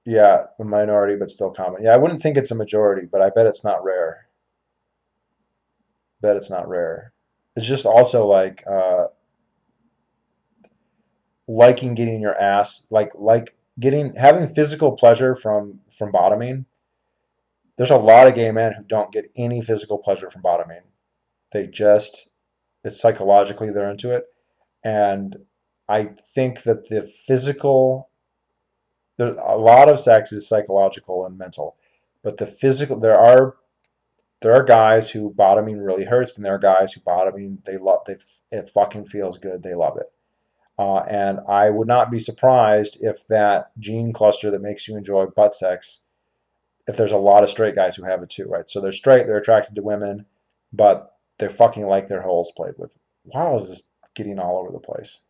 Yeah, a minority, but still common. Yeah, I wouldn't think it's a majority, but I bet it's not rare. Bet it's not rare. It's just also like liking getting your ass, like getting having physical pleasure from bottoming. There's a lot of gay men who don't get any physical pleasure from bottoming. They just it's psychologically they're into it, and I think that there's a lot of sex is psychological and mental, but the physical there are guys who bottoming really hurts, and there are guys who bottoming it fucking feels good, they love it. And I would not be surprised if that gene cluster that makes you enjoy butt sex, if there's a lot of straight guys who have it too, right? So they're straight, they're attracted to women, but they fucking like their holes played with. Wow, is this getting all over the place?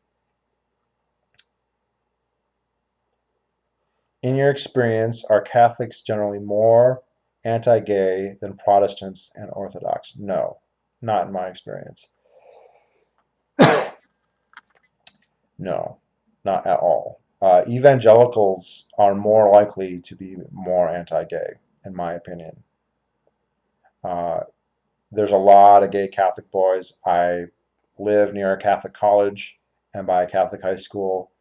In your experience, are Catholics generally more anti-gay than Protestants and Orthodox? No, not in my experience. No, not at all. Evangelicals are more likely to be more anti-gay, in my opinion. Uh, there's a lot of gay Catholic boys. I live near a Catholic college and by a Catholic high school.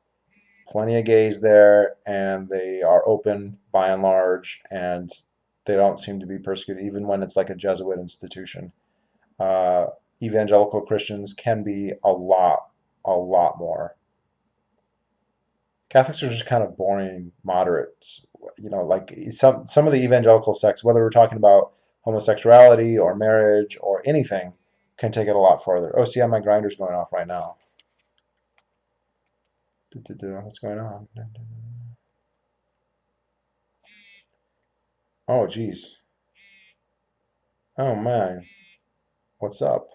Plenty of gays there, and they are open by and large, and they don't seem to be persecuted, even when it's like a Jesuit institution. Uh, Evangelical Christians can be a lot more. Catholics are just kind of boring moderates. Like some of the evangelical sects, whether we're talking about homosexuality or marriage or anything, can take it a lot farther. Oh, see, my grinder's going off right now. What's going on? Oh, geez. Oh, man. What's up?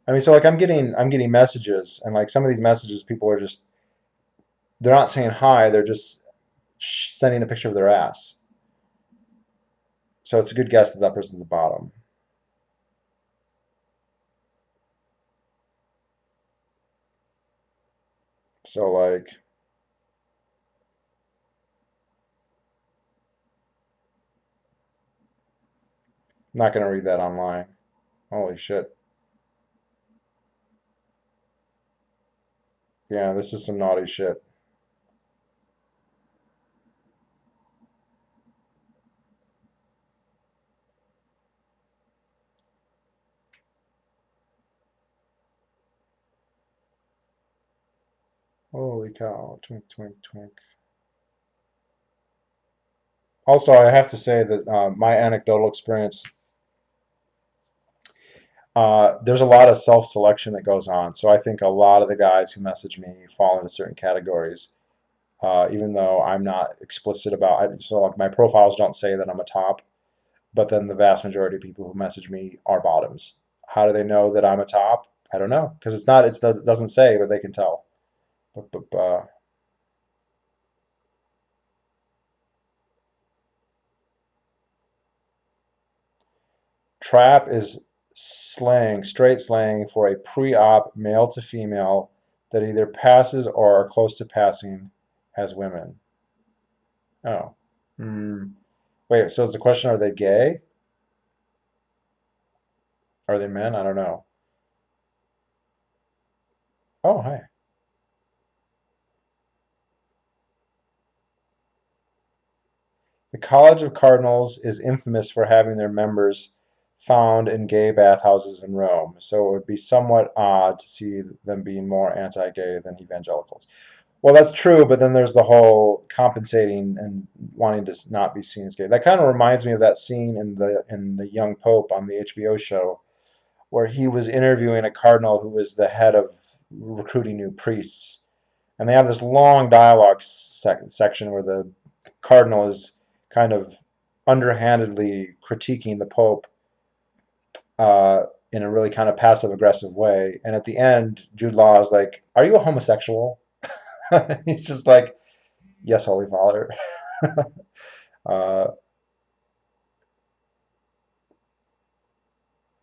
I mean, so like I'm getting messages, and like some of these messages, people are just they're not saying hi, they're just sending a picture of their ass. So it's a good guess that that person's the bottom. So like, I'm not gonna read that online. Holy shit. Yeah, this is some naughty shit. Holy cow. Twink, twink, twink. Also, I have to say that my anecdotal experience, there's a lot of self-selection that goes on. So I think a lot of the guys who message me fall into certain categories, even though I'm not explicit about it. So like my profiles don't say that I'm a top, but then the vast majority of people who message me are bottoms. How do they know that I'm a top? I don't know because it doesn't say, but they can tell. But trap is straight slang for a pre-op male to female that either passes or are close to passing as women. Oh. Hmm. Wait, so it's the question, are they gay? Are they men? I don't know. Oh, hi. The College of Cardinals is infamous for having their members found in gay bathhouses in Rome, so it would be somewhat odd to see them being more anti-gay than evangelicals. Well, that's true, but then there's the whole compensating and wanting to not be seen as gay. That kind of reminds me of that scene in the Young Pope on the HBO show, where he was interviewing a cardinal who was the head of recruiting new priests, and they have this long dialogue section where the cardinal is kind of underhandedly critiquing the Pope in a really kind of passive aggressive way. And at the end, Jude Law is like, "Are you a homosexual?" He's just like, "Yes, Holy Father." uh,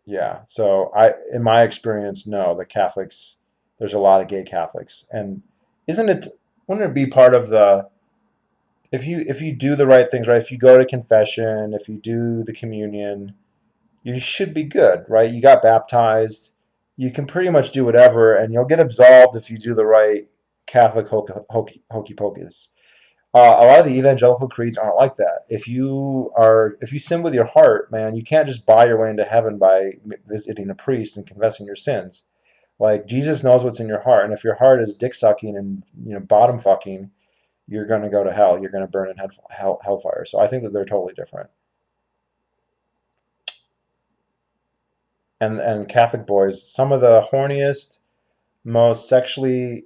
yeah. So in my experience, no, the Catholics, there's a lot of gay Catholics, and isn't it? Wouldn't it be part of the if you do the right things, right? If you go to confession, if you do the communion, you should be good, right? You got baptized, you can pretty much do whatever, and you'll get absolved if you do the right Catholic hokey pocus. A lot of the evangelical creeds aren't like that. If you sin with your heart, man, you can't just buy your way into heaven by visiting a priest and confessing your sins. Like Jesus knows what's in your heart, and if your heart is dick sucking and bottom fucking, you're going to go to hell. You're going to burn in hellfire. So I think that they're totally different. And Catholic boys, some of the horniest, most sexually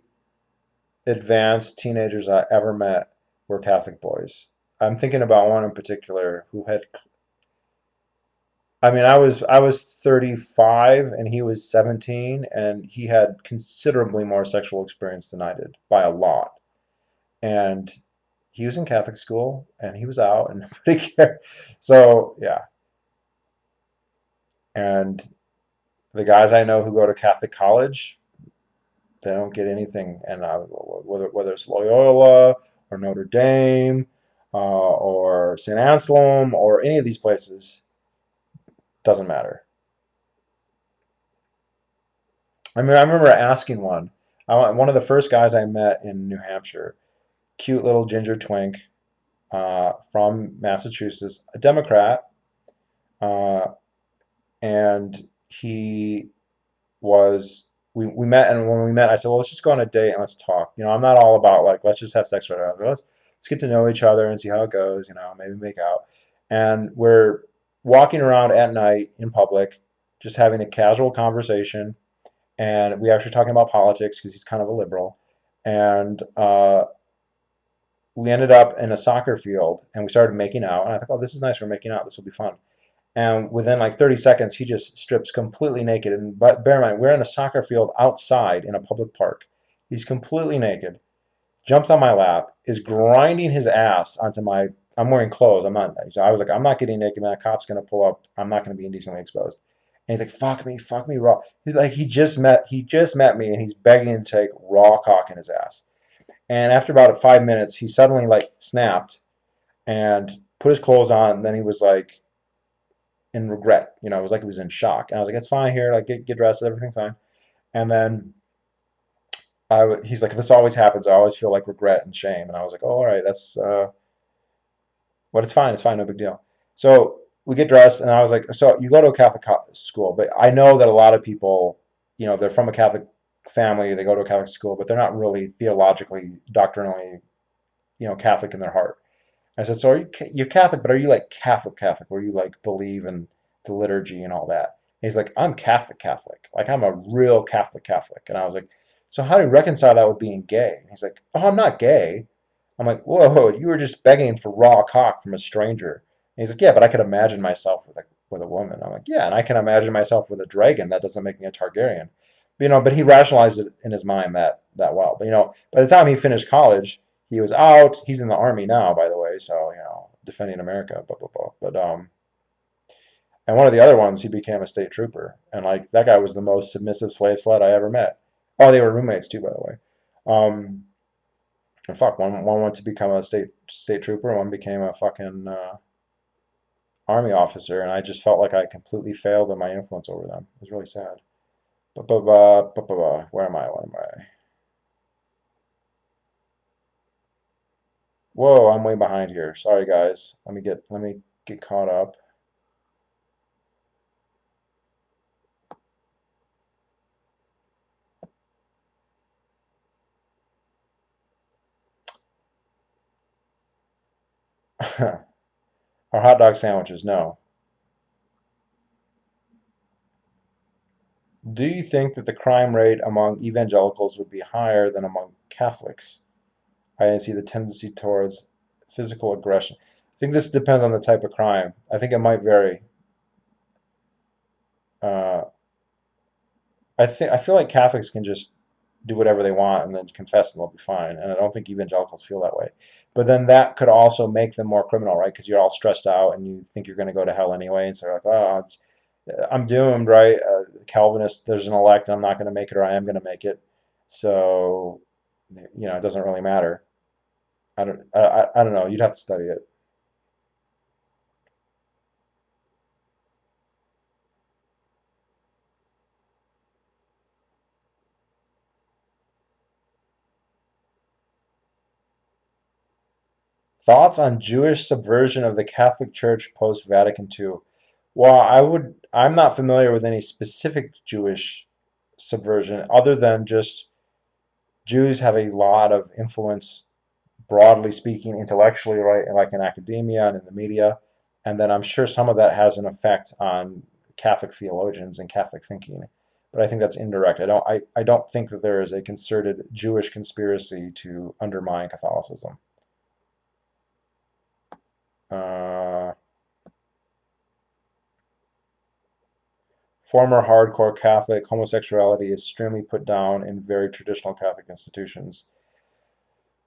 advanced teenagers I ever met were Catholic boys. I'm thinking about one in particular who had, I mean, I was 35 and he was 17, and he had considerably more sexual experience than I did by a lot. And he was in Catholic school and he was out and nobody cared. So yeah, and the guys I know who go to Catholic college, they don't get anything. And whether it's Loyola or Notre Dame or St. Anselm or any of these places, doesn't matter. I mean, I remember asking one of the first guys I met in New Hampshire, cute little ginger twink from Massachusetts, a Democrat, uh, and he was we met, and when we met I said, well, let's just go on a date and let's talk. I'm not all about like let's just have sex right now. Let's get to know each other and see how it goes, maybe make out. And we're walking around at night in public, just having a casual conversation, and we actually talking about politics because he's kind of a liberal, and we ended up in a soccer field, and we started making out, and I thought, oh, this is nice, we're making out, this will be fun. And within like 30 seconds, he just strips completely naked. And but bear in mind, we're in a soccer field outside in a public park. He's completely naked, jumps on my lap, is grinding his ass onto my. I'm wearing clothes. I'm not. So I was like, I'm not getting naked, man. A cop's gonna pull up. I'm not gonna be indecently exposed. And he's like, fuck me raw. He's like, he just met me, and he's begging to take raw cock in his ass. And after about 5 minutes, he suddenly like snapped and put his clothes on. And then he was like in regret. It was like he was in shock. And I was like, it's fine here. Like, get dressed. Everything's fine. And then he's like, this always happens. I always feel like regret and shame. And I was like, oh, all right, that's, but it's fine. It's fine. No big deal. So we get dressed, and I was like, so you go to a Catholic school, but I know that a lot of people, they're from a Catholic family, they go to a Catholic school, but they're not really theologically, doctrinally, Catholic in their heart. I said, so you're Catholic, but are you like Catholic Catholic, where you like believe in the liturgy and all that? And he's like, I'm Catholic Catholic. Like, I'm a real Catholic Catholic. And I was like, so how do you reconcile that with being gay? And he's like, oh, I'm not gay. I'm like, whoa, you were just begging for raw cock from a stranger. And he's like, yeah, but I could imagine myself with a woman. I'm like, yeah, and I can imagine myself with a dragon. That doesn't make me a Targaryen. But he rationalized it in his mind that well. But by the time he finished college, he was out. He's in the army now, by the way, so defending America, blah blah blah. But and one of the other ones, he became a state trooper, and like that guy was the most submissive slave slut I ever met. Oh, they were roommates too, by the way. And fuck, one went to become a state trooper, and one became a fucking army officer, and I just felt like I completely failed in my influence over them. It was really sad. Where am I? What am I? Whoa, I'm way behind here. Sorry, guys. Let me get caught up. Are hot dog sandwiches? No. Do you think that the crime rate among evangelicals would be higher than among Catholics? I see the tendency towards physical aggression. I think this depends on the type of crime. I think it might vary. Uh, I feel like Catholics can just do whatever they want and then confess and they'll be fine. And I don't think evangelicals feel that way. But then that could also make them more criminal, right? Because you're all stressed out and you think you're going to go to hell anyway. And so you're like, oh, I'm doomed, right? Calvinist, there's an elect, I'm not going to make it, or I am going to make it. So, it doesn't really matter. I don't know. You'd have to study it. Thoughts on Jewish subversion of the Catholic Church post Vatican II? Well, I'm not familiar with any specific Jewish subversion other than just Jews have a lot of influence, broadly speaking, intellectually, right, like in academia and in the media. And then I'm sure some of that has an effect on Catholic theologians and Catholic thinking. But I think that's indirect. I don't think that there is a concerted Jewish conspiracy to undermine Catholicism. Uh, Former hardcore Catholic, homosexuality is extremely put down in very traditional Catholic institutions.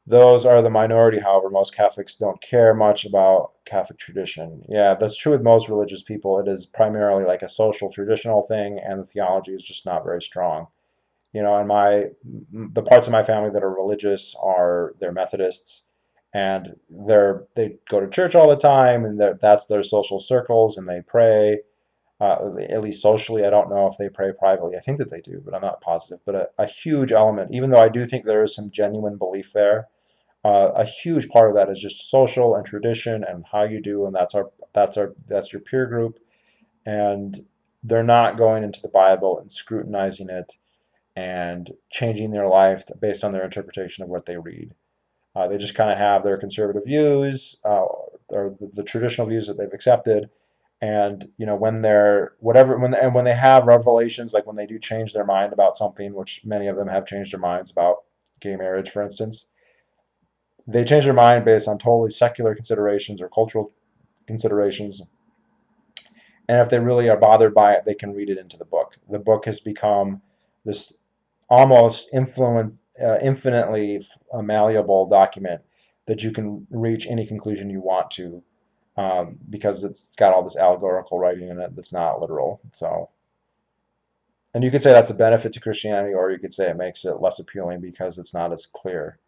Those are the minority, however. Most Catholics don't care much about Catholic tradition. Yeah, that's true with most religious people. It is primarily like a social traditional thing, and the theology is just not very strong. And the parts of my family that are religious they're Methodists, and they go to church all the time, and that's their social circles, and they pray. At least socially, I don't know if they pray privately. I think that they do, but I'm not positive. But a huge element, even though I do think there is some genuine belief there, a huge part of that is just social and tradition and how you do, and that's your peer group, and they're not going into the Bible and scrutinizing it and changing their life based on their interpretation of what they read. They just kind of have their conservative views, or the traditional views that they've accepted, And when they're whatever when they have revelations, like when they do change their mind about something, which many of them have changed their minds about gay marriage, for instance, they change their mind based on totally secular considerations or cultural considerations. And if they really are bothered by it, they can read it into the book. The book has become this almost infinitely malleable document that you can reach any conclusion you want to, because it's got all this allegorical writing in it that's not literal. So, and you could say that's a benefit to Christianity, or you could say it makes it less appealing because it's not as clear.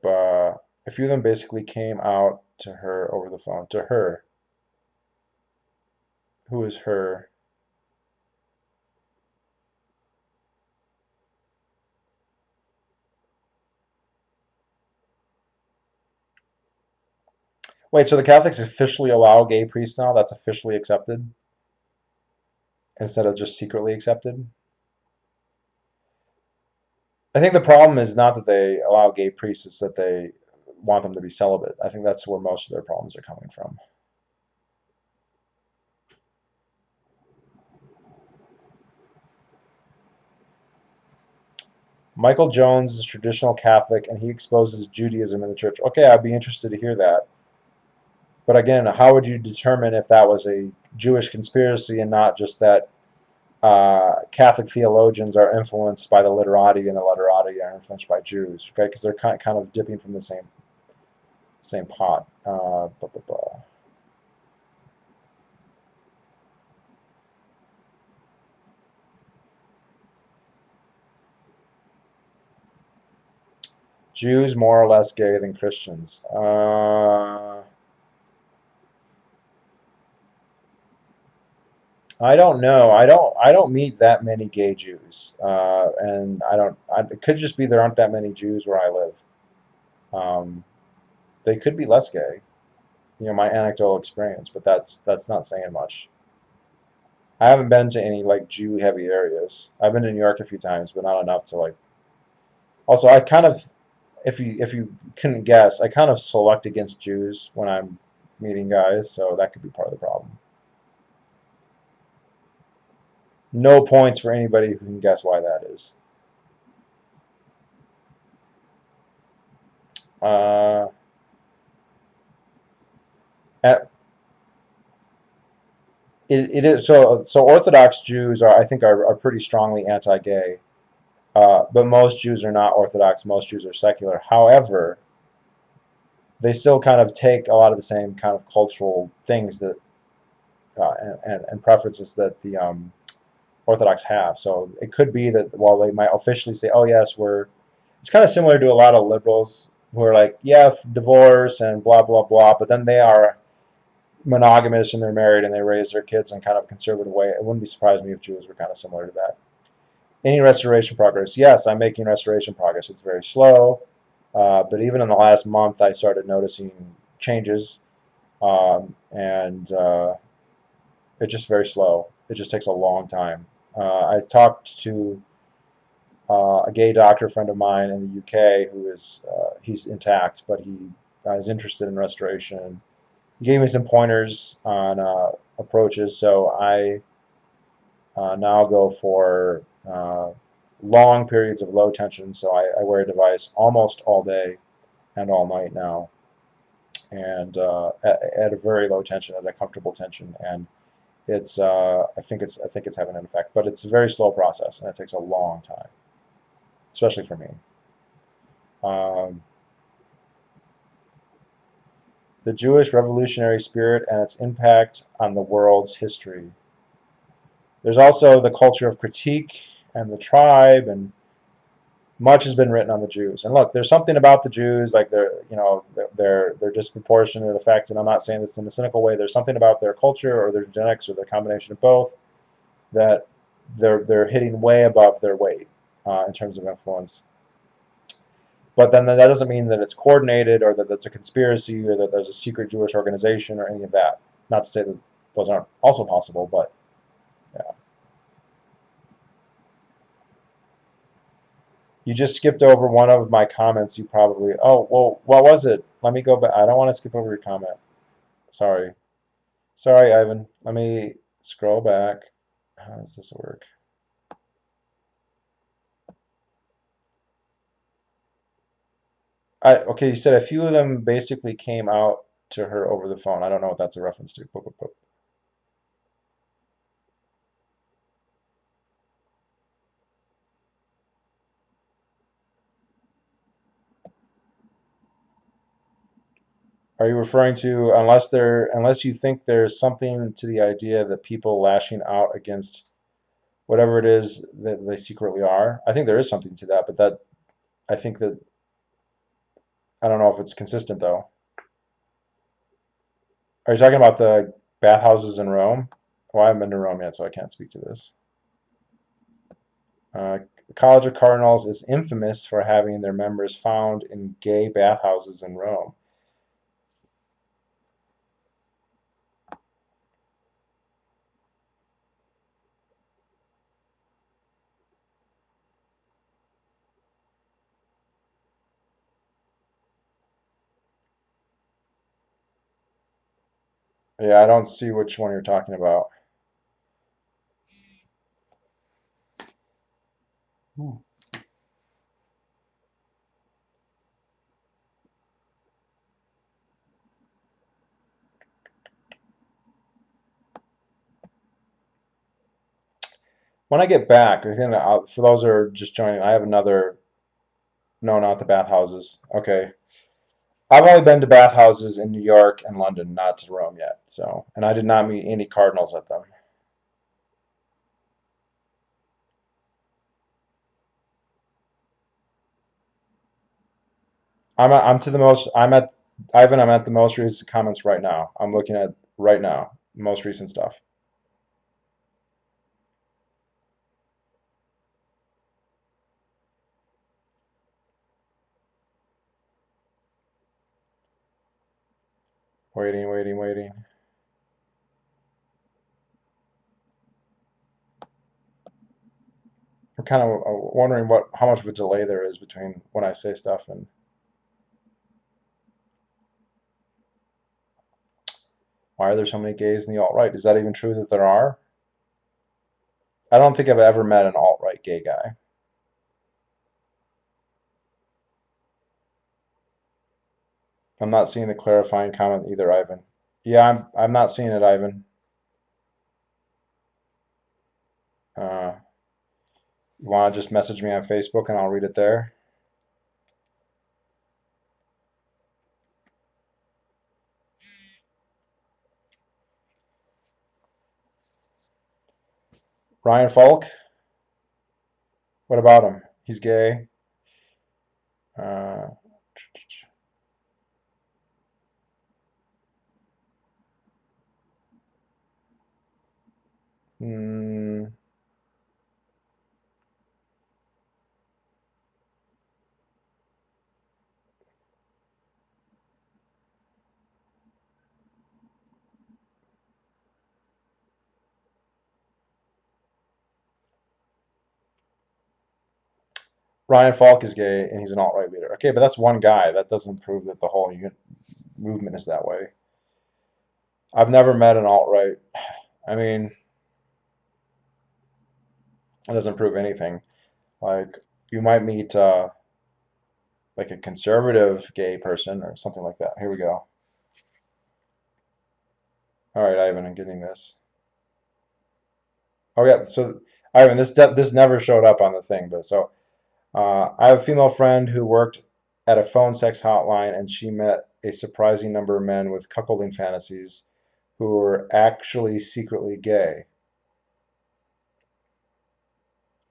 But a few of them basically came out to her over the phone. To her. Who is her? Wait, so the Catholics officially allow gay priests now? That's officially accepted instead of just secretly accepted? I think the problem is not that they allow gay priests, it's that they want them to be celibate. I think that's where most of their problems are coming from. Michael Jones is traditional Catholic and he exposes Judaism in the church. Okay, I'd be interested to hear that. But again, how would you determine if that was a Jewish conspiracy and not just that Catholic theologians are influenced by the literati and the literati are influenced by Jews? Okay, because they're kind of dipping from the same pot. Blah, blah, blah. Jews more or less gay than Christians. I don't know. I don't meet that many gay Jews, and I don't. It could just be there aren't that many Jews where I live. Um, they could be less gay. My anecdotal experience, but that's not saying much. I haven't been to any like Jew heavy areas. I've been to New York a few times, but not enough to like. Also, I kind of, if you couldn't guess, I kind of select against Jews when I'm meeting guys, so that could be part of the problem. No points for anybody who can guess why that is. Uh, at, it is so Orthodox Jews are I think are pretty strongly anti-gay, but most Jews are not Orthodox. Most Jews are secular. However, they still kind of take a lot of the same kind of cultural things that and preferences that the Orthodox have. So it could be that while they might officially say, "Oh yes, we're," it's kind of similar to a lot of liberals who are like, "Yeah, divorce and blah blah blah," but then they are monogamous and they're married and they raise their kids in kind of a conservative way. It wouldn't be surprised me if Jews were kind of similar to that. Any restoration progress? Yes, I'm making restoration progress. It's very slow, but even in the last month, I started noticing changes, and it's just very slow. It just takes a long time. I talked to a gay doctor friend of mine in the UK who is he's intact, but he is interested in restoration. He gave me some pointers on approaches, so I now go for long periods of low tension. So I wear a device almost all day and all night now, and at a very low tension, at a comfortable tension, and it's I think it's having an effect, but it's a very slow process and it takes a long time, especially for me. Um, the Jewish revolutionary spirit and its impact on the world's history. There's also the culture of critique and the tribe, and much has been written on the Jews. And look, there's something about the Jews, like their disproportionate effect. And I'm not saying this in a cynical way. There's something about their culture or their genetics or their combination of both that they're hitting way above their weight in terms of influence. But then that doesn't mean that it's coordinated or that it's a conspiracy or that there's a secret Jewish organization or any of that. Not to say that those aren't also possible, but yeah. You just skipped over one of my comments. You probably. Oh, well, what was it? Let me go back. I don't want to skip over your comment. Sorry. Sorry, Ivan. Let me scroll back. How does this work? Okay, you said a few of them basically came out to her over the phone. I don't know what that's a reference to. Boop, boop, boop. Are you referring to unless you think there's something to the idea that people lashing out against whatever it is that they secretly are? I think there is something to that, but I think that I don't know if it's consistent though. Are you talking about the bathhouses in Rome? Well, I haven't been to Rome yet, so I can't speak to this. The College of Cardinals is infamous for having their members found in gay bathhouses in Rome. Yeah, I don't see which one you're talking about. Hmm. When I get back, again, for those who are just joining, I have another. No, not the bathhouses. Okay. I've only been to bathhouses in New York and London, not to Rome yet. So, and I did not meet any cardinals at them. I'm to the most. I'm at Ivan. I'm at the most recent comments right now. I'm looking at right now, most recent stuff. Waiting, waiting, waiting. I'm kind of wondering how much of a delay there is between when I say stuff and why are there so many gays in the alt-right? Is that even true that there are? I don't think I've ever met an alt-right gay guy. I'm not seeing the clarifying comment either, Ivan. Yeah, I'm not seeing it, Ivan. Uh, you want to just message me on Facebook and I'll read it there? Ryan Falk? What about him? He's gay. Uh, mm, Ryan Falk is gay and he's an alt-right leader. Okay, but that's one guy. That doesn't prove that the whole movement is that way. I've never met an alt-right. I mean, it doesn't prove anything. Like, you might meet like a conservative gay person or something like that. Here we go. All right, Ivan, I'm getting this. Oh yeah, so Ivan, this never showed up on the thing, but so I have a female friend who worked at a phone sex hotline, and she met a surprising number of men with cuckolding fantasies who were actually secretly gay.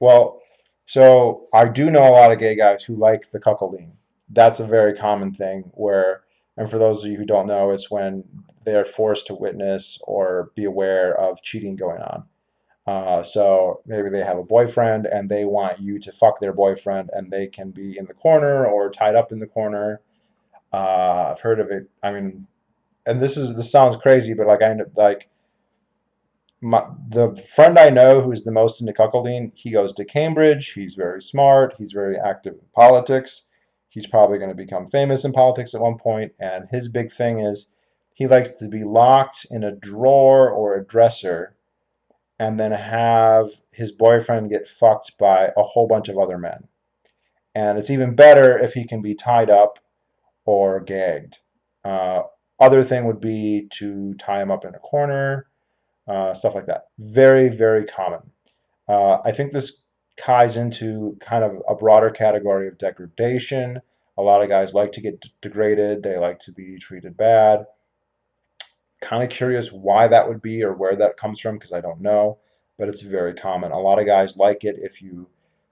Well, so I do know a lot of gay guys who like the cuckolding. That's a very common thing where, and for those of you who don't know, it's when they're forced to witness or be aware of cheating going on. So maybe they have a boyfriend and they want you to fuck their boyfriend, and they can be in the corner or tied up in the corner. I've heard of it. I mean, and this sounds crazy, but like the friend I know who is the most into cuckolding, he goes to Cambridge. He's very smart. He's very active in politics. He's probably going to become famous in politics at one point. And his big thing is he likes to be locked in a drawer or a dresser and then have his boyfriend get fucked by a whole bunch of other men. And it's even better if he can be tied up or gagged. Uh, Other thing would be to tie him up in a corner, stuff like that. Very, very common. I think this ties into kind of a broader category of degradation. A lot of guys like to get degraded, they like to be treated bad. Kind of curious why that would be or where that comes from because I don't know, but it's very common. A lot of guys like it if you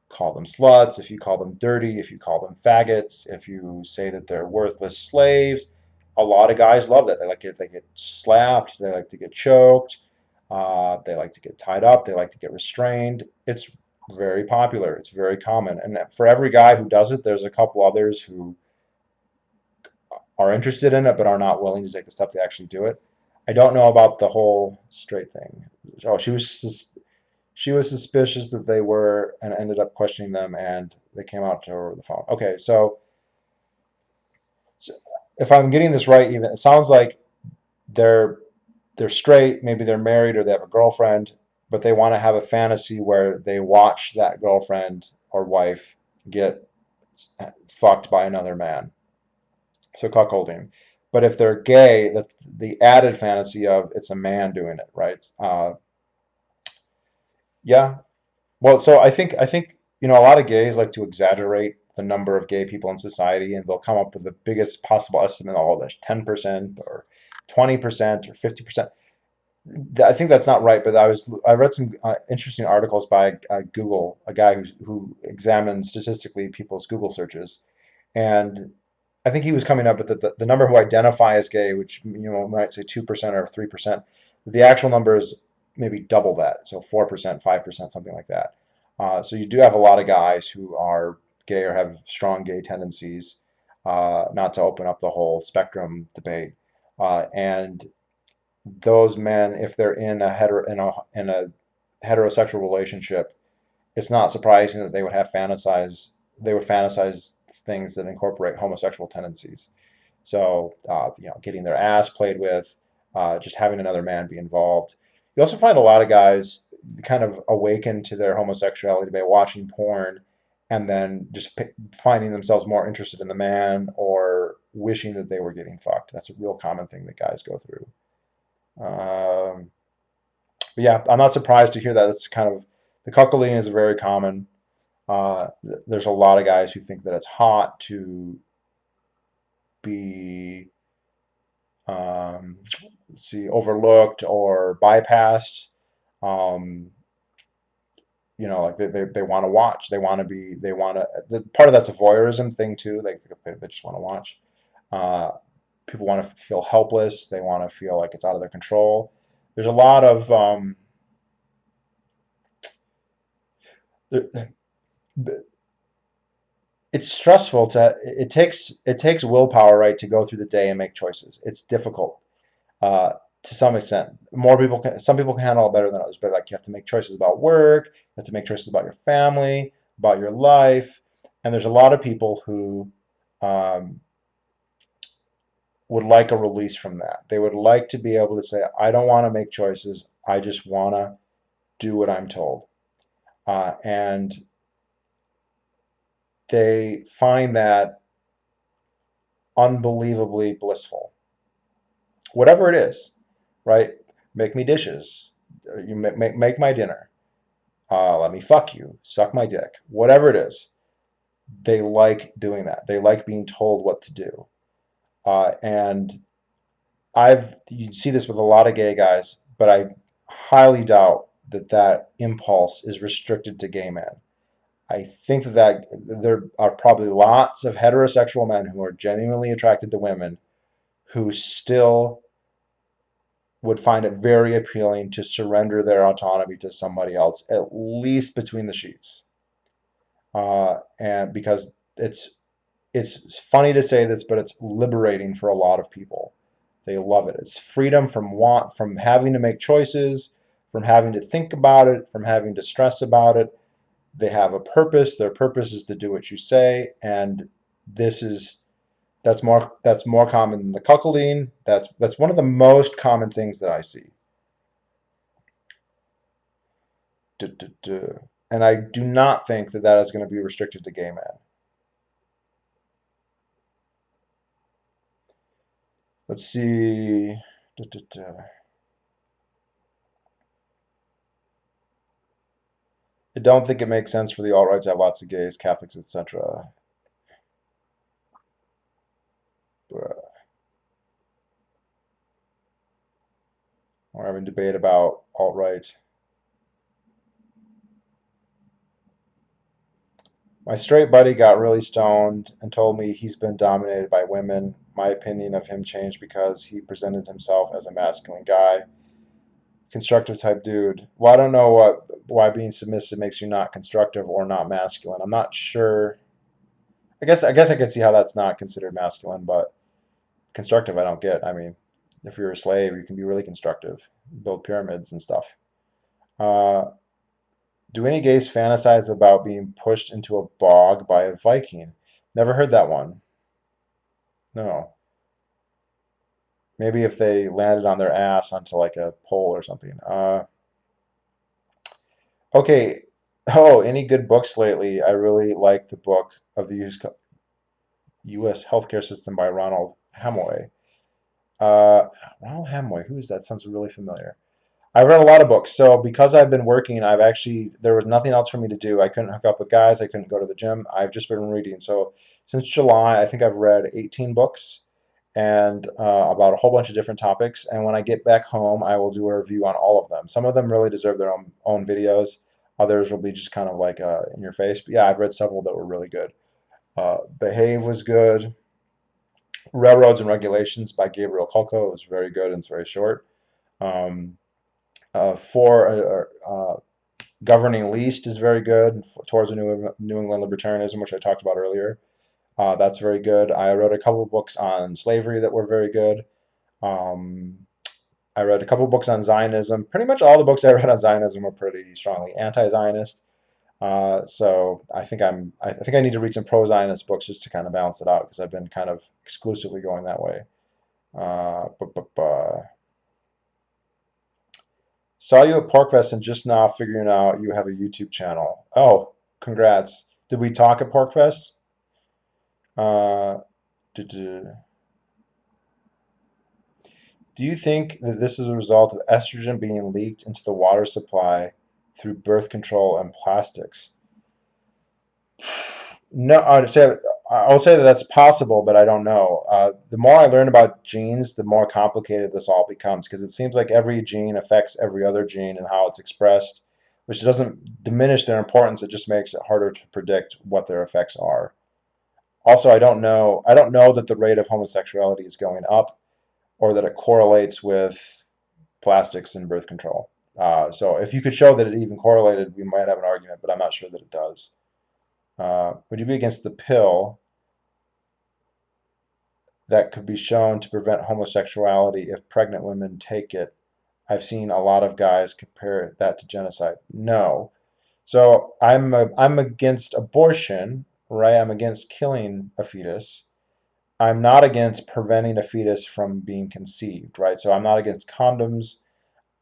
call them sluts, if you call them dirty, if you call them faggots, if you say that they're worthless slaves. A lot of guys love that. They like it. They get slapped. They like to get choked. They like to get tied up. They like to get restrained. It's very popular. It's very common. And for every guy who does it, there's a couple others who are interested in it but are not willing to take the step to actually do it. I don't know about the whole straight thing. Oh, she was suspicious that they were and ended up questioning them and they came out to her over the phone. Okay, so if I'm getting this right, even it sounds like they're they're straight, maybe they're married or they have a girlfriend, but they want to have a fantasy where they watch that girlfriend or wife get fucked by another man. So cuckolding. But if they're gay, that's the added fantasy of it's a man doing it, right? Yeah. Well, so I think a lot of gays like to exaggerate the number of gay people in society, and they'll come up with the biggest possible estimate. Oh, there's 10% or 20% or 50%. I think that's not right, but I read some interesting articles by Google, a guy who examined statistically people's Google searches, and I think he was coming up with the number who identify as gay, which might say 2% or 3%. The actual number is maybe double that, so 4%, 5%, something like that. So you do have a lot of guys who are gay or have strong gay tendencies. Not to open up the whole spectrum debate, and those men, if they're in a heterosexual relationship, it's not surprising that they would fantasize things that incorporate homosexual tendencies. So getting their ass played with, just having another man be involved. You also find a lot of guys kind of awaken to their homosexuality by watching porn and then just finding themselves more interested in the man or wishing that they were getting fucked. That's a real common thing that guys go through. Um, but yeah, I'm not surprised to hear that. It's kind of the cuckolding is very common. There's a lot of guys who think that it's hot to be, let's see, overlooked or bypassed. Um, like they want to watch. They want to, part of that's a voyeurism thing too. They just want to watch. Uh, People want to feel helpless. They want to feel like it's out of their control. There's a lot of, there, it's stressful it takes willpower, right, to go through the day and make choices. It's difficult uh, to some extent. Some people can handle it better than others, but like you have to make choices about work, you have to make choices about your family, about your life, and there's a lot of people who um, would like a release from that. They would like to be able to say, I don't want to make choices. I just want to do what I'm told. And they find that unbelievably blissful. Whatever it is, right? Make me dishes. You make my dinner. Let me fuck you. Suck my dick. Whatever it is, they like doing that. They like being told what to do. And you see this with a lot of gay guys, but I highly doubt that impulse is restricted to gay men. I think that there are probably lots of heterosexual men who are genuinely attracted to women who still would find it very appealing to surrender their autonomy to somebody else, at least between the sheets. And because it's funny to say this, but it's liberating for a lot of people. They love it. It's freedom from having to make choices, from having to think about it, from having to stress about it. They have a purpose. Their purpose is to do what you say, and this is that's more common than the cuckolding. That's one of the most common things that I see. Duh, duh, duh. And I do not think that that is going to be restricted to gay men. Let's see. Duh, duh, duh. I don't think it makes sense for the alt-right to have lots of gays, Catholics, etc. We're having debate about alt-right. My straight buddy got really stoned and told me he's been dominated by women. My opinion of him changed because he presented himself as a masculine guy, constructive type dude. Well, I don't know why being submissive makes you not constructive or not masculine. I'm not sure. I guess I could see how that's not considered masculine, but constructive I don't get. I mean, if you're a slave, you can be really constructive, build pyramids and stuff. Uh, do any gays fantasize about being pushed into a bog by a Viking? Never heard that one. No. Maybe if they landed on their ass onto like a pole or something. Okay. Oh, any good books lately? I really like the book of the U.S. healthcare system by Ronald Hemingway. Uh, Ronald Hemingway, who is that? Sounds really familiar. I've read a lot of books. So because I've been working, there was nothing else for me to do. I couldn't hook up with guys. I couldn't go to the gym. I've just been reading. So since July, I think I've read 18 books and about a whole bunch of different topics. And when I get back home, I will do a review on all of them. Some of them really deserve their own videos. Others will be just kind of like in your face. But yeah, I've read several that were really good. Behave was good. Railroads and Regulations by Gabriel Kulko was very good and it's very short. Um, for Governing Least is very good towards a New England libertarianism, which I talked about earlier. That's very good. I wrote a couple of books on slavery that were very good. Um, I read a couple of books on Zionism. Pretty much all the books I read on Zionism were pretty strongly anti-Zionist. So I think I need to read some pro-Zionist books just to kind of balance it out because I've been kind of exclusively going that way. Uh, Saw you at PorcFest and just now figuring out you have a YouTube channel. Oh, congrats. Did we talk at PorcFest? Uh, do you think that this is a result of estrogen being leaked into the water supply through birth control and plastics? No, I'll say that that's possible, but I don't know. The more I learn about genes, the more complicated this all becomes because it seems like every gene affects every other gene and how it's expressed, which doesn't diminish their importance. It just makes it harder to predict what their effects are. Also, I don't know. I don't know that the rate of homosexuality is going up or that it correlates with plastics and birth control. So if you could show that it even correlated, we might have an argument, but I'm not sure that it does. Would you be against the pill that could be shown to prevent homosexuality if pregnant women take it? I've seen a lot of guys compare that to genocide. No. So I'm against abortion, right? I'm against killing a fetus. I'm not against preventing a fetus from being conceived, right? So I'm not against condoms.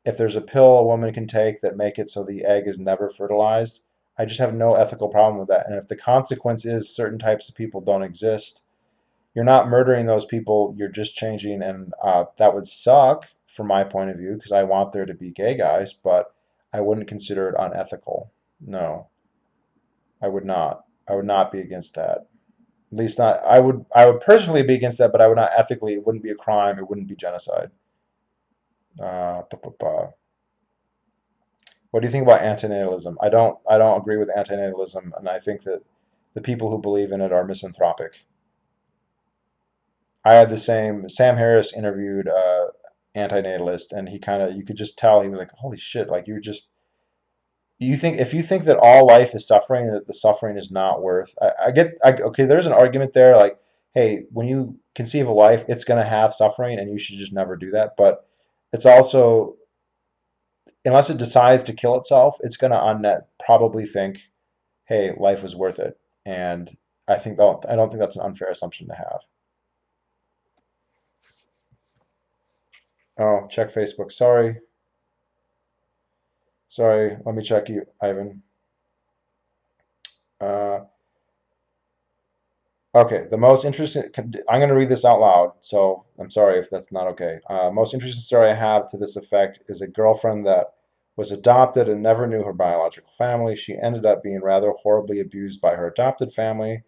If there's a pill a woman can take that make it so the egg is never fertilized, I just have no ethical problem with that. And if the consequence is certain types of people don't exist, you're not murdering those people, you're just changing, and that would suck from my point of view because I want there to be gay guys, but I wouldn't consider it unethical. No, I would not. I would not be against that. At least not. I would personally be against that, but I would not ethically. It wouldn't be a crime. It wouldn't be genocide. Uh, pa, pa, pa. What do you think about antinatalism? I don't agree with antinatalism, and I think that the people who believe in it are misanthropic. I had the same. Sam Harris interviewed antinatalist, and he kind of you could just tell he was like, "Holy shit!" Like you think if you think that all life is suffering, that the suffering is not worth. Okay. There's an argument there, like, hey, when you conceive a life, it's gonna have suffering, and you should just never do that. But it's also unless it decides to kill itself, it's going to on net probably think, hey, life was worth it. And I don't think that's an unfair assumption to have. Oh, check Facebook. Sorry. Sorry. Let me check you, Ivan. Uh, okay. The most interesting, I'm going to read this out loud. So I'm sorry if that's not okay. Most interesting story I have to this effect is a girlfriend that was adopted and never knew her biological family. She ended up being rather horribly abused by her adopted family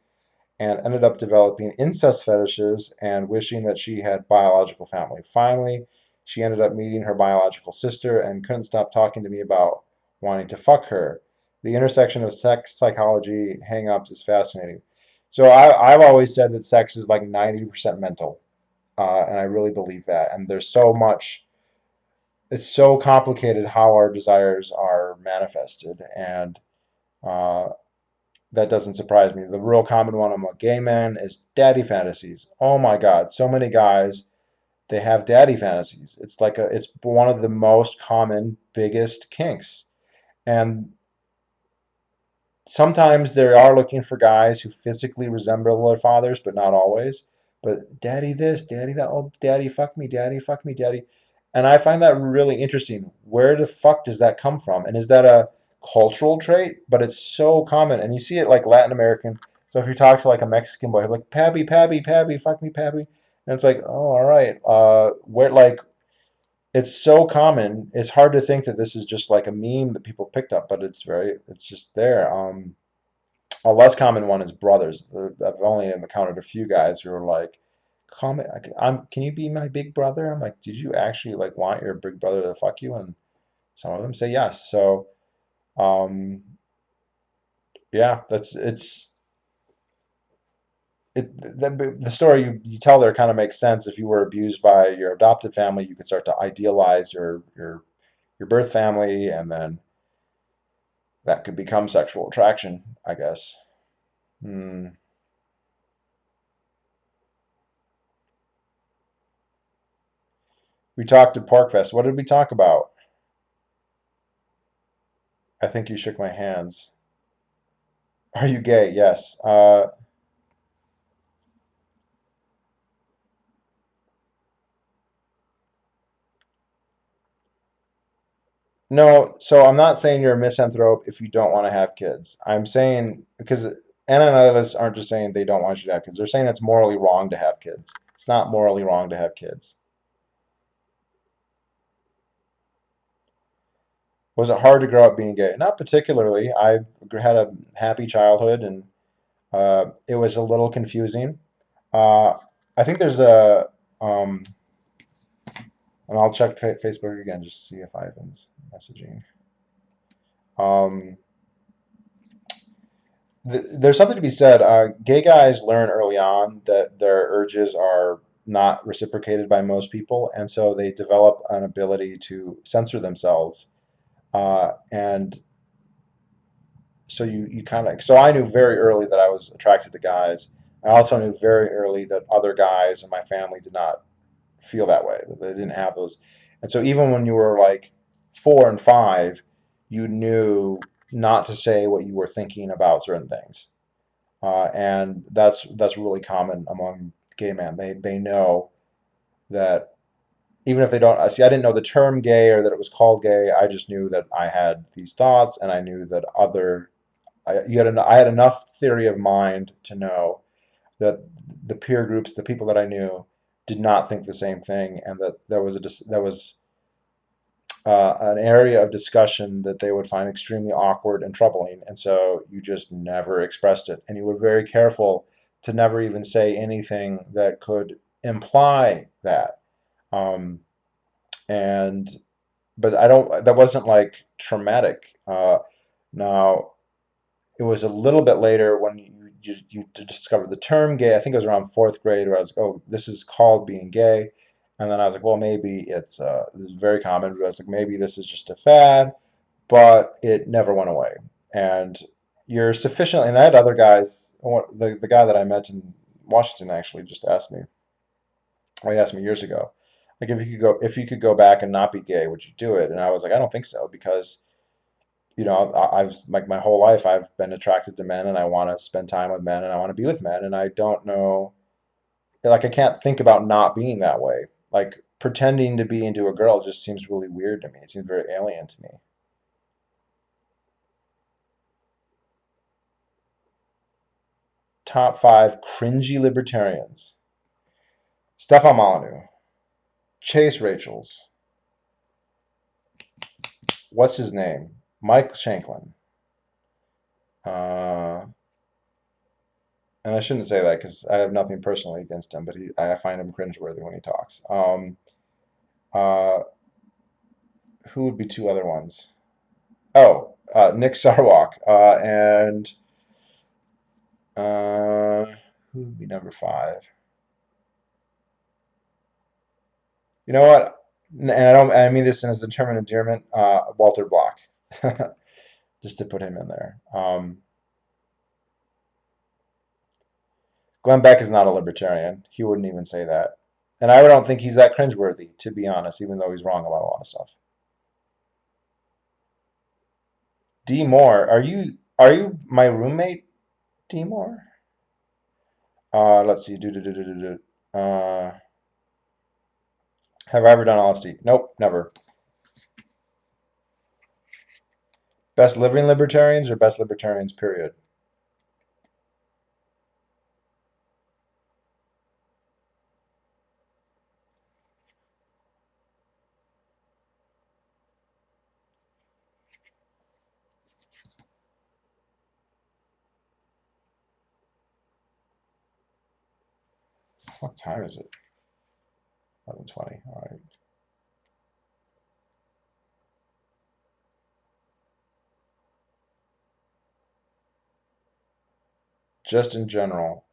and ended up developing incest fetishes and wishing that she had biological family. Finally, she ended up meeting her biological sister and couldn't stop talking to me about wanting to fuck her. The intersection of sex psychology hang-ups is fascinating. So I've always said that sex is like 90% mental, and I really believe that. And there's so much, it's so complicated how our desires are manifested, and uh, that doesn't surprise me. The real common one among gay men is daddy fantasies. Oh my God, so many guys, they have daddy fantasies. It's one of the most common, biggest kinks. And sometimes they are looking for guys who physically resemble their fathers, but not always. But daddy this, daddy that, oh, daddy, fuck me, daddy. And I find that really interesting. Where the fuck does that come from? And is that a cultural trait? But it's so common. And you see it like Latin American. So if you talk to like a Mexican boy, like, Pappy, Pappy, Pappy, fuck me, Pappy. And it's like, oh, all right. Where like it's so common. It's hard to think that this is just like a meme that people picked up, but it's just there. A less common one is brothers. I've only encountered a few guys who are like, can you be my big brother? I'm like, did you actually like want your big brother to fuck you? And some of them say yes. So, um, yeah, the story you tell there kind of makes sense. If you were abused by your adopted family, you could start to idealize your birth family, and then that could become sexual attraction, I guess. Hmm. We talked at Porkfest. What did we talk about? I think you shook my hands. Are you gay? Yes. No, so I'm not saying you're a misanthrope if you don't want to have kids. I'm saying because Anna and others aren't just saying they don't want you to have kids. They're saying it's morally wrong to have kids. It's not morally wrong to have kids. Was it hard to grow up being gay? Not particularly. I had a happy childhood, and it was a little confusing. Uh, I think there's um, and I'll check Facebook again just to see if Ivan's messaging. Um, there's something to be said. Gay guys learn early on that their urges are not reciprocated by most people, and so they develop an ability to censor themselves. And so you kind of so I knew very early that I was attracted to guys. I also knew very early that other guys in my family did not feel that way. That they didn't have those. And so even when you were like 4 and 5, you knew not to say what you were thinking about certain things. And that's really common among gay men. They know that even if they don't see, I didn't know the term gay or that it was called gay. I just knew that I had these thoughts, and I knew that I had enough theory of mind to know that the peer groups, the people that I knew, did not think the same thing, and that there was an area of discussion that they would find extremely awkward and troubling, and so you just never expressed it, and you were very careful to never even say anything that could imply that. Um, and but I don't. That wasn't like traumatic. Now it was a little bit later when you discovered the term gay. I think it was around fourth grade where I was like, oh, this is called being gay. And then I was like, well, maybe this is very common. But I was like, maybe this is just a fad, but it never went away. And you're sufficiently, and I had other guys, the guy that I met in Washington actually just asked me, well, he asked me years ago. Like if you could go back and not be gay, would you do it? And I was like, I don't think so because I've like my whole life I've been attracted to men and I want to spend time with men and I want to be with men and I don't know, like I can't think about not being that way. Like pretending to be into a girl just seems really weird to me. It seems very alien to me. Top five cringy libertarians. Stefan Molyneux, Chase Rachels, what's his name? Mike Shanklin. Uh, and I shouldn't say that because I have nothing personally against him, but I find him cringeworthy when he talks. Uh, who would be two other ones? Oh, Nick Sarwark, and uh, who would be number five? You know what? And I mean this as a term of endearment. Walter Block, just to put him in there. Glenn Beck is not a libertarian. He wouldn't even say that. And I don't think he's that cringeworthy, to be honest, even though he's wrong about a lot of stuff. D Moore, are you my roommate, D Moore? Let's see. Uh, have I ever done LSD? Nope, never. Best living libertarians or best libertarians, period? What time is it? 11:20. All right. Just in general.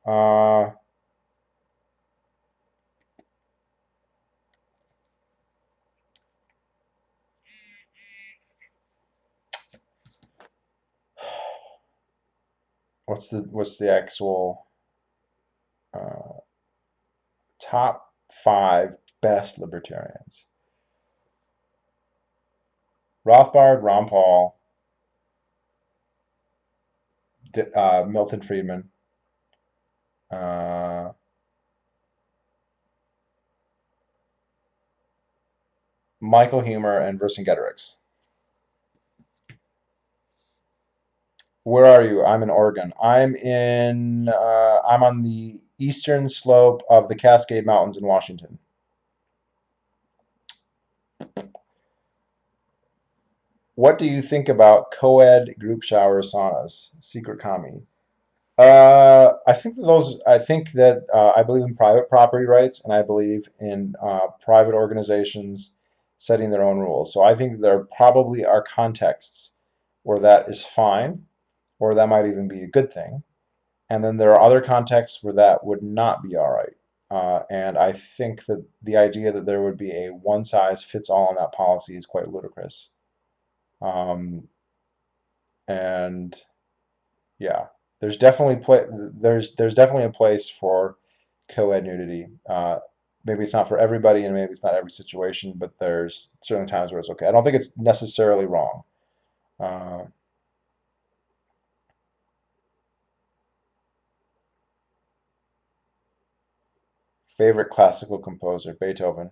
What's the actual uh, top five best libertarians? Rothbard, Ron Paul, Milton Friedman, uh, Michael Huemer, and Vercingetorix. Where are you? I'm in Oregon. I'm on the eastern slope of the Cascade Mountains in Washington. What do you think about co-ed group shower saunas? Secret commie. I believe in private property rights, and I believe in private organizations setting their own rules. So I think there probably are contexts where that is fine, or that might even be a good thing. And then there are other contexts where that would not be all right. And I think that the idea that there would be a one size fits all on that policy is quite ludicrous. Um, and yeah, there's definitely a place for co-ed nudity. Maybe it's not for everybody, and maybe it's not every situation, but there's certain times where it's okay. I don't think it's necessarily wrong. Uh, Favorite classical composer, Beethoven.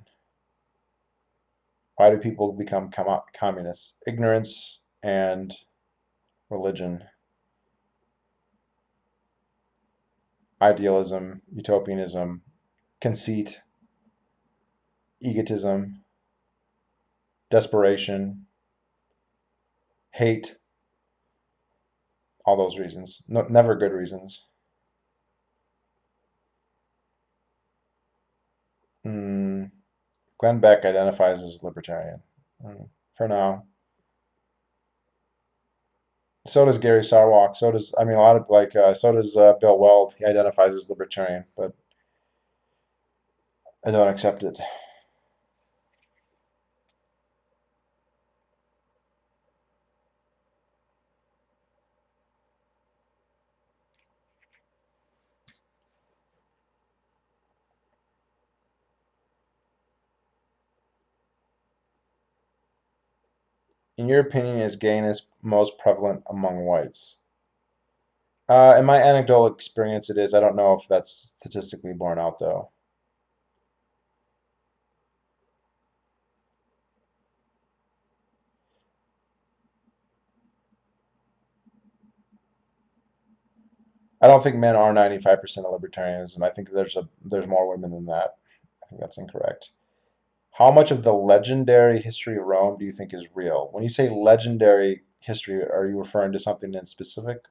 Why do people become communists? Ignorance and religion, idealism, utopianism, conceit, egotism, desperation, hate, all those reasons. No, never good reasons. Mm, Glenn Beck identifies as libertarian. For now. So does Gary Sarwalk. So does, I mean, a lot of like, so does Bill Weld. He identifies as libertarian, but I don't accept it. In your opinion, is gayness most prevalent among whites? In my anecdotal experience, it is. I don't know if that's statistically borne out, though. I don't think men are 95% of libertarianism. I think there's more women than that. I think that's incorrect. How much of the legendary history of Rome do you think is real? When you say legendary history, are you referring to something in specific?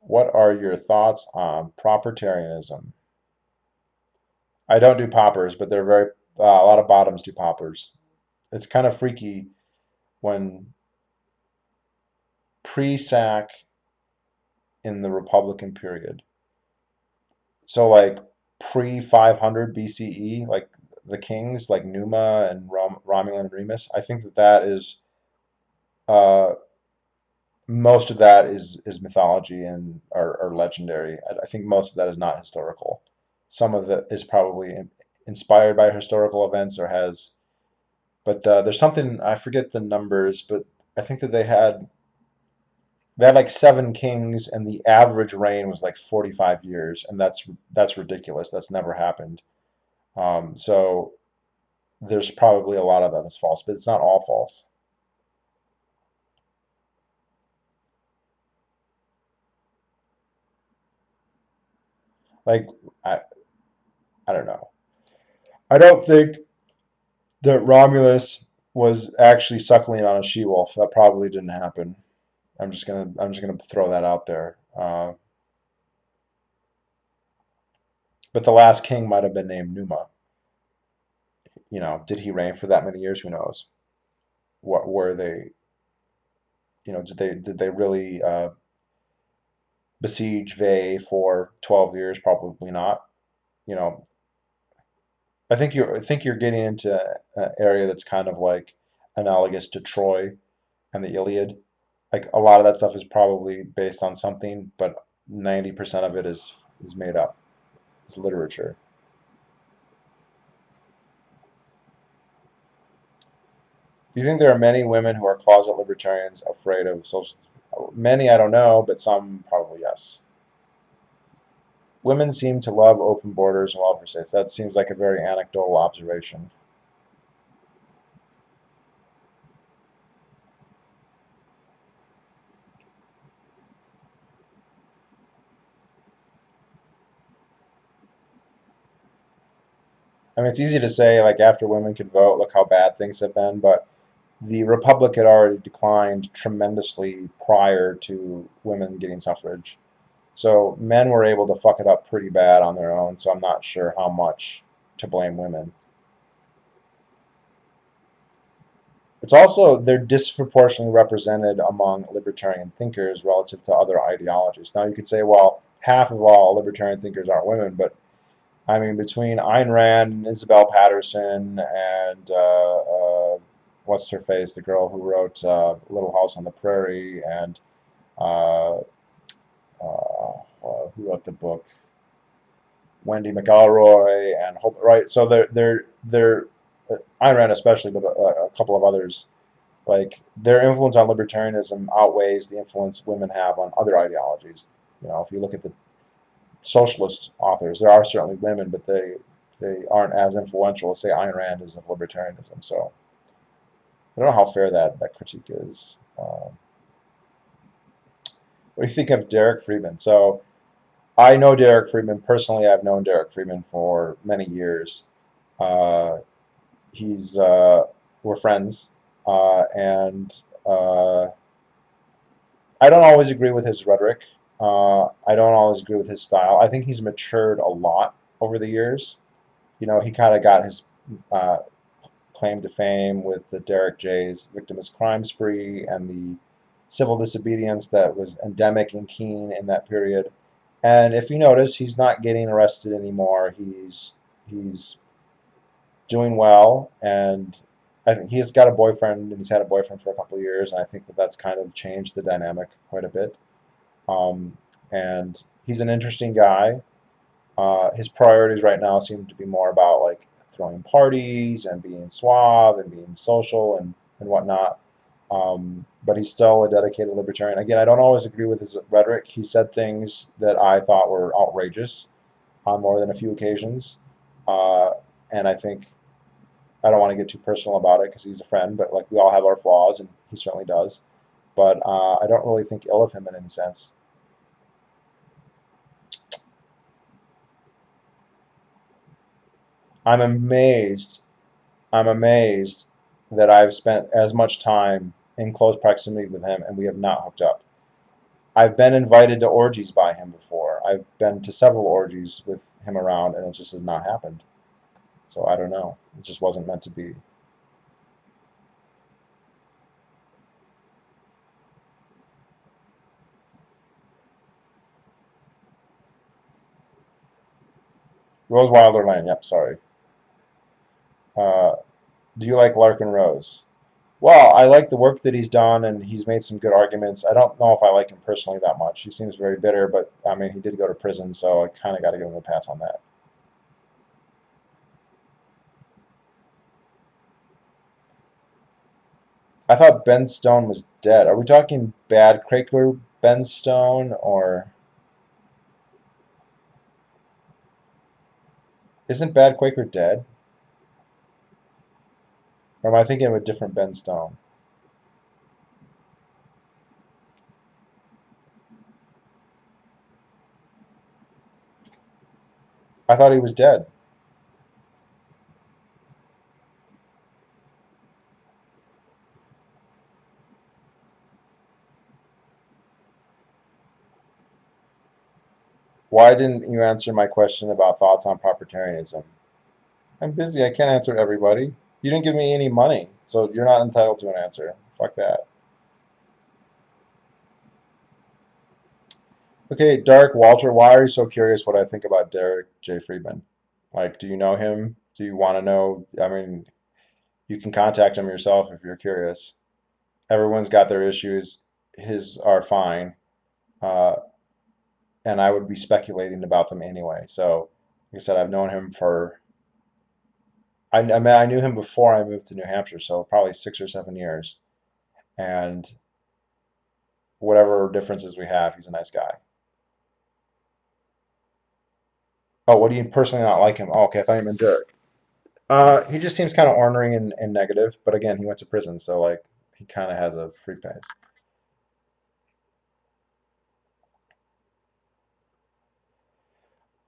What are your thoughts on propertarianism? I don't do poppers, but they're very a lot of bottoms do poppers. It's kind of freaky when pre-sack in the Republican period. So like pre 500 BCE, like the kings like Numa and Romulan and Remus. I think that is uh, most of that is mythology and or legendary. I think most of that is not historical. Some of it is probably inspired by historical events or has, but there's something I forget the numbers, but I think that they had like seven kings, and the average reign was like 45 years, and that's ridiculous. That's never happened. So there's probably a lot of that that's false, but it's not all false. Like I, I don't know. I don't think that Romulus was actually suckling on a she-wolf. That probably didn't happen. I'm just gonna throw that out there. But the last king might have been named Numa. Did he reign for that many years? Who knows? What were they? Did they really besiege Veii for 12 years? Probably not. You know, I think you're getting into an area that's kind of like analogous to Troy and the Iliad. Like a lot of that stuff is probably based on something, but 90% of it is made up. It's literature. Do you think there are many women who are closet libertarians afraid of social? Many, I don't know, but some probably yes. Women seem to love open borders and welfare states. That seems like a very anecdotal observation. I mean, it's easy to say, like, after women could vote, look how bad things have been, but the Republic had already declined tremendously prior to women getting suffrage. So men were able to fuck it up pretty bad on their own, so I'm not sure how much to blame women. It's also they're disproportionately represented among libertarian thinkers relative to other ideologies. Now you could say, well, half of all libertarian thinkers aren't women, but I mean between Ayn Rand and Isabel Patterson and what's her face, the girl who wrote Little House on the Prairie, and uh, who wrote the book, Wendy McElroy, and Hope, right? So they're Ayn Rand especially, but a couple of others. Like their influence on libertarianism outweighs the influence women have on other ideologies. If you look at the socialist authors, there are certainly women, but they aren't as influential as say Ayn Rand is of libertarianism. So I don't know how fair that critique is. What do you think of Derek Friedman? So I know Derek Friedman personally. I've known Derek Friedman for many years. Uh, he's we're friends, and I don't always agree with his rhetoric. I don't always agree with his style. I think he's matured a lot over the years. He kind of got his uh, claim to fame with the Derek J's victimless crime spree and the civil disobedience that was endemic in Keene in that period. And if you notice, he's not getting arrested anymore. He's doing well, and I think he's got a boyfriend, and he's had a boyfriend for a couple of years, and I think that that's kind of changed the dynamic quite a bit. Um, and he's an interesting guy. His priorities right now seem to be more about like throwing parties and being suave and being social and whatnot. But he's still a dedicated libertarian. Again, I don't always agree with his rhetoric. He said things that I thought were outrageous on more than a few occasions. Uh, and I think I don't want to get too personal about it because he's a friend, but like we all have our flaws, and he certainly does. But I don't really think ill of him in any sense. I'm amazed. I'm amazed that I've spent as much time in close proximity with him and we have not hooked up. I've been invited to orgies by him before. I've been to several orgies with him around, and it just has not happened. So I don't know. It just wasn't meant to be. Rose Wilder Lane. Yep, sorry. Uh, do you like Larkin Rose? Well, I like the work that he's done, and he's made some good arguments. I don't know if I like him personally that much. He seems very bitter, but I mean, he did go to prison, so I kind of got to give him a pass on that. I thought Ben Stone was dead. Are we talking bad Quaker Ben Stone, or isn't bad Quaker dead? Or am I thinking of a different Ben Stone? I thought he was dead. Why didn't you answer my question about thoughts on propertarianism? I'm busy. I can't answer everybody. You didn't give me any money, so you're not entitled to an answer. Fuck that. Okay, Dark Walter, why are you so curious what I think about Derek J. Friedman? Like, do you know him? Do you want to know? I mean, you can contact him yourself if you're curious. Everyone's got their issues. His are fine. Uh, and I would be speculating about them anyway. So, like I said, I've known him for I mean, I knew him before I moved to New Hampshire, so probably 6 or 7 years. And whatever differences we have, he's a nice guy. Oh, what do you personally not like him? Oh, okay, I thought you meant Dirk. He just seems kind of ornery and negative, but again, he went to prison, so like he kind of has a free pass.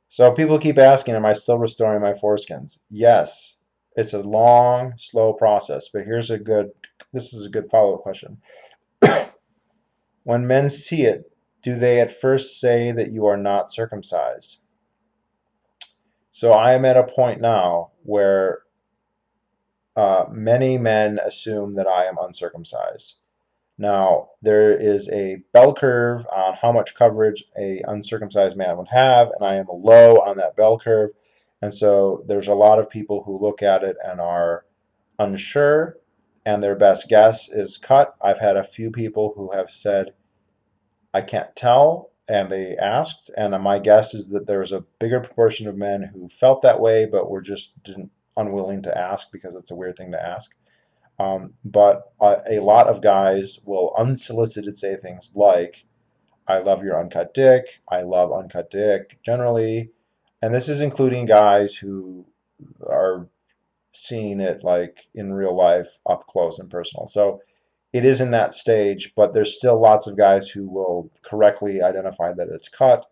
So people keep asking, am I still restoring my foreskins? Yes. It's a long, slow process, but this is a good follow-up question. When men see it, do they at first say that you are not circumcised? So I am at a point now where many men assume that I am uncircumcised. Now, there is a bell curve on how much coverage a uncircumcised man would have, and I am low on that bell curve. And so there's a lot of people who look at it and are unsure, and their best guess is cut. I've had a few people who have said, I can't tell, and they asked, and my guess is that there was a bigger proportion of men who felt that way, but were just didn't, unwilling to ask because it's a weird thing to ask. But a lot of guys will unsolicited say things like, I love your uncut dick, I love uncut dick generally. And this is including guys who are seeing it like in real life up close and personal. So it is in that stage, but there's still lots of guys who will correctly identify that it's cut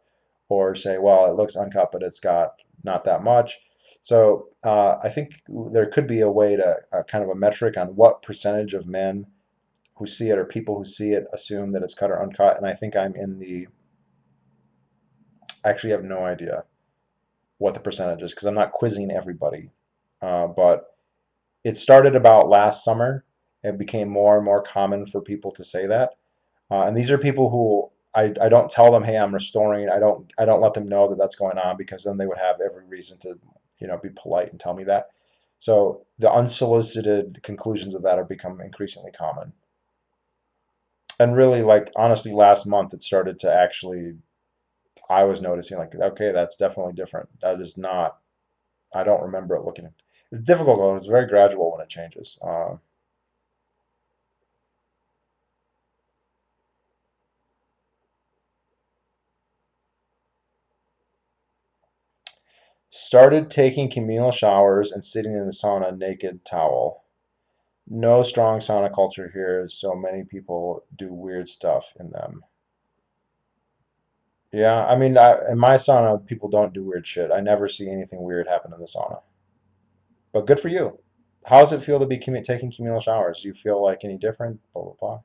or say, well, it looks uncut, but it's got not that much. So I think there could be a way to kind of a metric on what percentage of men who see it or people who see it assume that it's cut or uncut. And I think I actually have no idea what the percentage is because I'm not quizzing everybody. But it started about last summer. It became more and more common for people to say that. And these are people who I don't tell them, hey, I'm restoring. I don't let them know that that's going on because then they would have every reason to, be polite and tell me that. So the unsolicited conclusions of that are becoming increasingly common. And really, like honestly, last month it started to actually I was noticing like, okay, that's definitely different. That is not, I don't remember it looking, it's difficult though. It's very gradual when it changes. Started taking communal showers and sitting in the sauna naked towel. No strong sauna culture here, so many people do weird stuff in them. Yeah, I mean, in my sauna, people don't do weird shit. I never see anything weird happen in the sauna. But good for you. How does it feel to be taking communal showers? Do you feel like any different? Blah, blah, blah.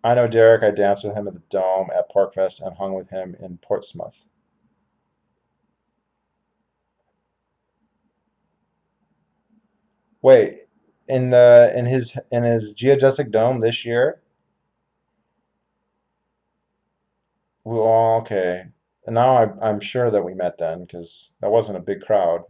I know Derek. I danced with him at the Dome at Porkfest and hung with him in Portsmouth. Wait, in his geodesic dome this year? Well, okay. And now I'm sure that we met then because that wasn't a big crowd.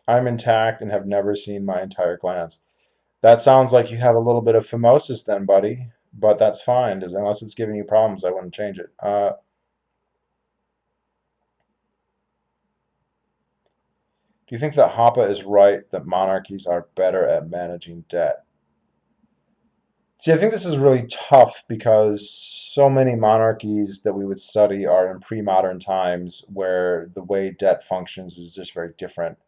I'm intact and have never seen my entire glance. That sounds like you have a little bit of phimosis then, buddy. But that's fine, unless it's giving you problems, I wouldn't change it. Do you think that Hoppe is right that monarchies are better at managing debt? See, I think this is really tough because so many monarchies that we would study are in pre-modern times where the way debt functions is just very different.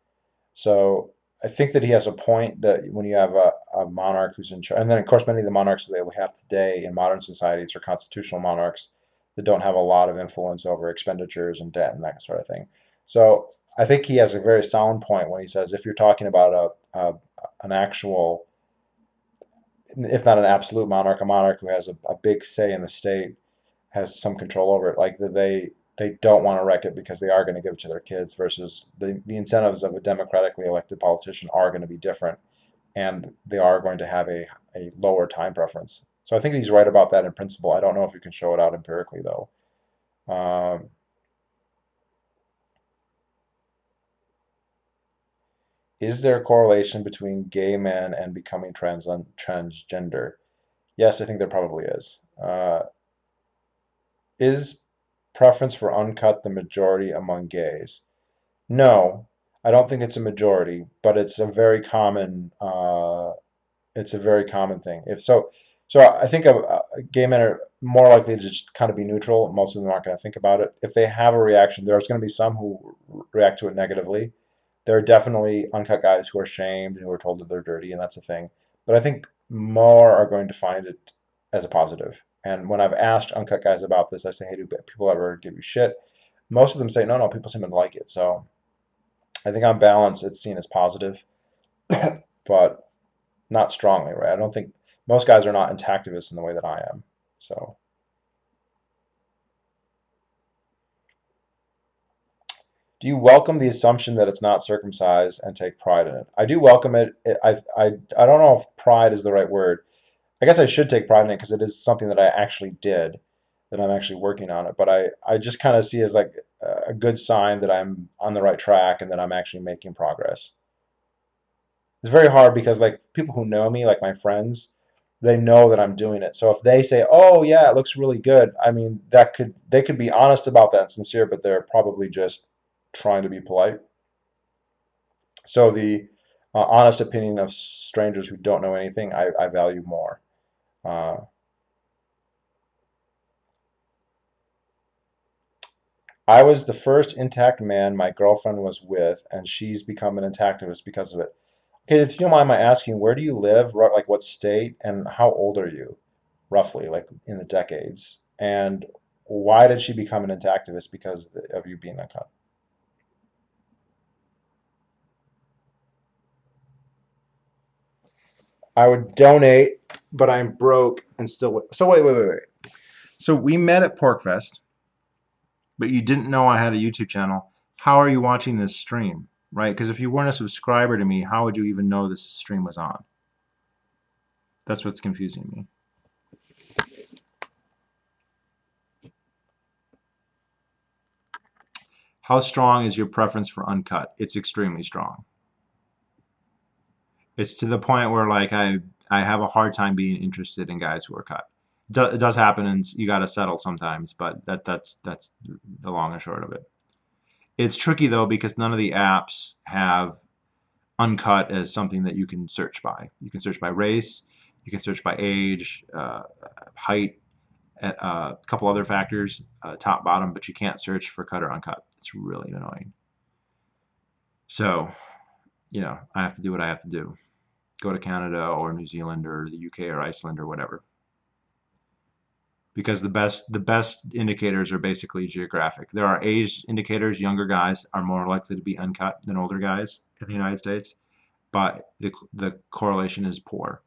So I think that he has a point that when you have a monarch who's in charge, and then of course many of the monarchs that we have today in modern societies are constitutional monarchs that don't have a lot of influence over expenditures and debt and that sort of thing. So I think he has a very sound point when he says if you're talking about an actual, if not an absolute monarch, a monarch who has a big say in the state, has some control over it, like that they don't want to wreck it because they are going to give it to their kids versus the incentives of a democratically elected politician are going to be different and they are going to have a lower time preference. So I think he's right about that in principle. I don't know if you can show it out empirically though. Um, is there a correlation between gay men and becoming transgender? Yes, I think there probably is. Is preference for uncut the majority among gays? No, I don't think it's a majority, but it's a very common thing. If so, so I think gay men are more likely to just kind of be neutral. Most of them aren't going to think about it. If they have a reaction, there's going to be some who react to it negatively. There are definitely uncut guys who are shamed and who are told that they're dirty, and that's a thing. But I think more are going to find it as a positive. And when I've asked uncut guys about this, I say, "Hey, do people ever give you shit?" Most of them say, "No, no, people seem to like it." So I think on balance, it's seen as positive, but not strongly, right? I don't think most guys are not intactivists in the way that I am. So, do you welcome the assumption that it's not circumcised and take pride in it? I do welcome it. I don't know if pride is the right word. I guess I should take pride in it because it is something that I actually did, that I'm actually working on it. But I just kind of see it as like a good sign that I'm on the right track and that I'm actually making progress. It's very hard because like people who know me, like my friends, they know that I'm doing it. So if they say, "Oh yeah, it looks really good," I mean, they could be honest about that and sincere, but they're probably just trying to be polite. So the honest opinion of strangers who don't know anything, I value more. Uh, I was the first intact man my girlfriend was with, and she's become an intactivist because of it. Okay, if you don't mind my asking, where do you live? Like what state, and how old are you, roughly, like in the decades? And why did she become an intactivist because of you being a cut? I would donate, but I'm broke and still. So wait. So we met at Porkfest, but you didn't know I had a YouTube channel. How are you watching this stream? Right? Because if you weren't a subscriber to me, how would you even know this stream was on? That's what's confusing me. How strong is your preference for uncut? It's extremely strong. It's to the point where like I have a hard time being interested in guys who are cut. It does happen, and you got to settle sometimes, but that's the long and short of it. It's tricky though because none of the apps have uncut as something that you can search by. You can search by race, you can search by age, height, a couple other factors, top, bottom, but you can't search for cut or uncut. It's really annoying. So, I have to do what I have to do. Go to Canada or New Zealand or the UK or Iceland or whatever. Because the best indicators are basically geographic. There are age indicators. Younger guys are more likely to be uncut than older guys in the United States, but the correlation is poor.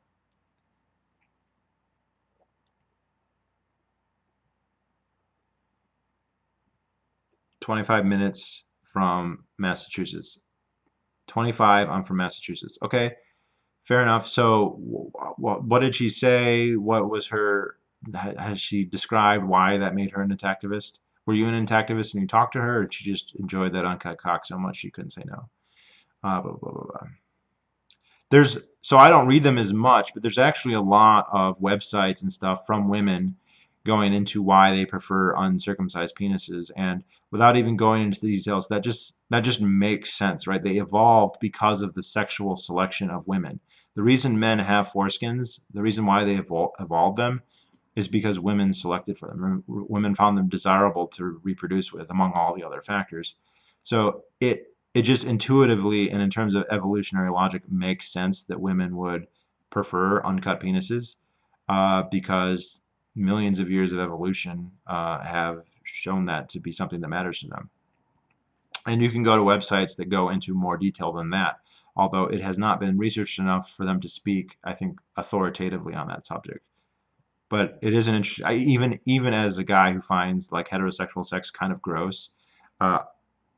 25 minutes from Massachusetts. 25, I'm from Massachusetts. Okay, fair enough. So, what did she say? What was her, has she described why that made her an activist? Were you an activist and you talked to her, or did she just enjoy that uncut cock so much she couldn't say no? Blah, blah, blah, blah. So I don't read them as much, but there's actually a lot of websites and stuff from women going into why they prefer uncircumcised penises, and without even going into the details, that just makes sense, right? They evolved because of the sexual selection of women. The reason men have foreskins, the reason why they evolved them, is because women selected for them. Women found them desirable to reproduce with, among all the other factors. So it just intuitively and in terms of evolutionary logic makes sense that women would prefer uncut penises, because millions of years of evolution have shown that to be something that matters to them. And you can go to websites that go into more detail than that, although it has not been researched enough for them to speak, I think, authoritatively on that subject. But it is an interesting, even as a guy who finds like heterosexual sex kind of gross, uh,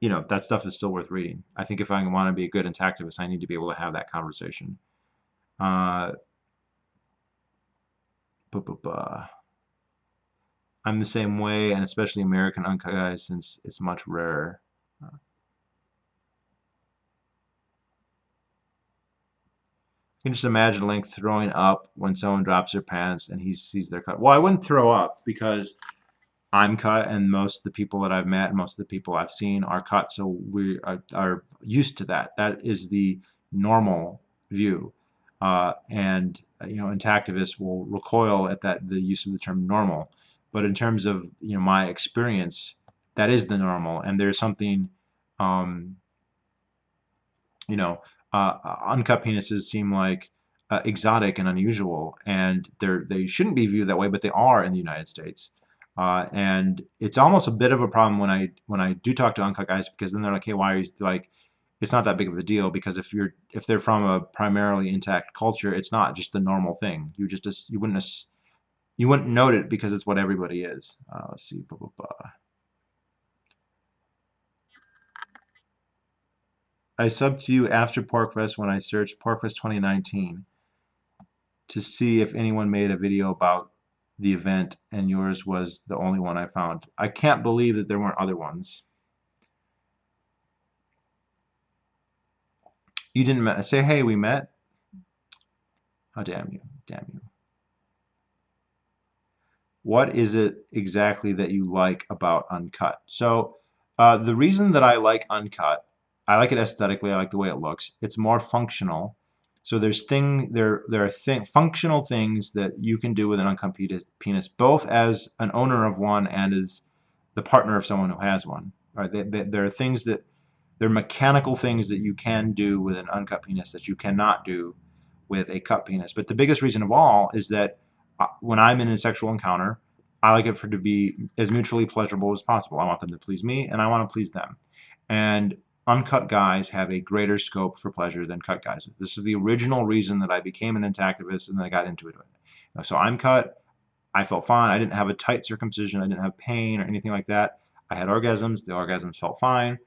that stuff is still worth reading. I think if I want to be a good activist, I need to be able to have that conversation. Uh, bu- bu- bu- I'm the same way, and especially American uncut guys, since it's much rarer. You can just imagine Link throwing up when someone drops their pants and he sees their cut. Well, I wouldn't throw up because I'm cut, and most of the people that I've met, most of the people I've seen are cut, so we are used to that. That is the normal view, and intactivists will recoil at the use of the term normal. But in terms of my experience, that is the normal, and there's something, um, you know, uncut penises seem like exotic and unusual, and they shouldn't be viewed that way, but they are in the United States. And it's almost a bit of a problem when I do talk to uncut guys, because then they're like, "Hey, why are you like?" It's not that big of a deal, because if they're from a primarily intact culture, it's not just the normal thing. You wouldn't note it because it's what everybody is. Let's see. Blah, blah, blah. I subbed to you after PorkFest when I searched PorkFest 2019 to see if anyone made a video about the event, and yours was the only one I found. I can't believe that there weren't other ones. You didn't say, hey, we met? Oh, damn you. Damn you. What is it exactly that you like about Uncut? So, the reason that I like Uncut, I like it aesthetically. I like the way it looks. It's more functional. So there are functional things that you can do with an uncut penis, both as an owner of one and as the partner of someone who has one. Right? There are there are mechanical things that you can do with an uncut penis that you cannot do with a cut penis. But the biggest reason of all is that when I'm in a sexual encounter, I like it to be as mutually pleasurable as possible. I want them to please me, and I want to please them. And uncut guys have a greater scope for pleasure than cut guys. This is the original reason that I became an activist and then I got into it. So I'm cut. I felt fine. I didn't have a tight circumcision. I didn't have pain or anything like that. I had orgasms. The orgasms felt fine.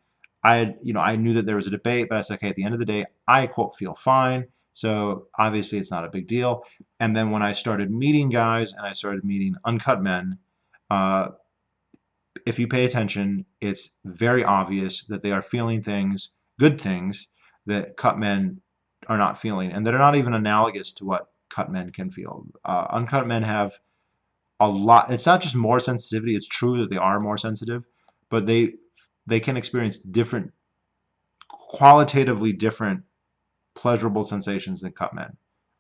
I knew that there was a debate, but I said, okay, at the end of the day, I quote feel fine. So obviously it's not a big deal. And then when I started meeting guys and I started meeting uncut men, uh, if you pay attention, it's very obvious that they are feeling things, good things, that cut men are not feeling, and they're not even analogous to what cut men can feel. Uncut men have a lot. It's not just more sensitivity. It's true that they are more sensitive, but they can experience different, qualitatively different pleasurable sensations than cut men.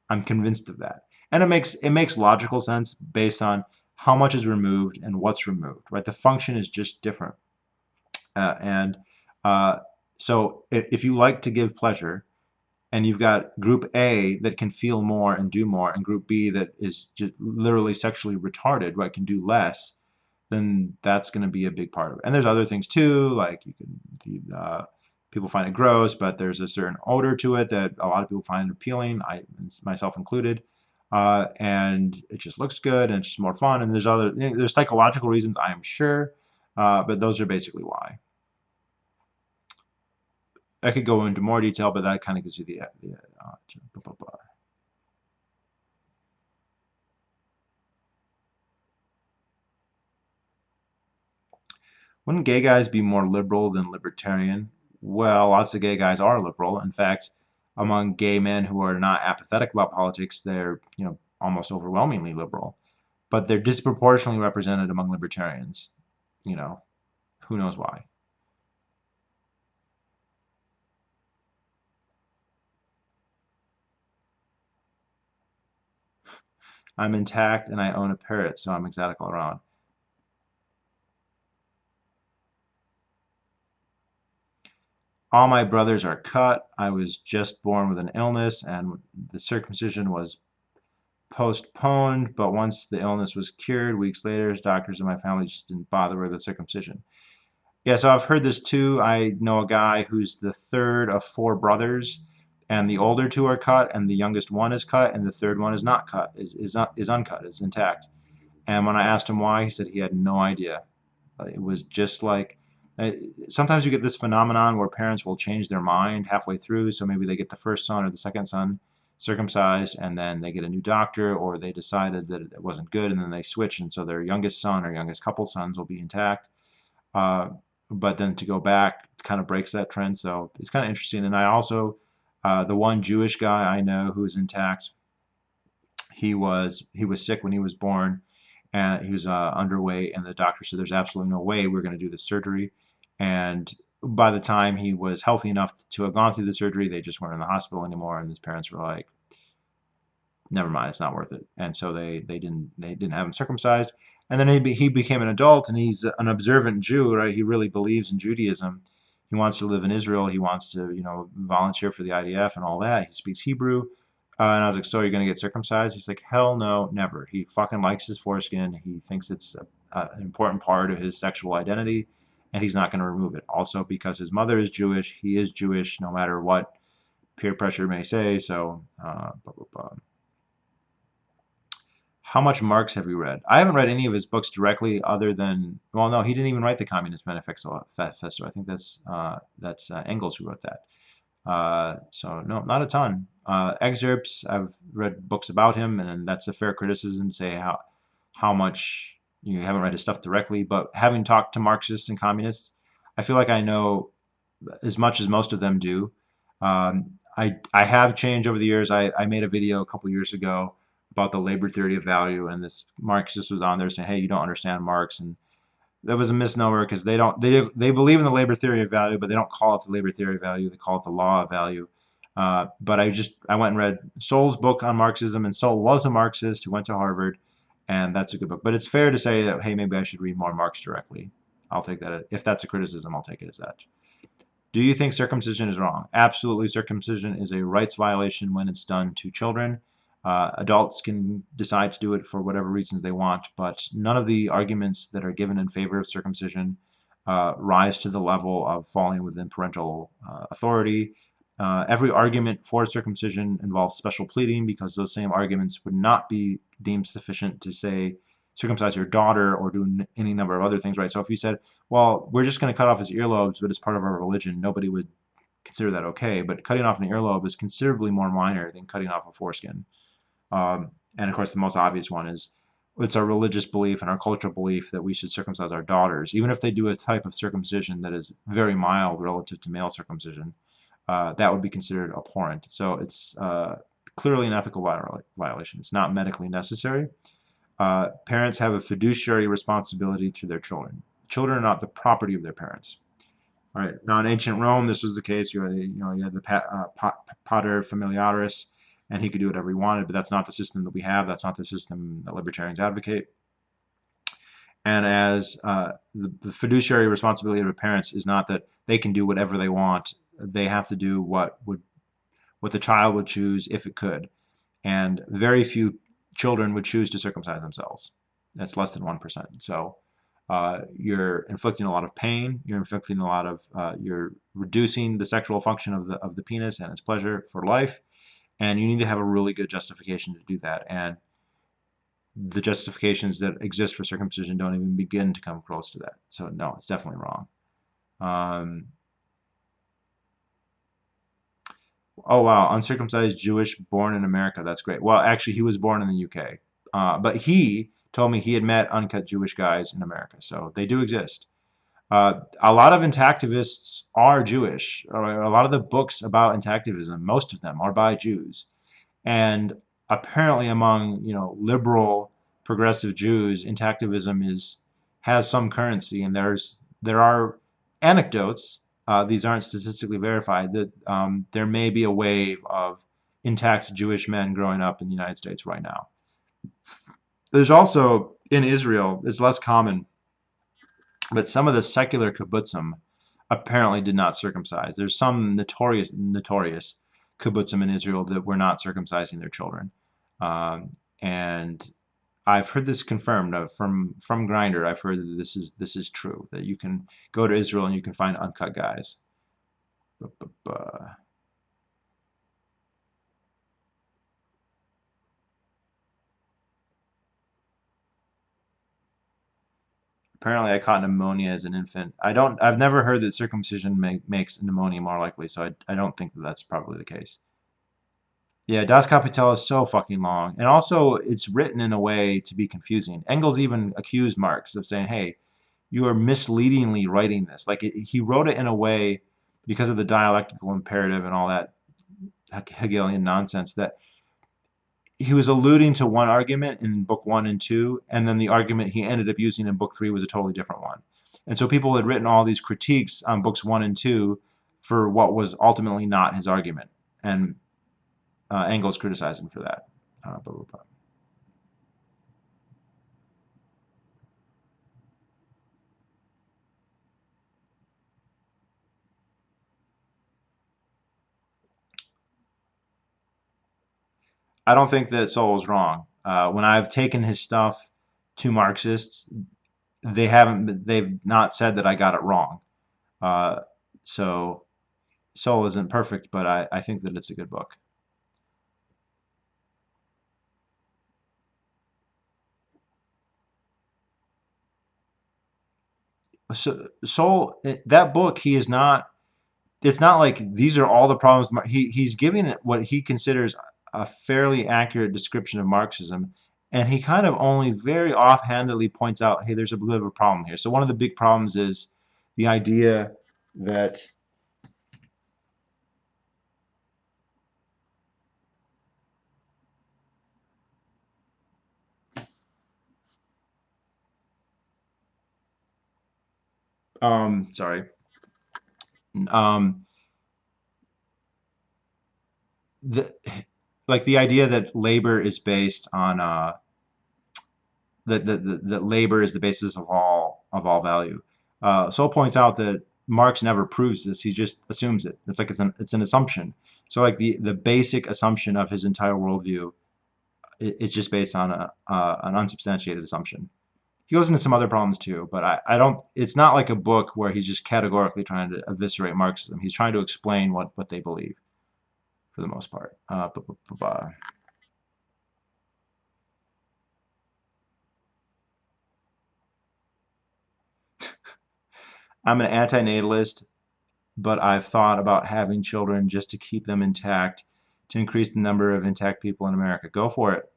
I'm convinced of that. And it makes logical sense based on how much is removed and what's removed, right? The function is just different. And uh, so if you like to give pleasure and you've got group A that can feel more and do more, and group B that is just literally sexually retarded, right, can do less, then that's going to be a big part of it. And there's other things too, like people find it gross, but there's a certain odor to it that a lot of people find appealing, myself included. And it just looks good and it's just more fun. And there's psychological reasons, I am sure, but those are basically why. I could go into more detail, but that kind of gives you the blah, blah, blah. Wouldn't gay guys be more liberal than libertarian? Well, lots of gay guys are liberal. In fact, among gay men who are not apathetic about politics, they're, almost overwhelmingly liberal. But they're disproportionately represented among libertarians. You know, who knows why? I'm intact and I own a parrot, so I'm exotic all around. All my brothers are cut. I was just born with an illness, and the circumcision was postponed. But once the illness was cured, weeks later, doctors in my family just didn't bother with the circumcision. Yeah, so I've heard this too. I know a guy who's the third of four brothers, and the older two are cut, and the youngest one is cut, and the third one is not cut, is uncut, is intact. And when I asked him why, he said he had no idea. It was just like uh, sometimes you get this phenomenon where parents will change their mind halfway through. So maybe they get the first son or the second son circumcised, and then they get a new doctor, or they decided that it wasn't good, and then they switch, and so their youngest son or youngest couple sons will be intact. Uh, but then to go back kind of breaks that trend. So it's kind of interesting. And I also, the one Jewish guy I know who is intact, he was sick when he was born, and he was underweight, and the doctor said there's absolutely no way we're going to do the surgery. And by the time he was healthy enough to have gone through the surgery, they just weren't in the hospital anymore, and his parents were like, never mind, it's not worth it. And so they didn't have him circumcised. And then he became an adult, and he's an observant Jew, right? He really believes in Judaism. He wants to live in Israel. He wants to, volunteer for the IDF and all that. He speaks Hebrew. And I was like, so you're going to get circumcised? He's like, hell no, never. He fucking likes his foreskin. He thinks it's an important part of his sexual identity, and he's not going to remove it. Also, because his mother is Jewish, he is Jewish, no matter what peer pressure may say. So, blah, blah, blah. How much Marx have you read? I haven't read any of his books directly, other than, well, no, he didn't even write the Communist Manifesto. I think that's Engels who wrote that. So no, not a ton. Excerpts. I've read books about him, and that's a fair criticism to say how much you haven't read his stuff directly. But having talked to Marxists and communists, I feel like I know as much as most of them do. I have changed over the years. I made a video a couple years ago about the labor theory of value, and this Marxist was on there saying, "Hey, you don't understand Marx," and that was a misnomer because they believe in the labor theory of value, but they don't call it the labor theory of value. They call it the law of value. But I went and read Sol's book on Marxism, and Sol was a Marxist who went to Harvard, and that's a good book. But it's fair to say that, hey, maybe I should read more Marx directly. I'll take that. If that's a criticism, I'll take it as that. Do you think circumcision is wrong? Absolutely, circumcision is a rights violation when it's done to children. Adults can decide to do it for whatever reasons they want, but none of the arguments that are given in favor of circumcision rise to the level of falling within parental authority. Every argument for circumcision involves special pleading, because those same arguments would not be deemed sufficient to say circumcise your daughter or do any number of other things, right? So if you said, well, we're just going to cut off his earlobes, but it's part of our religion, nobody would consider that okay. But cutting off an earlobe is considerably more minor than cutting off a foreskin. And of course, the most obvious one is it's our religious belief and our cultural belief that we should circumcise our daughters, even if they do a type of circumcision that is very mild relative to male circumcision. that would be considered abhorrent. So it's clearly an ethical violation. It's not medically necessary. Parents have a fiduciary responsibility to their children. Children are not the property of their parents. All right. Now in ancient Rome, this was the case. You had the pater familiaris, and he could do whatever he wanted. But that's not the system that we have. That's not the system that libertarians advocate. And as the fiduciary responsibility of the parents is not that they can do whatever they want. They have to do what the child would choose if it could. And very few children would choose to circumcise themselves. That's less than 1%. So you're inflicting a lot of pain. You're inflicting a lot of you're reducing the sexual function of the penis and its pleasure for life. And you need to have a really good justification to do that. And the justifications that exist for circumcision don't even begin to come close to that. So no, it's definitely wrong. Oh wow, uncircumcised Jewish born in America. That's great. Well, actually, he was born in the UK, but he told me he had met uncut Jewish guys in America. So they do exist. A lot of intactivists are Jewish. A lot of the books about intactivism, most of them are by Jews. And apparently, among liberal progressive Jews, intactivism has some currency, and there are anecdotes. These aren't statistically verified that there may be a wave of intact Jewish men growing up in the United States right now. There's also in Israel, it's less common, but some of the secular kibbutzim apparently did not circumcise. There's some notorious kibbutzim in Israel that were not circumcising their children, and I've heard this confirmed from Grindr. I've heard that this is true, that you can go to Israel and you can find uncut guys. Apparently, I caught pneumonia as an infant. I've never heard that circumcision makes pneumonia more likely, so I don't think that that's probably the case. Yeah, Das Kapital is so fucking long. And also, it's written in a way to be confusing. Engels even accused Marx of saying, hey, you are misleadingly writing this. Like, he wrote it in a way, because of the dialectical imperative and all that Hegelian nonsense, that he was alluding to one argument in book 1 and 2, and then the argument he ended up using in book 3 was a totally different one. And so people had written all these critiques on books 1 and 2 for what was ultimately not his argument. And Engels criticized him for that. Blah, blah, blah. I don't think that Sowell is wrong. When I've taken his stuff to Marxists, they've not said that I got it wrong. So Sowell isn't perfect, but I think that it's a good book. So Sowell, that book, he is not. It's not like these are all the problems. He's giving it what he considers a fairly accurate description of Marxism, and he kind of only very offhandedly points out, hey, there's a bit of a problem here. So one of the big problems is the idea that sorry, um, the like the idea that labor is based on that labor is the basis of all value. Sol points out that Marx never proves this; he just assumes it. It's like it's an assumption. So like the basic assumption of his entire worldview is just based on an unsubstantiated assumption. He goes into some other problems too, but I don't. It's not like a book where he's just categorically trying to eviscerate Marxism. He's trying to explain what they believe for the most part. I'm an antinatalist, but I've thought about having children just to keep them intact, to increase the number of intact people in America. Go for it.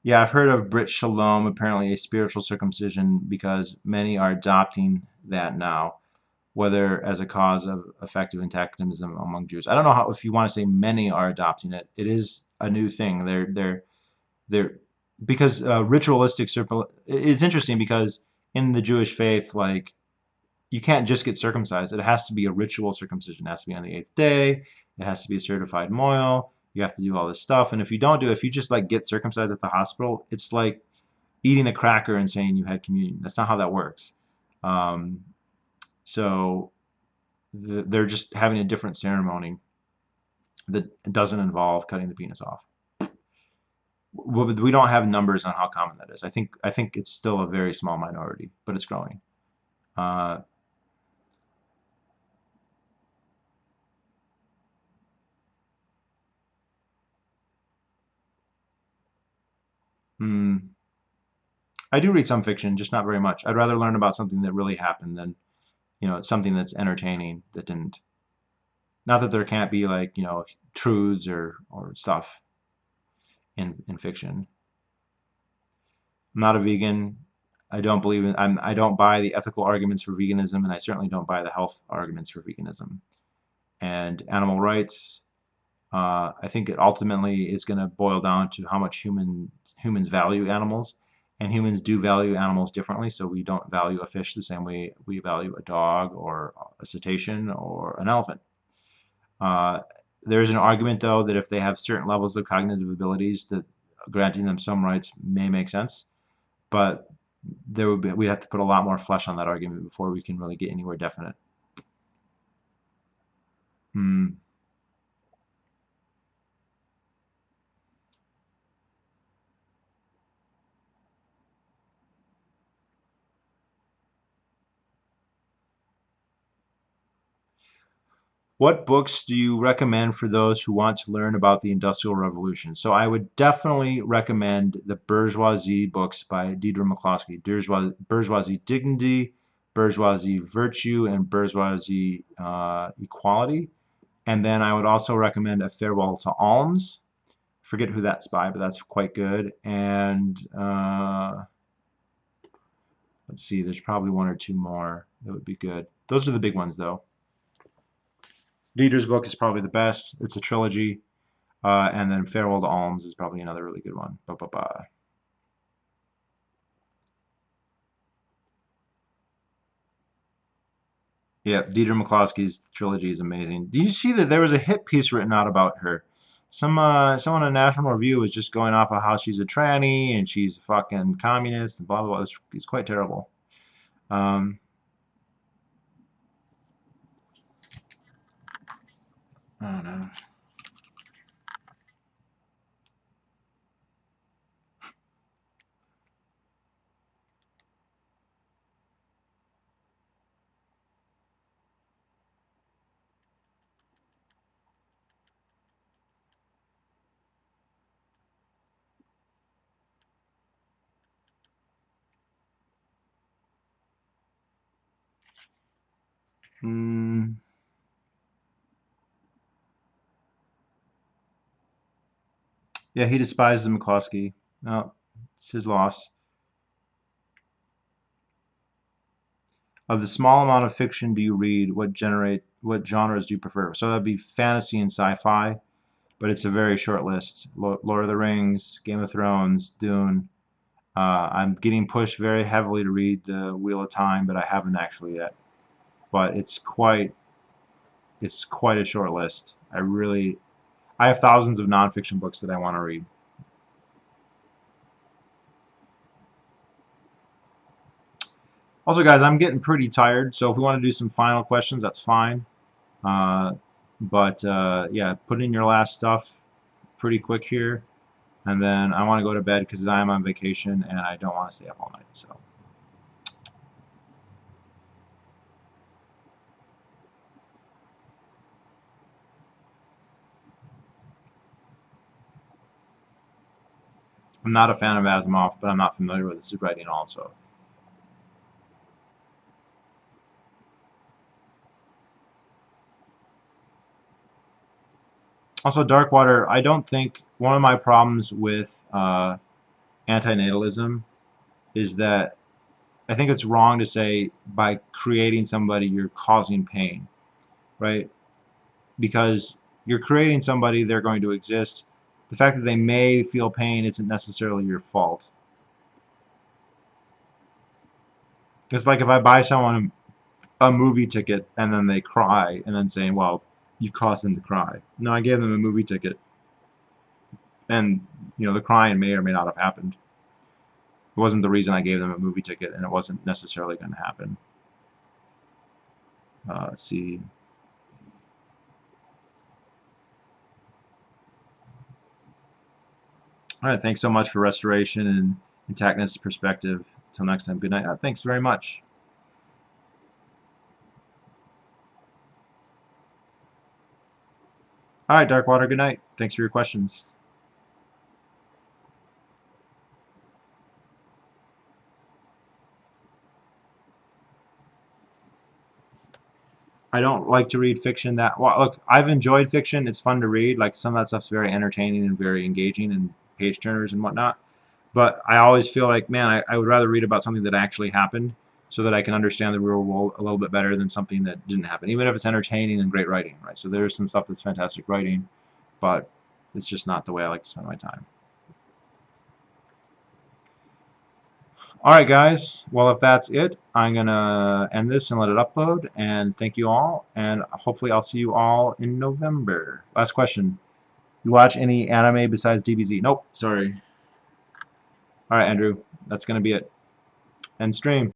Yeah, I've heard of Brit Shalom, apparently a spiritual circumcision, because many are adopting that now. whether as a cause of effective antagonism among Jews. I don't know how, if you want to say many are adopting it. It is a new thing. They're because ritualistic is interesting because in the Jewish faith, like you can't just get circumcised. It has to be a ritual circumcision. It has to be on the 8th day. It has to be a certified moil. You have to do all this stuff. And if you don't do it, if you just like get circumcised at the hospital, it's like eating a cracker and saying you had communion. That's not how that works. Um, so they're just having a different ceremony that doesn't involve cutting the penis off. We don't have numbers on how common that is. I think it's still a very small minority, but it's growing. Uh, hmm, I do read some fiction, just not very much. I'd rather learn about something that really happened than, something that's entertaining that didn't. Not that there can't be like, truths or stuff in fiction. I'm not a vegan. I don't believe in, I don't buy the ethical arguments for veganism, and I certainly don't buy the health arguments for veganism. And animal rights, I think it ultimately is going to boil down to how much humans value animals, and humans do value animals differently. So we don't value a fish the same way we value a dog or a cetacean or an elephant. Uh, there's an argument, though, that if they have certain levels of cognitive abilities, that granting them some rights may make sense. But we'd have to put a lot more flesh on that argument before we can really get anywhere definite. Hmm. What books do you recommend for those who want to learn about the Industrial Revolution? So I would definitely recommend the Bourgeoisie books by Deirdre McCloskey. Bourgeoisie Dignity, Bourgeoisie Virtue, and Bourgeoisie Equality. And then I would also recommend A Farewell to Alms. Forget who that's by, but that's quite good. And let's see, there's probably one or two more that would be good. Those are the big ones, though. Deirdre's book is probably the best. It's a trilogy. And then Farewell to Alms is probably another really good one. Ba, ba, ba. Yeah, Deirdre McCloskey's trilogy is amazing. Did you see that there was a hit piece written out about her? Someone in National Review was just going off of how she's a tranny and she's a fucking communist and blah blah blah. It's quite terrible. Um, I don't know. Mm, yeah, he despises McCloskey. No, it's his loss. Of the small amount of fiction do you read, what genres do you prefer? So that'd be fantasy and sci-fi, but it's a very short list. Lord of the Rings, Game of Thrones, Dune. I'm getting pushed very heavily to read The Wheel of Time, but I haven't actually yet. But it's quite a short list. I have thousands of nonfiction books that I want to read. Also, guys, I'm getting pretty tired, so if we want to do some final questions, that's fine. Uh, but yeah, put in your last stuff pretty quick here, and then I want to go to bed because I am on vacation and I don't want to stay up all night. So I'm not a fan of Asimov, but I'm not familiar with his writing also. Also, Darkwater, I don't think one of my problems with antinatalism is that I think it's wrong to say by creating somebody you're causing pain, right? Because you're creating somebody, they're going to exist. The fact that they may feel pain isn't necessarily your fault. It's like if I buy someone a movie ticket and then they cry and then saying, well, you caused them to cry. No, I gave them a movie ticket, and the crying may or may not have happened. It wasn't the reason I gave them a movie ticket, and it wasn't necessarily going to happen. Let's see. All right, thanks so much for restoration and intactness perspective. Until next time, good night. Thanks very much. All right, Darkwater, good night. Thanks for your questions. I don't like to read fiction that well. Look, I've enjoyed fiction. It's fun to read. Like some of that stuff's very entertaining and very engaging and page turners and whatnot. But I always feel like, man, I would rather read about something that actually happened so that I can understand the real world a little bit better than something that didn't happen, even if it's entertaining and great writing, right? So there's some stuff that's fantastic writing, but it's just not the way I like to spend my time. All right, guys. Well, if that's it, I'm going to end this and let it upload. And thank you all. And hopefully I'll see you all in November. Last question. You watch any anime besides DBZ? Nope. Sorry. All right, Andrew. That's going to be it. End stream.